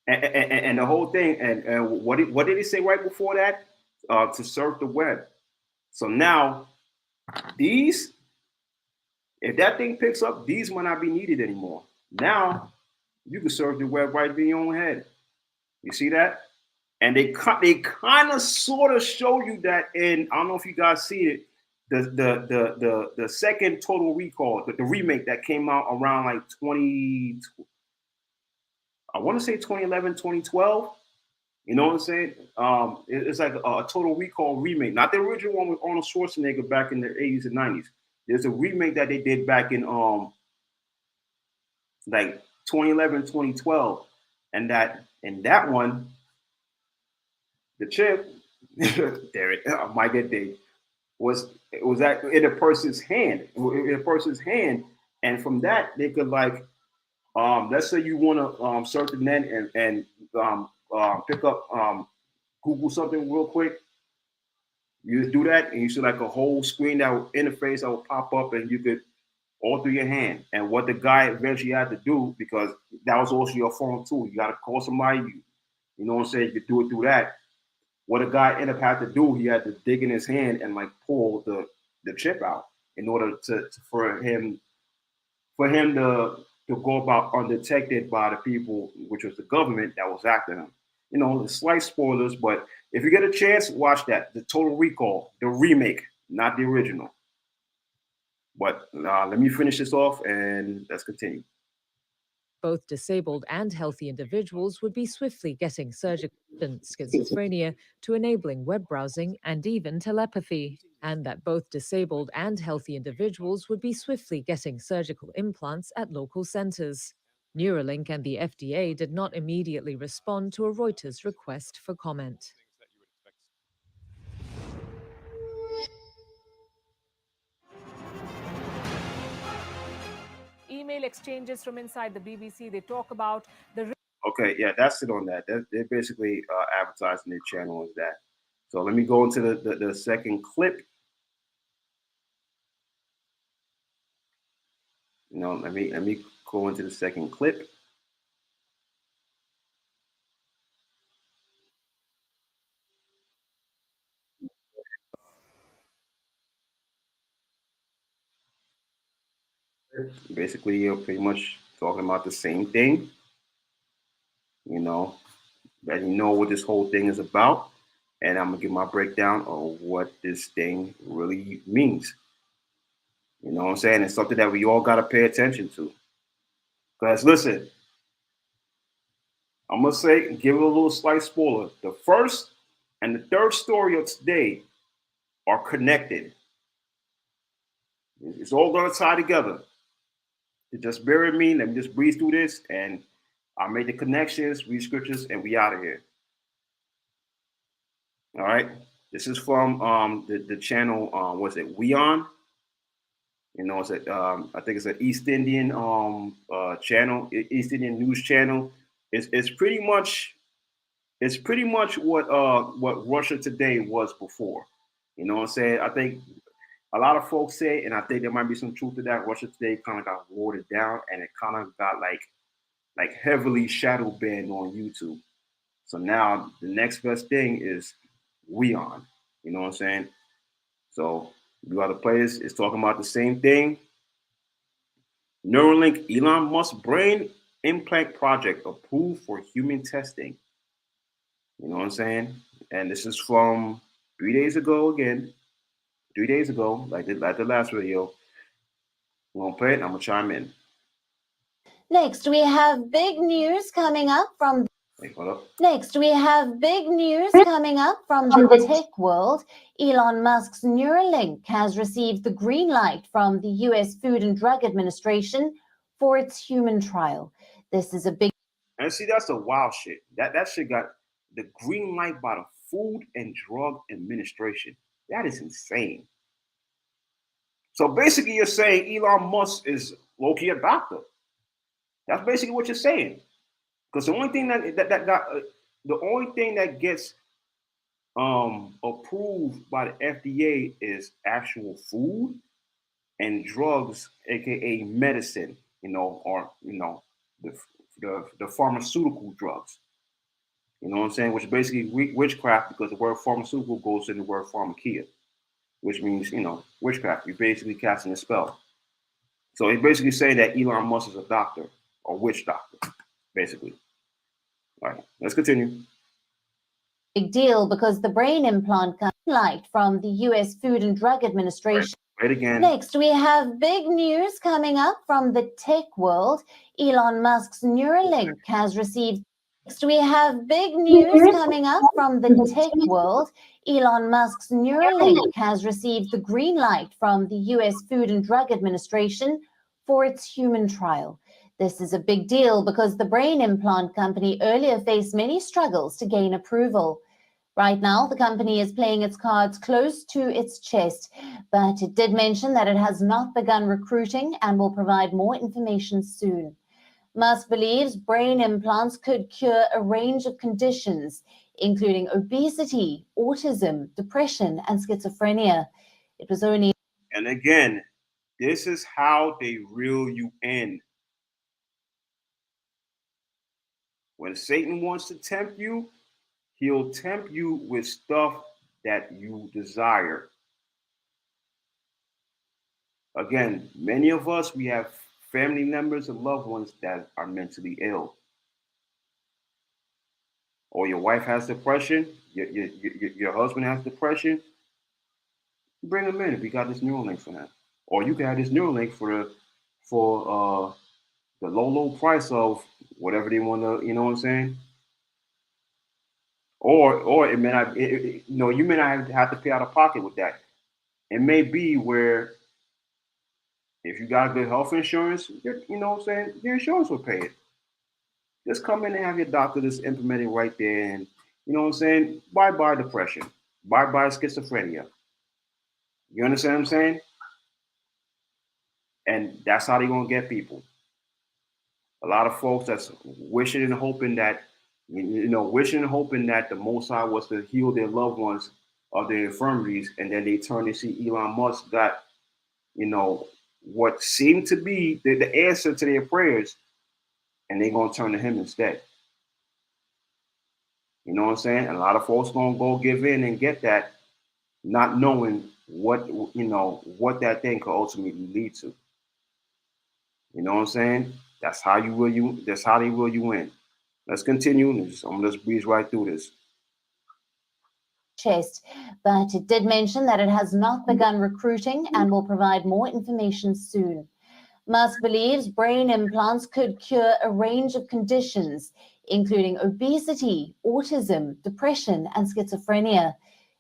And the whole thing, and what did he say right before that? To surf the web. So now these, if that thing picks up, these might not be needed anymore. Now you can surf the web right in your own head. You see that? And they kind of sort of show you that in, I don't know if you guys see it, the second Total Recall, the remake that came out around like 2011, 2012. You know what I'm saying? It's like a Total Recall remake, not the original one with Arnold Schwarzenegger back in the 80s and 90s. There's a remake that they did back in like 2011, 2012, and that one, the chip, there it, I might get date, was that in a person's hand, and from that they could like, let's say you want to search the net and pick up Google something real quick. You do that, and you see like a whole screen that will interface that will pop up, and you could all through your hand. And what the guy eventually had to do, because that was also your phone too. You got to call somebody. You know what I'm saying? You could do it through that. What a guy ended up had to do, he had to dig in his hand and like pull the chip out in order for him to to go about undetected by the people, which was the government that was after him. You know, slight spoilers, but if you get a chance, watch that. The Total Recall, the remake, not the original. But let me finish this off and let's continue. Both disabled and healthy individuals would be swiftly getting surgical schizophrenia to enabling web browsing and even telepathy, and that both disabled and healthy individuals would be swiftly getting surgical implants at local centers. Neuralink and the FDA did not immediately respond to a Reuters request for comment. Email exchanges from inside the BBC, they talk about the... Okay, yeah, that's it on that. They're basically advertising their channel as that. So let me go into the second clip. You know, let me go into the second clip. Basically, you're pretty much talking about the same thing. You know, that you know what this whole thing is about. And I'm gonna give my breakdown of what this thing really means. You know what I'm saying? It's something that we all gotta pay attention to. Because listen, I'm gonna say, give it a little slight spoiler. The first and the third story of today are connected. It's all gonna tie together. Just bear with me. Let me just breeze through this, and I'll make the connections, read scriptures, and we out of here. All right. This is from the channel. What's it? Weon. You know, it's I think it's an East Indian channel, East Indian news channel. It's pretty much what Russia Today was before. You know what I'm saying? I think a lot of folks say, and I think there might be some truth to that, Russia Today kind of got watered down, and it kind of got like heavily shadow banned on YouTube. So now the next best thing is Weon. You know what I'm saying? So you other players is talking about the same thing. Neuralink, Elon Musk brain implant project approved for human testing. You know what I'm saying? And this is from 3 days ago again. 3 days ago, like the last video. I'm gonna play it, I'm gonna chime in. Next, we have big news coming up from... Wait, hold up. Next, we have big news coming up from the tech world. Elon Musk's Neuralink has received the green light from the U.S. Food and Drug Administration for its human trial. This is a big... And see, that's the wild shit. That shit got the green light by the Food and Drug Administration. That is insane. So basically, you're saying Elon Musk is low-key a doctor. That's basically what you're saying. Because the only thing the only thing that gets approved by the FDA is actual food and drugs, aka medicine, you know, or you know, the pharmaceutical drugs. You know what I'm saying? Which is basically witchcraft, because the word pharmaceutical goes in the word pharmakia, which means, you know, witchcraft. You're basically casting a spell. So he's basically saying that Elon Musk is a doctor, or witch doctor, basically. All right, let's continue. Big deal because the brain implant comes light from the U.S. Food and Drug Administration. Right again. Next, we have big news coming up from the tech world. Elon Musk's Neuralink has received... Next, we have big news coming up from the tech world. Elon Musk's Neuralink has received the green light from the U.S. Food and Drug Administration for its human trial. This is a big deal because the brain implant company earlier faced many struggles to gain approval. Right now, the company is playing its cards close to its chest, but it did mention that it has not begun recruiting and will provide more information soon. Musk believes brain implants could cure a range of conditions, including obesity, autism, depression, and schizophrenia. It was only... And again, this is how they reel you in. When Satan wants to tempt you, he'll tempt you with stuff that you desire. Again, many of us, we have family members and loved ones that are mentally ill. Or your wife has depression, your husband has depression, bring them in if we got this Neuralink for that. Or you can have this Neuralink for the low price of whatever they want to, you know what I'm saying? Or it may not, you may not have to pay out of pocket with that. It may be where if you got good health insurance, you know what I'm saying, your insurance will pay it. Just come in and have your doctor just implement it right there, and you know what I'm saying? Bye-bye depression. Bye-bye schizophrenia. You understand what I'm saying? And that's how they're gonna get people. A lot of folks that's wishing and hoping that, wishing and hoping that the Most High was to heal their loved ones of their infirmities, and then they turn to see Elon Musk got, what seemed to be the answer to their prayers, and they're gonna turn to him instead. You know what I'm saying? And a lot of folks gonna go give in and get that, not knowing what that thing could ultimately lead to. You know what I'm saying? That's how they will you in. Let's continue. I'm gonna just breeze right through this. Chest, but it did mention that it has not begun recruiting and will provide more information soon. Musk believes brain implants could cure a range of conditions, including obesity, autism, depression, and schizophrenia.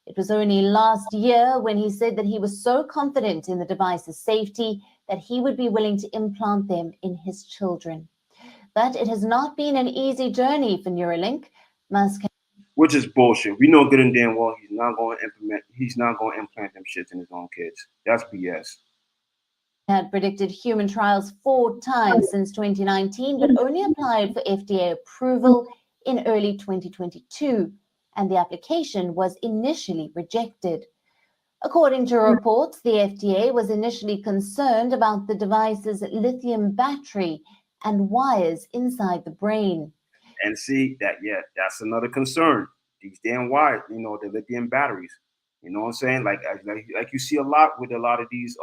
It was only last year when he said that he was so confident in the device's safety that he would be willing to implant them in his children. But it has not been an easy journey for Neuralink. Musk, which is bullshit. We know good and damn well he's not going to implant them shits in his own kids. That's BS. Had predicted human trials 4 times since 2019, but only applied for FDA approval in early 2022, and the application was initially rejected. According to reports, the FDA was initially concerned about the device's lithium battery and wires inside the brain. And see, that's another concern. These damn wires, the lithium batteries. You know what I'm saying? Like you see a lot with a lot of these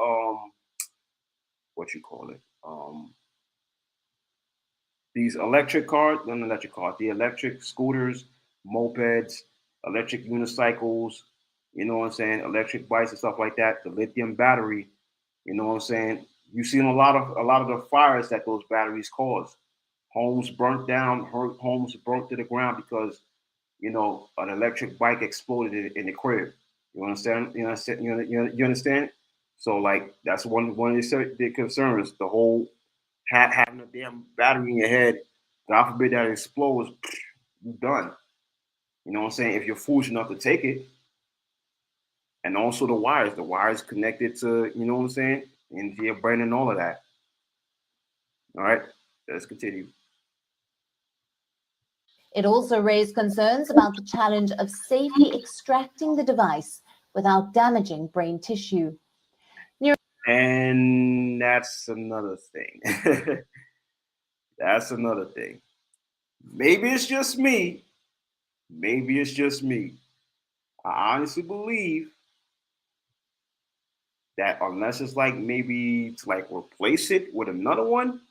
these electric cars, the electric scooters, mopeds, electric unicycles, you know what I'm saying, electric bikes and stuff like that, the lithium battery, you know what I'm saying? You've seen a lot of the fires that those batteries cause. Homes burnt down, homes burnt to the ground because, an electric bike exploded in the crib. You understand? You understand? So like that's one of the concerns. The whole having a damn battery in your head, God forbid that it explodes, you're done. You know what I'm saying? If you're foolish enough to take it. And also the wires connected to, you know what I'm saying, into your brain and all of that. All right, let's continue. It also raised concerns about the challenge of safely extracting the device without damaging brain tissue. And that's another thing. That's another thing. Maybe it's just me. I honestly believe that unless it's like maybe to like replace it with another one,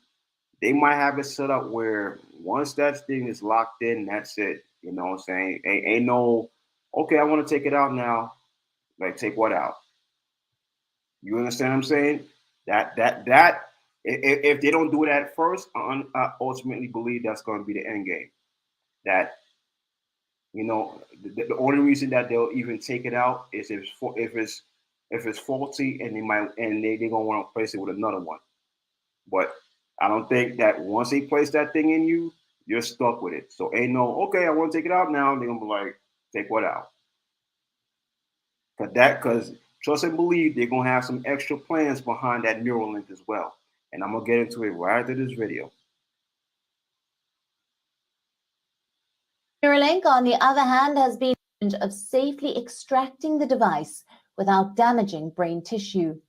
they might have it set up where once that thing is locked in, that's it. You know what I'm saying? Ain't no, okay, I want to take it out now. Like, take what out? You understand what I'm saying? That if they don't do it at first, I ultimately believe that's going to be the end game. That, the only reason that they'll even take it out is if it's faulty, and they're gonna want to replace it with another one. But I don't think that once they place that thing in you, you're stuck with it. So ain't no, okay, I want to take it out now. They're gonna be like, take what out? Because trust and believe they're gonna have some extra plans behind that Neuralink as well. And I'm gonna get into it right after this video. Neuralink, on the other hand, has been of safely extracting the device without damaging brain tissue.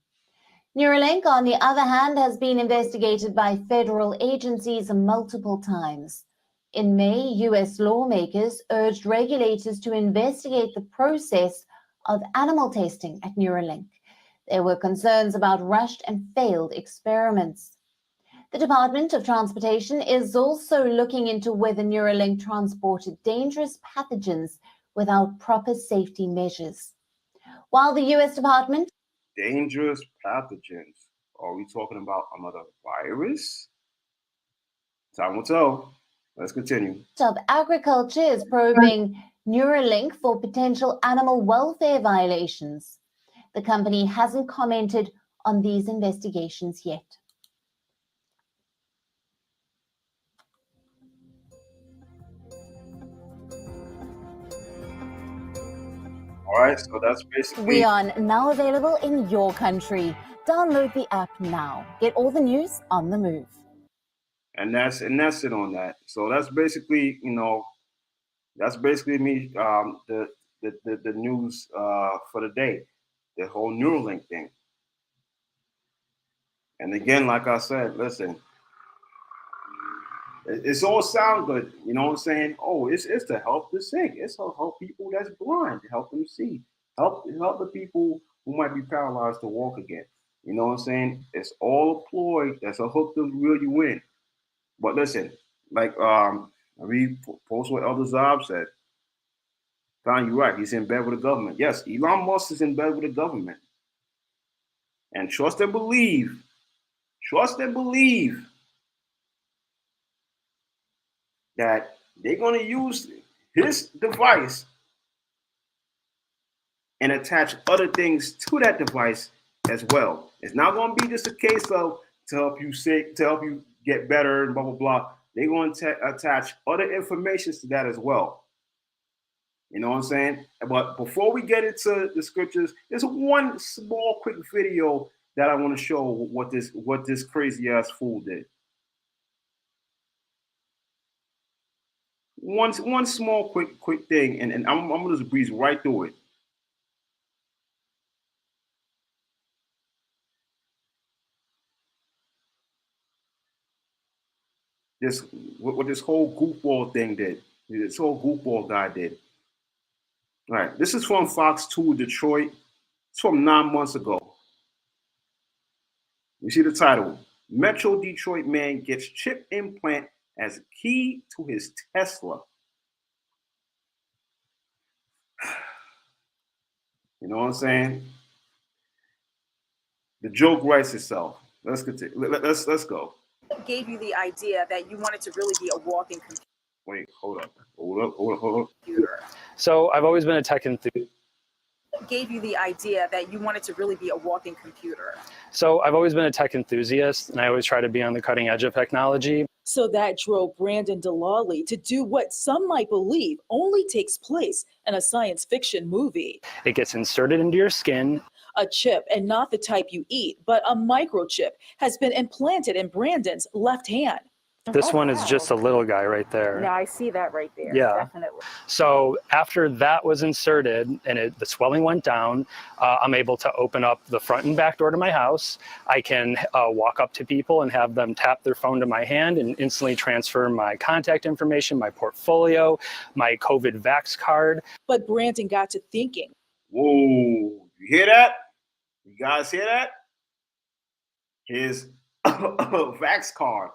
Neuralink, on the other hand, has been investigated by federal agencies multiple times. In May, U.S. lawmakers urged regulators to investigate the process of animal testing at Neuralink. There were concerns about rushed and failed experiments. The Department of Transportation is also looking into whether Neuralink transported dangerous pathogens without proper safety measures. While the U.S. Department Dangerous pathogens. Are we talking about another virus? Time will tell. Let's continue. of Agriculture is probing Neuralink for potential animal welfare violations. The company hasn't commented on these investigations yet. All right, so that's basically. We are now available in your country. Download the app now. Get all the news on the move. And that's it on that. So that's basically, that's basically me. The news for the day, the whole Neuralink thing. And again, like I said, listen, it's all sound good. You know what I'm saying? Oh, it's to help the sick. It's to help people that's blind, to help them see, help the people who might be paralyzed to walk again. You know what I'm saying? It's all a ploy. That's a hook to reel you in. But listen, like I read post what Elder Zob said. Don, you're right. He's in bed with the government. Yes, Elon Musk is in bed with the government. And trust and believe that they're going to use his device and attach other things to that device as well. It's not going to be just a case of to help you sick, to help you get better, and blah, blah, blah. They're going to attach other information to that as well. You know what I'm saying? But before we get into the scriptures, there's one small quick video that I want to show what this crazy ass fool did. One small quick thing, and I'm gonna just breeze right through it. What this whole goofball thing did. This whole goofball guy did. All right, this is from Fox 2 Detroit. It's from 9 months ago. You see the title: Metro Detroit man gets chip implant as key to his Tesla. You know what I'm saying? The joke writes itself. Let's continue. Let's go. What gave you the idea that you wanted to really be a walking computer? Wait, hold up. So I've always been a tech enthusiast. What gave you the idea that you wanted to really be a walking computer? So I've always been a tech enthusiast, and I always try to be on the cutting edge of technology. So that drove Brandon Delali to do what some might believe only takes place in a science fiction movie. It gets inserted into your skin. A chip, and not the type you eat, but a microchip, has been implanted in Brandon's left hand. This one is just a little guy right there. Yeah, I see that right there. Yeah. Definitely. So after that was inserted and the swelling went down, I'm able to open up the front and back door to my house. I can walk up to people and have them tap their phone to my hand and instantly transfer my contact information, my portfolio, my COVID vax card. But Brandon got to thinking. Whoa, you hear that? You guys hear that? His vax card.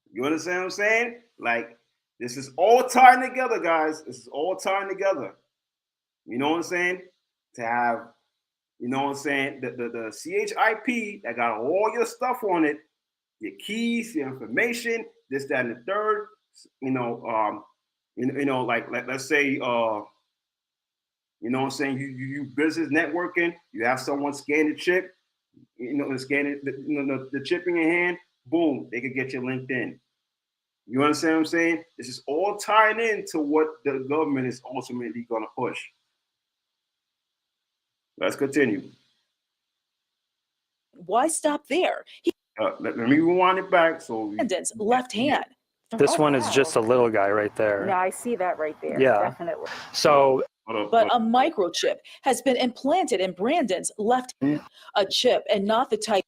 You understand what I'm saying? Like, this is all tying together, guys. This is all tying together. You know what I'm saying? To have, you know what I'm saying, the CHIP that got all your stuff on it, your keys, your information, this, that, and the third. Like let's say, you know what I'm saying, you business networking, you have someone scan the chip, scan the chip in your hand, boom, they could get your LinkedIn. You understand what I'm saying? This is all tying into what the government is ultimately going to push. Let's continue. Why stop there? Let me rewind it back. So Brandon's left hand. This one is just a little guy right there. Yeah, I see that right there. Yeah. Definitely. So, but a microchip has been implanted in Brandon's left hand. A chip, and not the type.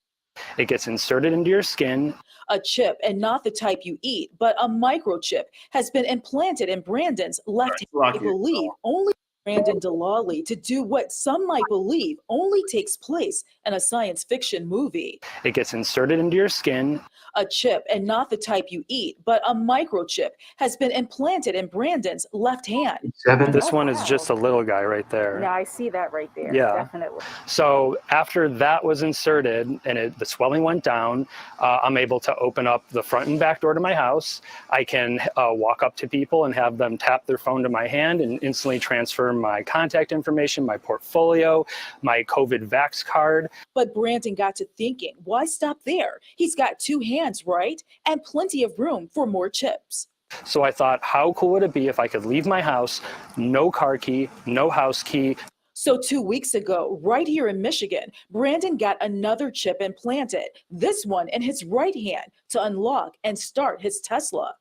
It gets inserted into your skin. A chip, and not the type you eat, but a microchip has been implanted in Brandon's left hand. I believe only Brandon Delali to do what some might believe only takes place in a science fiction movie. It gets inserted into your skin. A chip, and not the type you eat, but a microchip, has been implanted in Brandon's left hand. This one is just a little guy right there. Yeah, I see that right there. Yeah. Definitely. So after that was inserted and the swelling went down, I'm able to open up the front and back door to my house. I can walk up to people and have them tap their phone to my hand and instantly transfer my contact information, my portfolio, my COVID vax card. But Brandon got to thinking, why stop there? He's got two hands, right? And plenty of room for more chips. So I thought, how cool would it be if I could leave my house, no car key, no house key. So 2 weeks ago, right here in Michigan, Brandon got another chip implanted, this one in his right hand, to unlock and start his Tesla.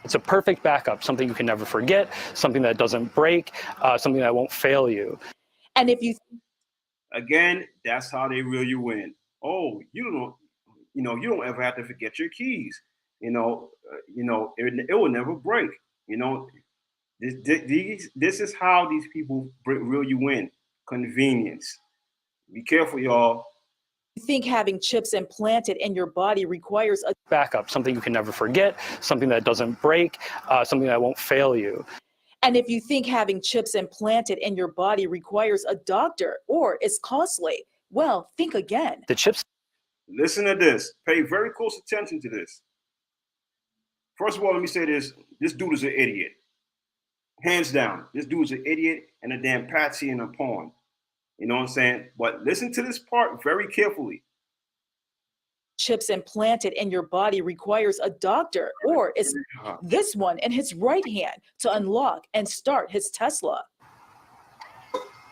It's a perfect backup, something you can never forget, something that doesn't break, something that won't fail you. And if you... Again, that's how they reel you in. Oh, you don't ever have to forget your keys. It will never break. This is how these people reel you in. Convenience. Be careful, y'all. You think having chips implanted in your body requires a backup, something you can never forget, something that doesn't break, something that won't fail you. And if you think having chips implanted in your body requires a doctor or is costly, well, think again. The chips. Listen to this. Pay very close attention to this. First of all, let me say this. This dude is an idiot. Hands down. This dude is an idiot and a damn patsy and a pawn. You know what I'm saying? But listen to this part very carefully. Chips implanted in your body requires a doctor or is this one in his right hand to unlock and start his Tesla.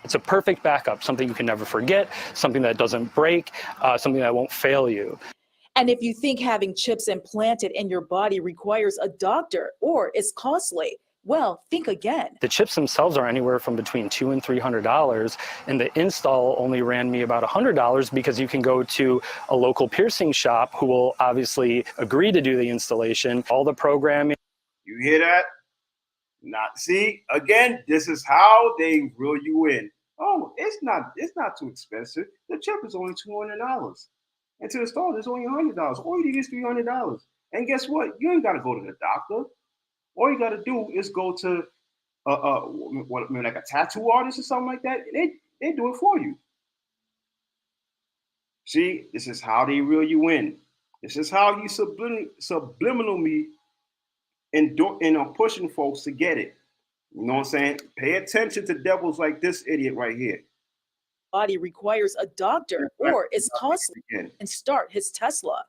It's a perfect backup, something you can never forget, something that doesn't break, something that won't fail you. And if you think having chips implanted in your body requires a doctor or is costly, well, think again. The chips themselves are anywhere from between $200 and $300, and the install only ran me about $100 because you can go to a local piercing shop who will obviously agree to do the installation, all the programming. You hear that? See, again, this is how they reel you in. Oh, it's not too expensive. The chip is only $200. And to install, it's only $100. All you need is $300. And guess what? You ain't got to go to the doctor. All you got to do is go to like a tattoo artist or something like that. They do it for you. See, this is how they reel you in. This is how you subliminally pushing folks to get it. You know what I'm saying? Pay attention to devils like this idiot right here. Body requires a doctor or is costly and start his Tesla.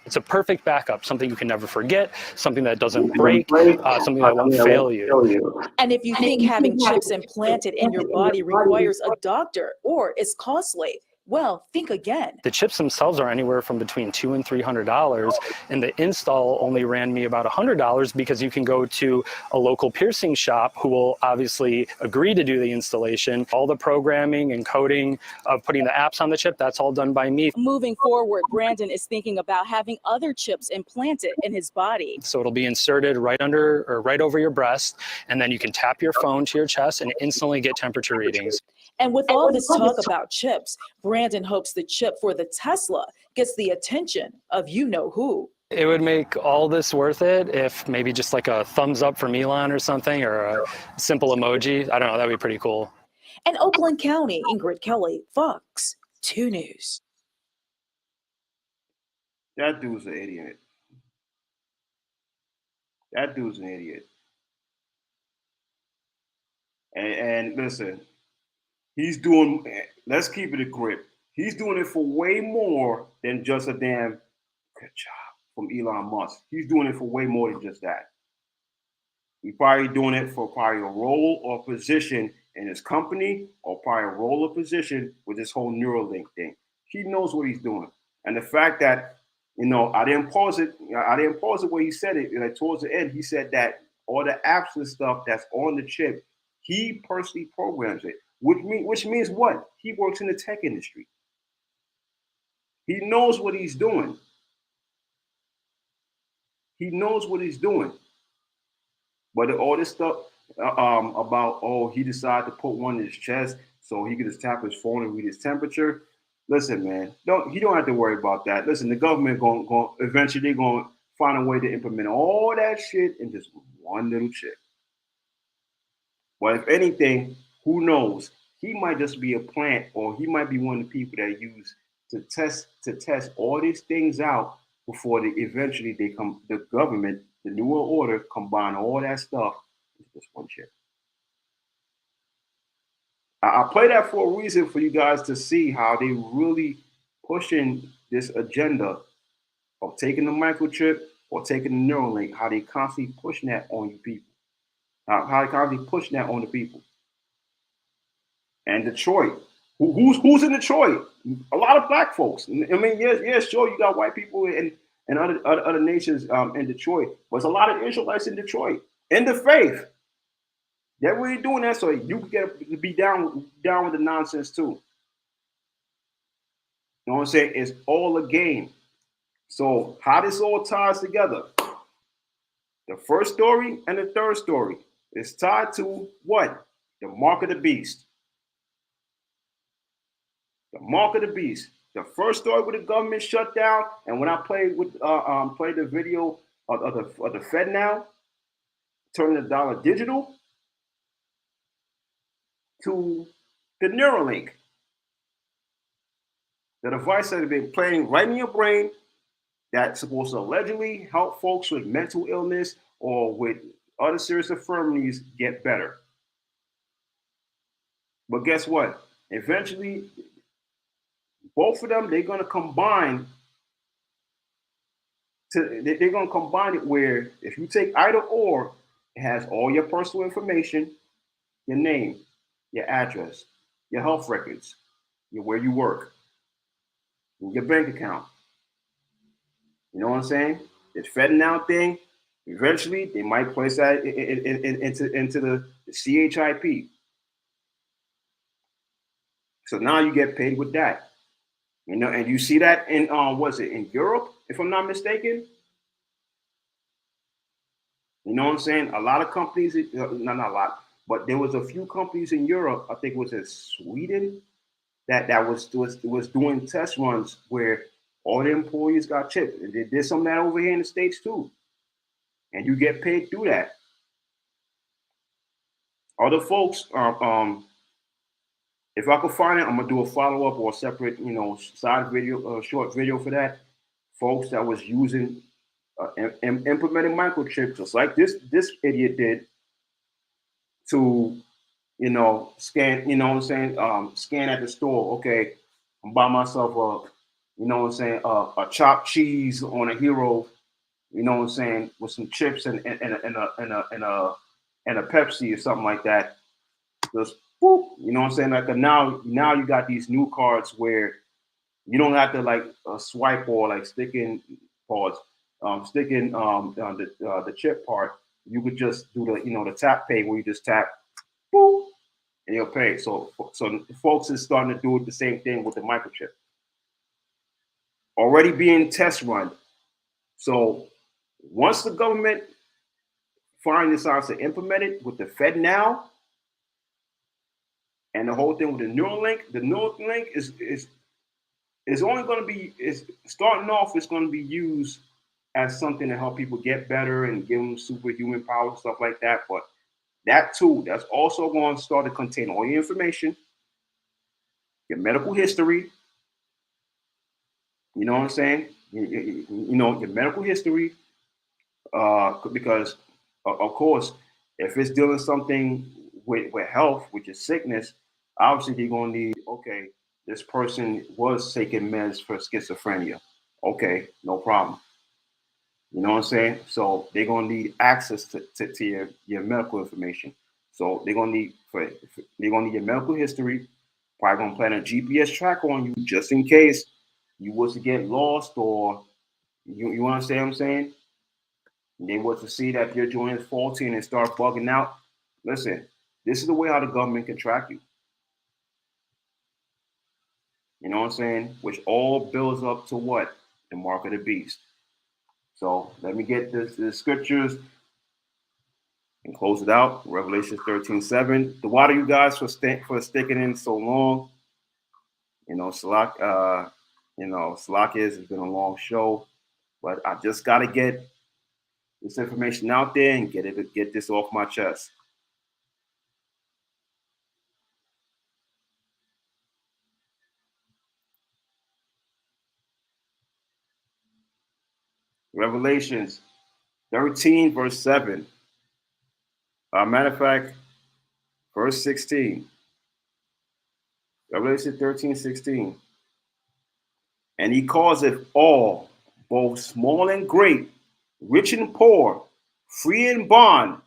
It's a perfect backup, something you can never forget, something that doesn't break, something that won't fail you. And if you think having chips implanted in your body requires a doctor or is costly, well, think again. The chips themselves are anywhere from between $200 and $300, and the install only ran me about $100 because you can go to a local piercing shop who will obviously agree to do the installation. All the programming and coding of putting the apps on the chip, that's all done by me. Moving forward, Brandon is thinking about having other chips implanted in his body. So it'll be inserted right under or right over your breast, and then you can tap your phone to your chest and instantly get temperature readings. And with all this talk about chips, Brandon hopes the chip for the Tesla gets the attention of you-know-who. It would make all this worth it if maybe just like a thumbs up from Elon or something, or a simple emoji. I don't know, that'd be pretty cool. In Oakland County, Ingrid Kelly, Fox 2 News. That dude's an idiot. That dude's an idiot. And listen, he's doing, let's keep it a grip. He's doing it for way more than just a damn good job from Elon Musk. He's doing it for way more than just that. He's probably doing it for probably a role or position in his company, or probably a role or position with this whole Neuralink thing. He knows what he's doing. And the fact that, I didn't pause it where he said it. Like towards the end, he said that all the apps and stuff that's on the chip, he personally programs it. Which means what? He works in the tech industry. He knows what he's doing. He knows what he's doing. But all this stuff, about, oh, he decided to put one in his chest so he could just tap his phone and read his temperature. Listen, man, you don't have to worry about that. Listen, the government going eventually going to find a way to implement all that shit in just one little chip. But if anything, who knows? He might just be a plant, or he might be one of the people that use to test all these things out before the government, the New World Order, combine all that stuff into this one chip. I play that for a reason, for you guys to see how they really pushing this agenda of taking the microchip or taking the Neuralink, how they constantly pushing that on you people. How they constantly pushing that on the people. And Detroit, who's in Detroit? A lot of black folks. I mean, yes, sure, you got white people and other nations in Detroit, but there's a lot of Israelites in Detroit, in the faith. They're really doing that so you can get to be down with the nonsense too. You know what I'm saying? It's all a game. So how this all ties together? The first story and the third story is tied to what? The mark of the beast. The mark of the beast. The first story with the government shutdown, and when I played the video of the FedNow turning the dollar digital, to the Neuralink, the device that has been playing right in your brain that's supposed to allegedly help folks with mental illness or with other serious infirmities get better. But guess what? Eventually, both of them, they're going to combine. They're going to combine it where if you take either or, it has all your personal information, your name, your address, your health records, where you work, your bank account. You know what I'm saying? This FedNow thing, eventually they might place that into the CHIP. So now you get paid with that. You know, and you see that in in Europe, if I'm not mistaken. You know what I'm saying? A lot of companies, not a lot, but there was a few companies in Europe, I think it was in Sweden, that was doing test runs where all the employees got chipped. They did some of that over here in the States too. And you get paid through that. Other folks, if I could find it, I'm gonna do a follow-up or a separate, side video, short video for that. Folks that was using implementing microchips, just like this idiot did, to scan, scan at the store. Okay, I'm buy myself a chopped cheese on a hero, with some chips and a Pepsi or something like that. Just boop, like now you got these new cards where you don't have to like swipe or like stick in the chip part. You could just do the tap pay where you just tap, boop, and you'll pay. So folks is starting to do the same thing with the microchip. Already being test run. So once the government finally decides to implement it with the FedNow and the whole thing with the Neuralink is only going to be starting off. It's going to be used as something to help people get better and give them superhuman power, stuff like that. But that too, that's also going to start to contain all your information, your medical history. You know what I'm saying? Your medical history. Because of course, if it's dealing something with health, which is sickness, obviously they're going to need, okay, this person was taking meds for schizophrenia. Okay, no problem. You know what I'm saying? So they're going to need access to your medical information. So they're going to need your medical history. Probably going to plant a GPS tracker on you just in case you was to get lost, or you understand what I'm saying? They were to see that your joint is faulty and start bugging out. Listen, this is the way how the government can track you. You know what I'm saying? Which all builds up to what? The mark of the beast. So let me get the scriptures. and close it out. Revelation 13:7. The water, you guys, for sticking in so long. Salak has been a long show, but I just got to get this information out there and get this off my chest. Revelations 13, verse 7. Matter of fact, verse 16. Revelation 13:16. And he causeth all, both small and great, rich and poor, free and bond,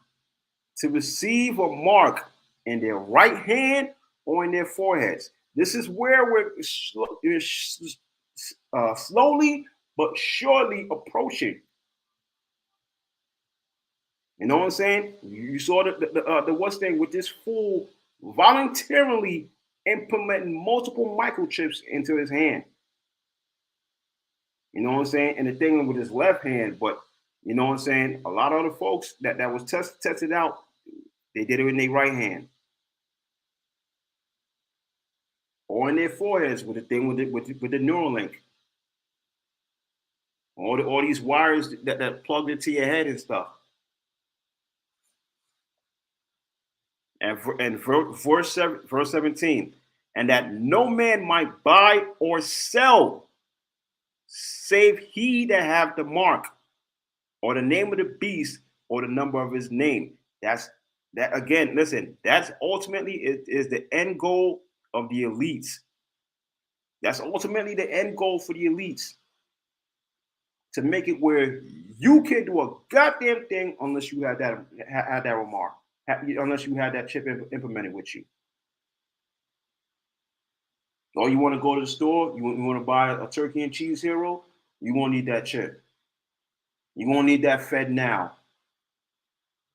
to receive a mark in their right hand or in their foreheads. This is where we're slowly but surely approaching. You know what I'm saying? You saw the what's thing with this fool voluntarily implementing multiple microchips into his hand. You know what I'm saying? And the thing with his left hand, but you know what I'm saying? A lot of other folks that was tested out, they did it in their right hand. Or in their foreheads with the thing with the Neuralink. All these wires that plug into your head and stuff. And verse 17, and that no man might buy or sell, save he that have the mark, or the name of the beast, or the number of his name. That again, listen, that's ultimately is the end goal of the elites. That's ultimately the end goal for the elites. To make it where you can't do a goddamn thing unless you had that remark. Unless you had that chip implemented with you. Or you want to go to the store, you want to buy a turkey and cheese hero, you won't need that chip. You won't need that FedNow.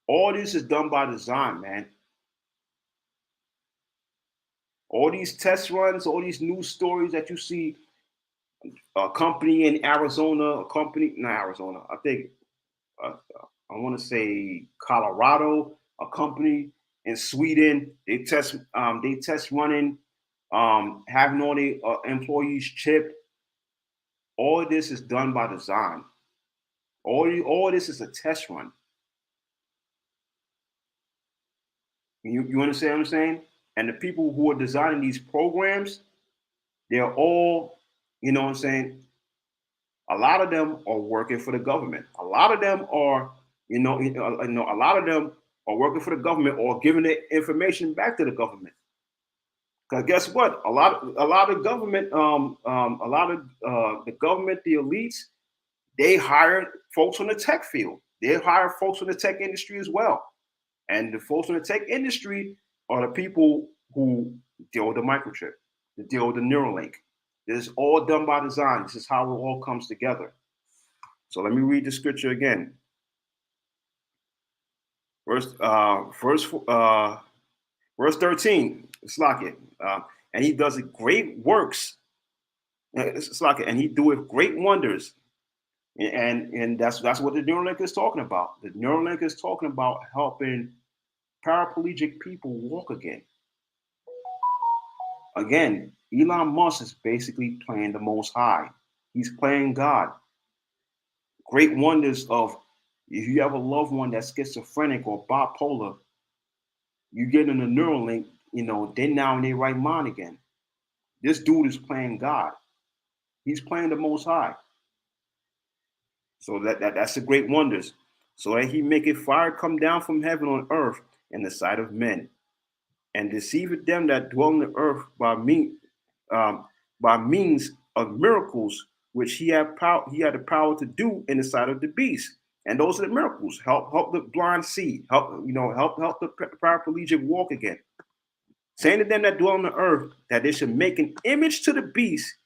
All this is done by design, man. All these test runs, all these news stories that you see, a company in Arizona, I think, I want to say Colorado, a company in Sweden, they test running, having all the employees chipped. All of this is done by design. All this is a test run. You understand what I'm saying? And the people who are designing these programs, they're all, you know what I'm saying? A lot of them are working for the government. A lot of them are, a lot of them are working for the government or giving the information back to the government. Because guess what? A lot of government, the government, the elites, they hire folks on the tech field. They hire folks in the tech industry as well. And the folks in the tech industry are the people who deal with the microchip, that deal with the Neuralink. This is all done by design. This is how it all comes together. So let me read the scripture again. Verse 13. It's like it. And he does great works. It's like it. And he doeth great wonders. And that's what the Neuralink is talking about. The Neuralink is talking about helping paraplegic people walk again. Again, Elon Musk is basically playing the Most High. He's playing God. Great wonders of, if you have a loved one that's schizophrenic or bipolar, you get in the Neuralink, they're now in their right mind again. This dude is playing God. He's playing the Most High. So that's the great wonders. So that he maketh fire come down from heaven on earth in the sight of men, and deceiveth them that dwell on the earth by means of miracles which he had the power to do in the sight of the beast. And those are the miracles. Help the blind see. Help the paraplegic walk again. Saying to them that dwell on the earth that they should make an image to the beast,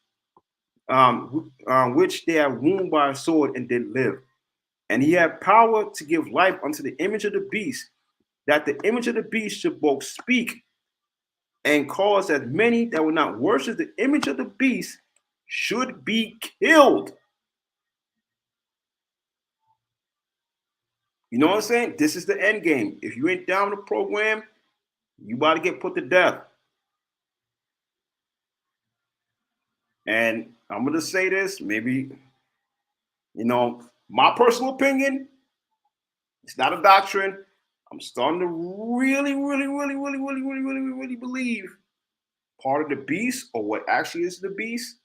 which they have wounded by a sword and did live. And he had power to give life unto the image of the beast, that the image of the beast should both speak and cause that many that would not worship the image of the beast should be killed. You know what I'm saying? This is the end game. If you ain't down with the program, you about to get put to death. And I'm going to say this, maybe, my personal opinion, it's not a doctrine. I'm starting to really believe part of the beast, or what actually is the beast,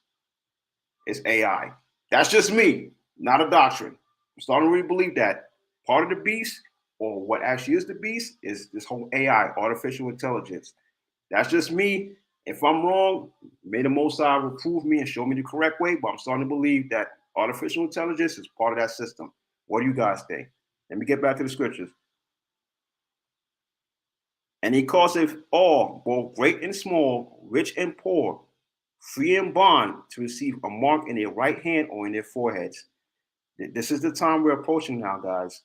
is AI. That's just me, not a doctrine. I'm starting to really believe that part of the beast, or what actually is the beast, is this whole AI, artificial intelligence. That's just me. If I'm wrong, may the Most High reprove me and show me the correct way, but I'm starting to believe that artificial intelligence is part of that system. What do you guys think? Let me get back to the scriptures. And he causeth all, both great and small, rich and poor, free and bond, to receive a mark in their right hand or in their foreheads. This is the time we're approaching now, guys.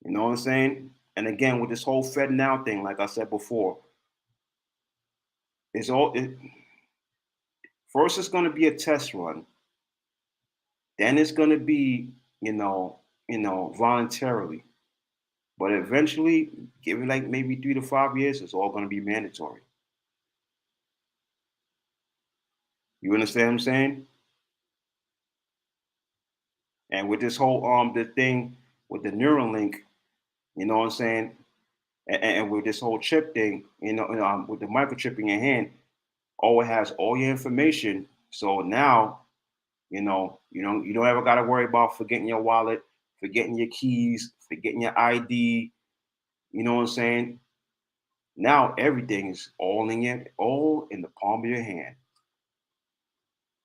You know what I'm saying? And again, with this whole FedNow thing, like I said before, first it's going to be a test run. Then it's going to be, voluntarily. But eventually, give it like maybe 3 to 5 years, it's all going to be mandatory. You understand what I'm saying? And with this whole the thing with the Neuralink, you know what I'm saying, and with this whole chip thing, with the microchip in your hand, it has all your information. So now, you don't ever got to worry about forgetting your wallet, forgetting your keys, forgetting your ID. You know what I'm saying? Now everything is all in the palm of your hand.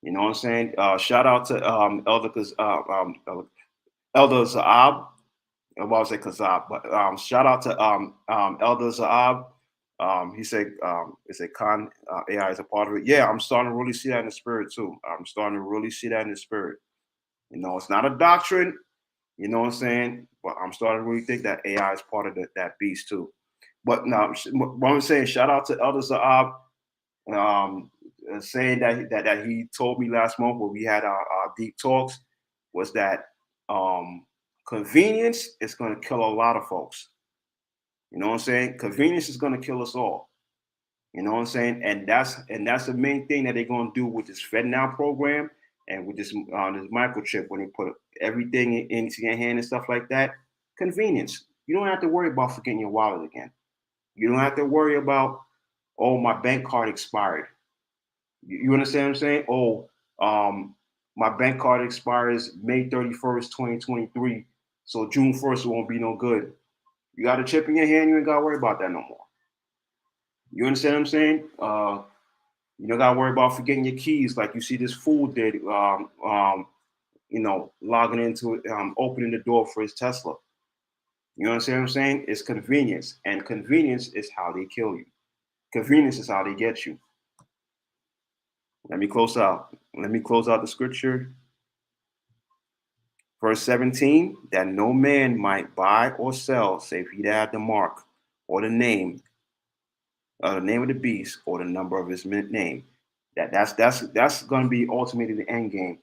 You know what I'm saying? Shout out to Elder Zaab. I was say Kazab, but shout out to Elder Zaab. He said, Khan AI is a part of it. Yeah, I'm starting to really see that in the spirit too. I'm starting to really see that in the spirit. It's not a doctrine, you know what I'm saying? But I'm starting to really think that AI is part of that beast too. But now, what I'm saying, shout out to Elder Zaab, saying that he told me last month when we had our deep talks, was that convenience is going to kill a lot of folks. You know what I'm saying? Convenience is going to kill us all. You know what I'm saying? And that's the main thing that they're going to do with this FedNow program and with this microchip, when they put everything into your hand and stuff like that. Convenience. You don't have to worry about forgetting your wallet again. You don't have to worry about, oh, my bank card expired. You understand what I'm saying? Oh, my bank card expires May 31st, 2023. So June 1st, it won't be no good. You got a chip in your hand, you ain't got to worry about that no more. You understand what I'm saying? You don't got to worry about forgetting your keys like you see this fool did, logging into it, opening the door for his Tesla. You understand what I'm saying? It's convenience. And convenience is how they kill you. Convenience is how they get you. Let me close out the scripture. Verse 17, that no man might buy or sell, save he that had the mark, or the name of the beast, or the number of his name. That's going to be ultimately the end game,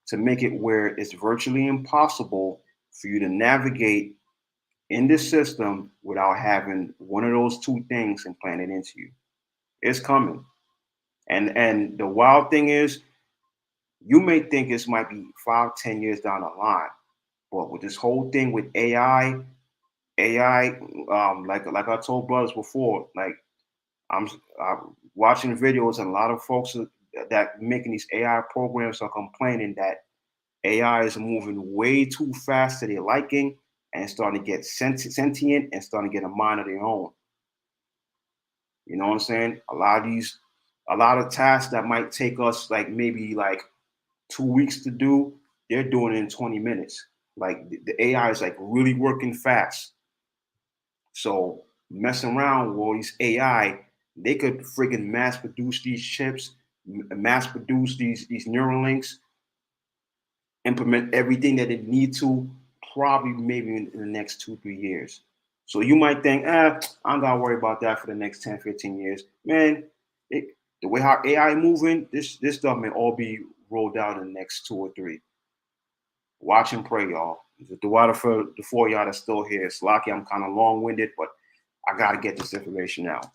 to make it where it's virtually impossible for you to navigate in this system without having one of those two things implanted into you. It's coming. And the wild thing is, you may think this might be 5-10 years down the line, but with this whole thing with AI, like I told brothers before, like I'm watching videos, and a lot of folks that making these AI programs are complaining that AI is moving way too fast to their liking and starting to get sentient and starting to get a mind of their own. You know what I'm saying? A lot of tasks that might take us maybe 2 weeks to do, they're doing it in 20 minutes. Like the AI is really working fast. So messing around with all these AI, they could friggin' mass produce these chips, mass produce these Neuralinks, implement everything that they need to, probably maybe in the next 2-3 years. So you might think, I'm gonna worry about that for the next 10-15 years. Man, the way how AI moving, this stuff may all be rolled out in the next 2 or 3. Watch and pray, y'all. the water for the 4 y'all that's still here. It's lucky I'm kind of long-winded, but I got to get this information out.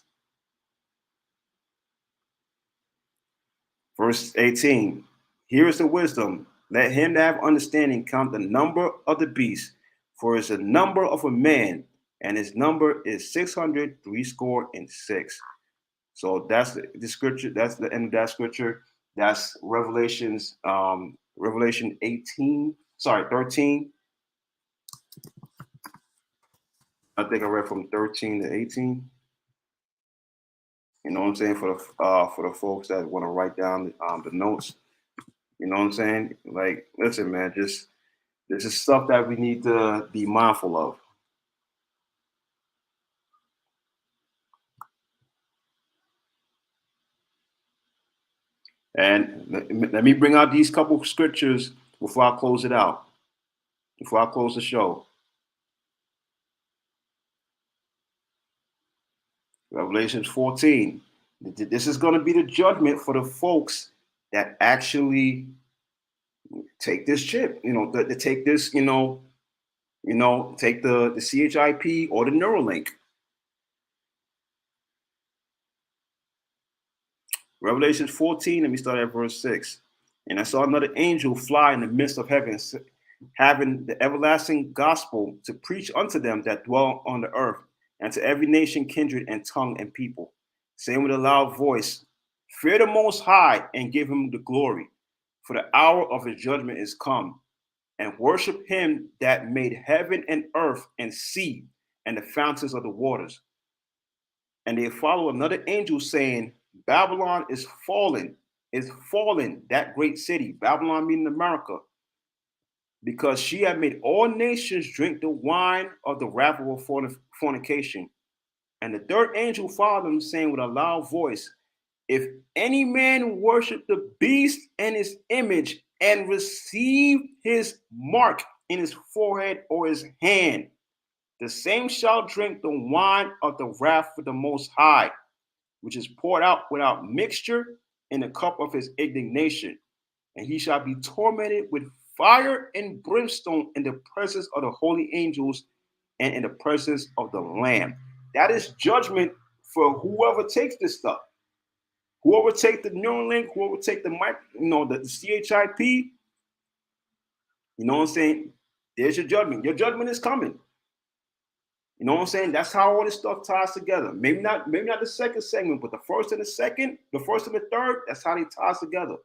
Verse 18, here is the wisdom. Let him that have understanding count the number of the beast, for it's the number of a man, and his number is 666. So that's the scripture. That's the end of that scripture. That's Revelation 13. I think I read from 13 to 18. You know what I'm saying? For the folks that want to write down the notes. You know what I'm saying? Like, listen, man, this is stuff that we need to be mindful of. And let me bring out these couple scriptures before I close it out, before I close the show. Revelation 14. This is going to be the judgment for the folks that actually take this chip, to take this, take the CHIP or the Neuralink. Revelation 14, let me start at verse 6. And I saw another angel fly in the midst of heaven, having the everlasting gospel to preach unto them that dwell on the earth, and to every nation, kindred, and tongue, and people, saying with a loud voice, fear the Most High, and give him the glory, for the hour of his judgment is come, and worship him that made heaven and earth and sea, and the fountains of the waters. And they follow another angel saying, Babylon is fallen, that great city, Babylon meaning America, because she had made all nations drink the wine of the wrath of fornication. And the third angel followed them, saying with a loud voice, if any man worship the beast and his image and receive his mark in his forehead or his hand, the same shall drink the wine of the wrath of the Most High, which is poured out without mixture in the cup of his indignation. And he shall be tormented with fire and brimstone in the presence of the holy angels and in the presence of the Lamb. That is judgment for whoever takes this stuff. Whoever take the Neuralink, whoever take the CHIP, you know what I'm saying? There's your judgment. Your judgment is coming. You know what I'm saying? That's how all this stuff ties together. Maybe not the second segment, but the first and the second, the first and the third, that's how they ties together.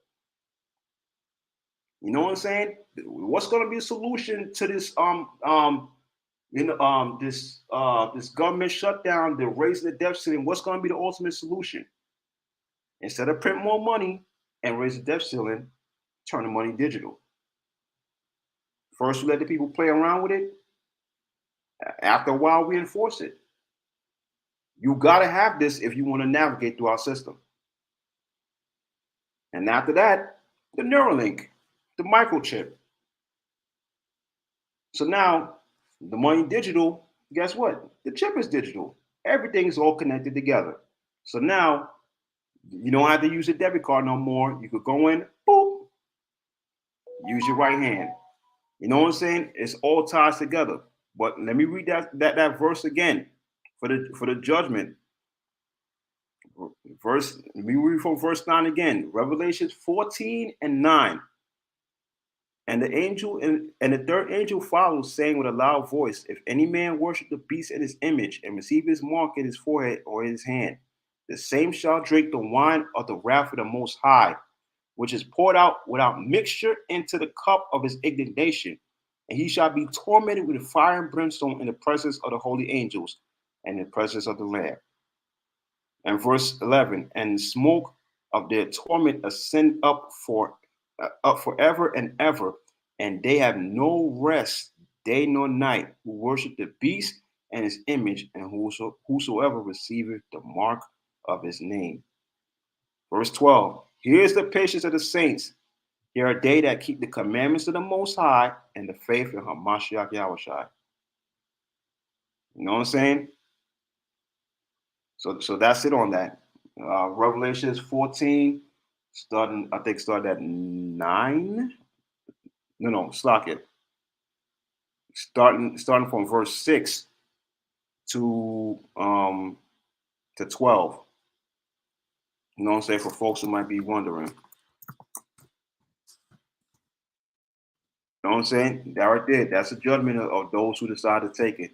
You know what I'm saying? What's going to be a solution to this this government shutdown, the raising the debt ceiling? What's going to be the ultimate solution? Instead of print more money and raise the debt ceiling, turn the money digital. First, we let the people play around with it. After a while, we enforce it. You got to have this if you want to navigate through our system. And after that, the Neuralink, the microchip. So now, the money digital, guess what? The chip is digital. Everything is all connected together. So now, you don't have to use a debit card no more. You could go in, boop, use your right hand. You know what I'm saying? It's all ties together. But let me read that verse again for the judgment. Let me read from verse 9 again. Revelation 14 and 9. And the angel and the third angel follows, saying with a loud voice, if any man worship the beast in his image and receive his mark in his forehead or in his hand, the same shall drink the wine of the wrath of the Most High, which is poured out without mixture into the cup of his indignation. And he shall be tormented with fire and brimstone in the presence of the holy angels and in the presence of the Lamb. And verse 11, and smoke of their torment ascend up forever and ever, and they have no rest day nor night, who worship the beast and his image, and whosoever receiveth the mark of his name. Verse 12, here is the patience of the saints. Here are they that keep the commandments of the Most High and the faith in Hamashiach Yahushua. You know what I'm saying? So that's it on that. Revelations 14, started at 9. Slack it. starting from verse 6 to 12. You know what I'm saying? For folks who might be wondering. You know what I'm saying? That right there, that's a judgment of those who decide to take it.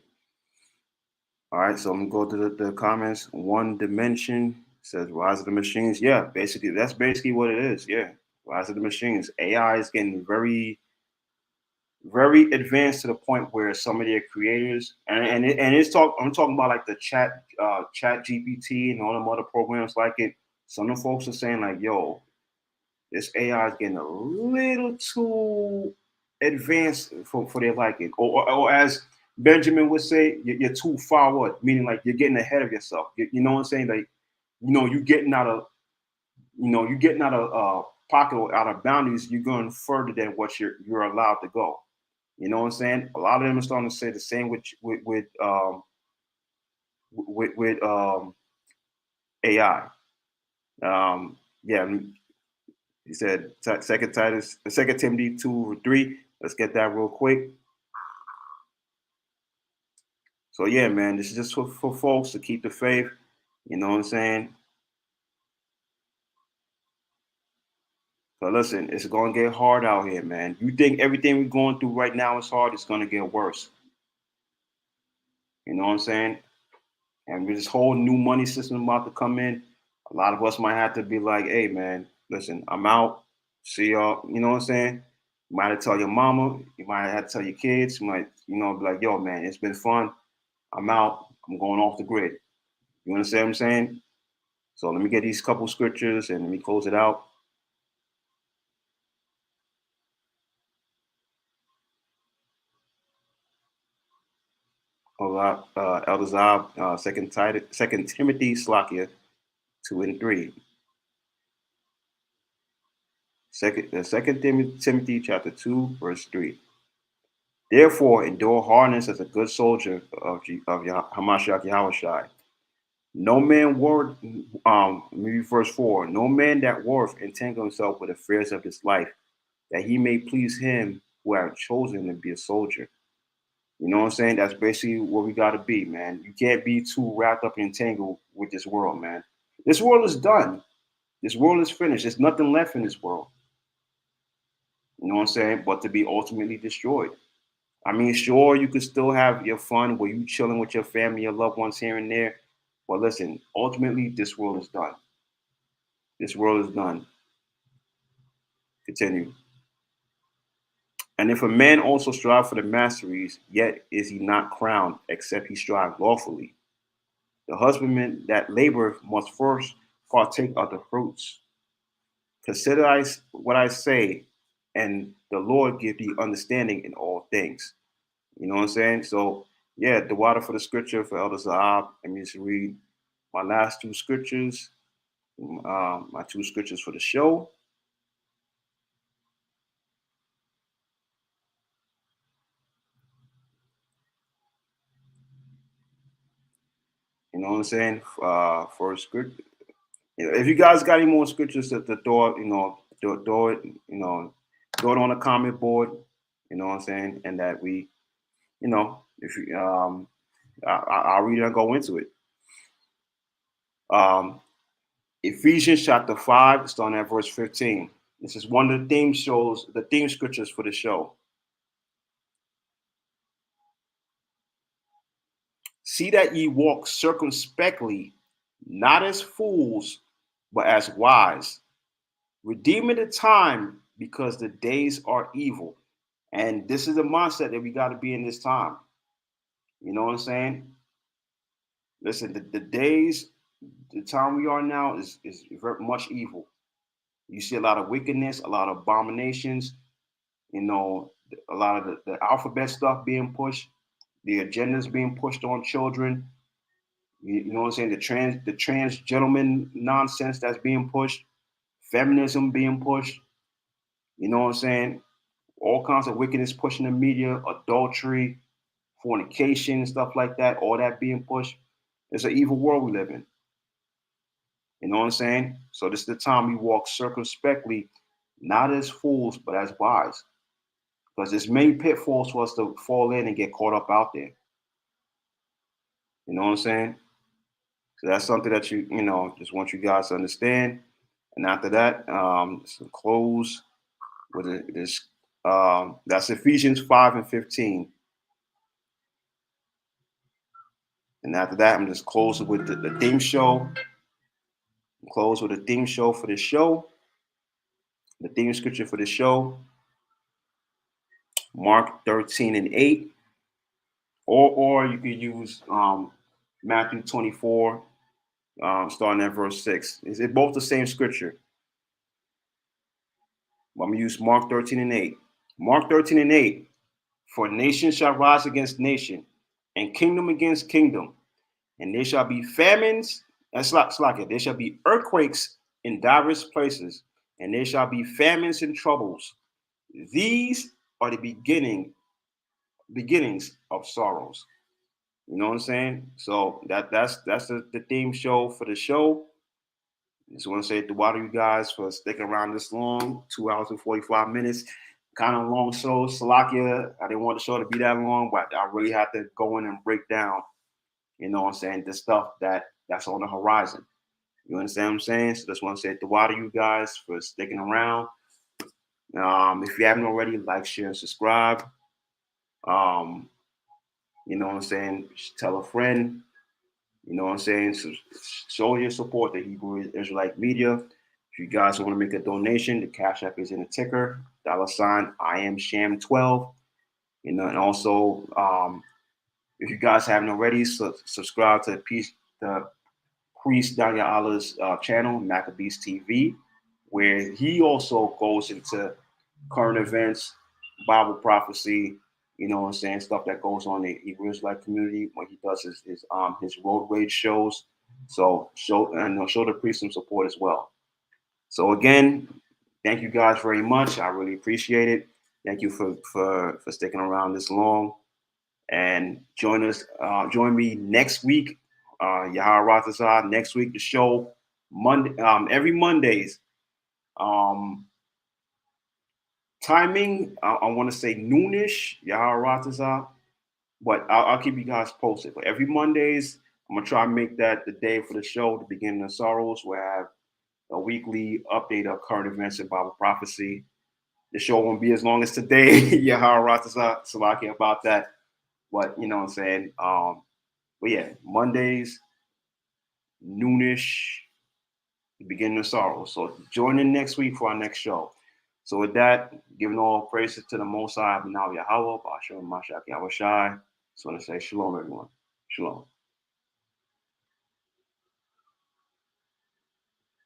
All right, so I'm gonna go to the comments. One Dimension says Rise of the Machines. Yeah, basically, that's basically what it is. Yeah, Rise of the Machines. AI is getting very, very advanced to the point where some of their creators and I'm talking about like the chat GPT and all them other programs like it. Some of the folks are saying like, yo, this AI is getting a little too advanced for their liking. Or as Benjamin would say, you're too far what? Meaning like you're getting ahead of yourself. You know what I'm saying? Like, you're getting out of, pocket or out of boundaries. You're going further than what you're allowed to go. You know what I'm saying? A lot of them are starting to say the same with AI. Yeah, he said Second Timothy 2:3. Let's get that real quick. So yeah, man, this is just for folks to keep the faith. You know what I'm saying? So listen, it's gonna get hard out here, man. You think everything we're going through right now is hard? It's gonna get worse. You know what I'm saying? And with this whole new money system about to come in, a lot of us might have to be like, hey man, listen, I'm out. See y'all. You know what I'm saying? You might have to tell your mama, you might have to tell your kids, you might, be like, yo, man, it's been fun. I'm out. I'm going off the grid. You understand what I'm saying? So let me get these couple scriptures and let me close it out. Elder Zab, Second Timothy, Slakia, 2 and 3. Second Timothy chapter 2, verse 3. Therefore, endure hardness as a good soldier of Hamashiach Yahushai. No man maybe verse 4. No man that warreth entangle himself with affairs of this life, that he may please him who have chosen to be a soldier. You know what I'm saying? That's basically what we got to be, man. You can't be too wrapped up and entangled with this world, man. This world is done. This world is finished. There's nothing left in this world. You know what I'm saying? But to be ultimately destroyed. I mean, sure, you could still have your fun where you chilling with your family, your loved ones here and there. But listen, ultimately, this world is done. This world is done. Continue. And if a man also strive for the masteries, yet is he not crowned, except he strive lawfully. The husbandman that laboreth must first partake of the fruits. Consider what I say, and the Lord give thee understanding in all things. You know what I'm saying? So, yeah, the water for the scripture for Elder Zahab. Let me just read my last two scriptures, my two scriptures for the show. You know what I'm saying? For a script, if you guys got any more scriptures to throw, throw it, throw it on the comment board. You know what I'm saying? And that we, if you, I'll read it and go into it. Ephesians chapter 5, starting at verse 15. This is one of the theme scriptures for the show. See that ye walk circumspectly, not as fools, but as wise, redeeming the time because the days are evil. And this is the mindset that we got to be in this time. You know what I'm saying? Listen, the time we are now is very much evil. You see a lot of wickedness, a lot of abominations, a lot of the alphabet stuff being pushed, the agendas being pushed on children. You know what I'm saying? The trans gentleman nonsense that's being pushed, feminism being pushed. You know what I'm saying? All kinds of wickedness pushing the media, adultery, fornication, stuff like that. All that being pushed. It's an evil world we live in. You know what I'm saying? So this is the time we walk circumspectly, not as fools, but as wise. because there's many pitfalls for us to fall in and get caught up out there. You know what I'm saying? So that's something that just want you guys to understand. And after that, so close with this. That's Ephesians 5:15. And after that, I'm just closing with the theme show. Close with a theme show for the show. The theme scripture for the show, Mark 13:8. Or you could use Matthew 24, starting at verse 6. Is it both the same scripture? But I'm going to use Mark 13:8. Mark 13:8. For nation shall rise against nation, and kingdom against kingdom, and there shall be famines. That's like it. There shall be earthquakes in diverse places, and there shall be famines and troubles. These are the beginnings of sorrows. You know what I'm saying? So that's the theme show for the show. Just want to say to you guys for sticking around this long, 2 hours and 45 minutes. Kind of long show. Salakia, I didn't want the show to be that long, but I really had to go in and break down, you know what I'm saying, the stuff that's on the horizon. You understand what I'm saying? So just want to say to you guys for sticking around. If you haven't already, like, share, and subscribe. You know what I'm saying? Tell a friend. You know what I'm saying? So show your support to Hebrew Israelite Media. If you guys want to make a donation, the Cash App is in the ticker, $ I am Sham 12. You know, and also if you guys haven't already, subscribe to the Priest Danya Allah's channel, Maccabees TV, where he also goes into current events, Bible prophecy, you know what I'm saying, stuff that goes on in the Hebrew Israelite community when he does his road rage shows. So show the priest some support as well. So again, thank you guys very much. I really appreciate it. Thank you for sticking around this long. And join me next week, Yahar Ratazar, next week, the show Monday, every Mondays. Timing, I want to say noonish, Yahar Ratazar, but I'll keep you guys posted. But every Mondays, I'm gonna try and make that the day for the show, the beginning of sorrows, where I have a weekly update of current events and Bible prophecy. The show won't be as long as today, Yahar Ratazar, Salaki about that. But you know what I'm saying? But yeah, Mondays, noonish, the beginning of sorrow. So join in next week for our next show. So with that, giving all praises to the Most High, now Yahweh, Bashar, Mashak, Yahweh Shai. Just want to say shalom, everyone. Shalom.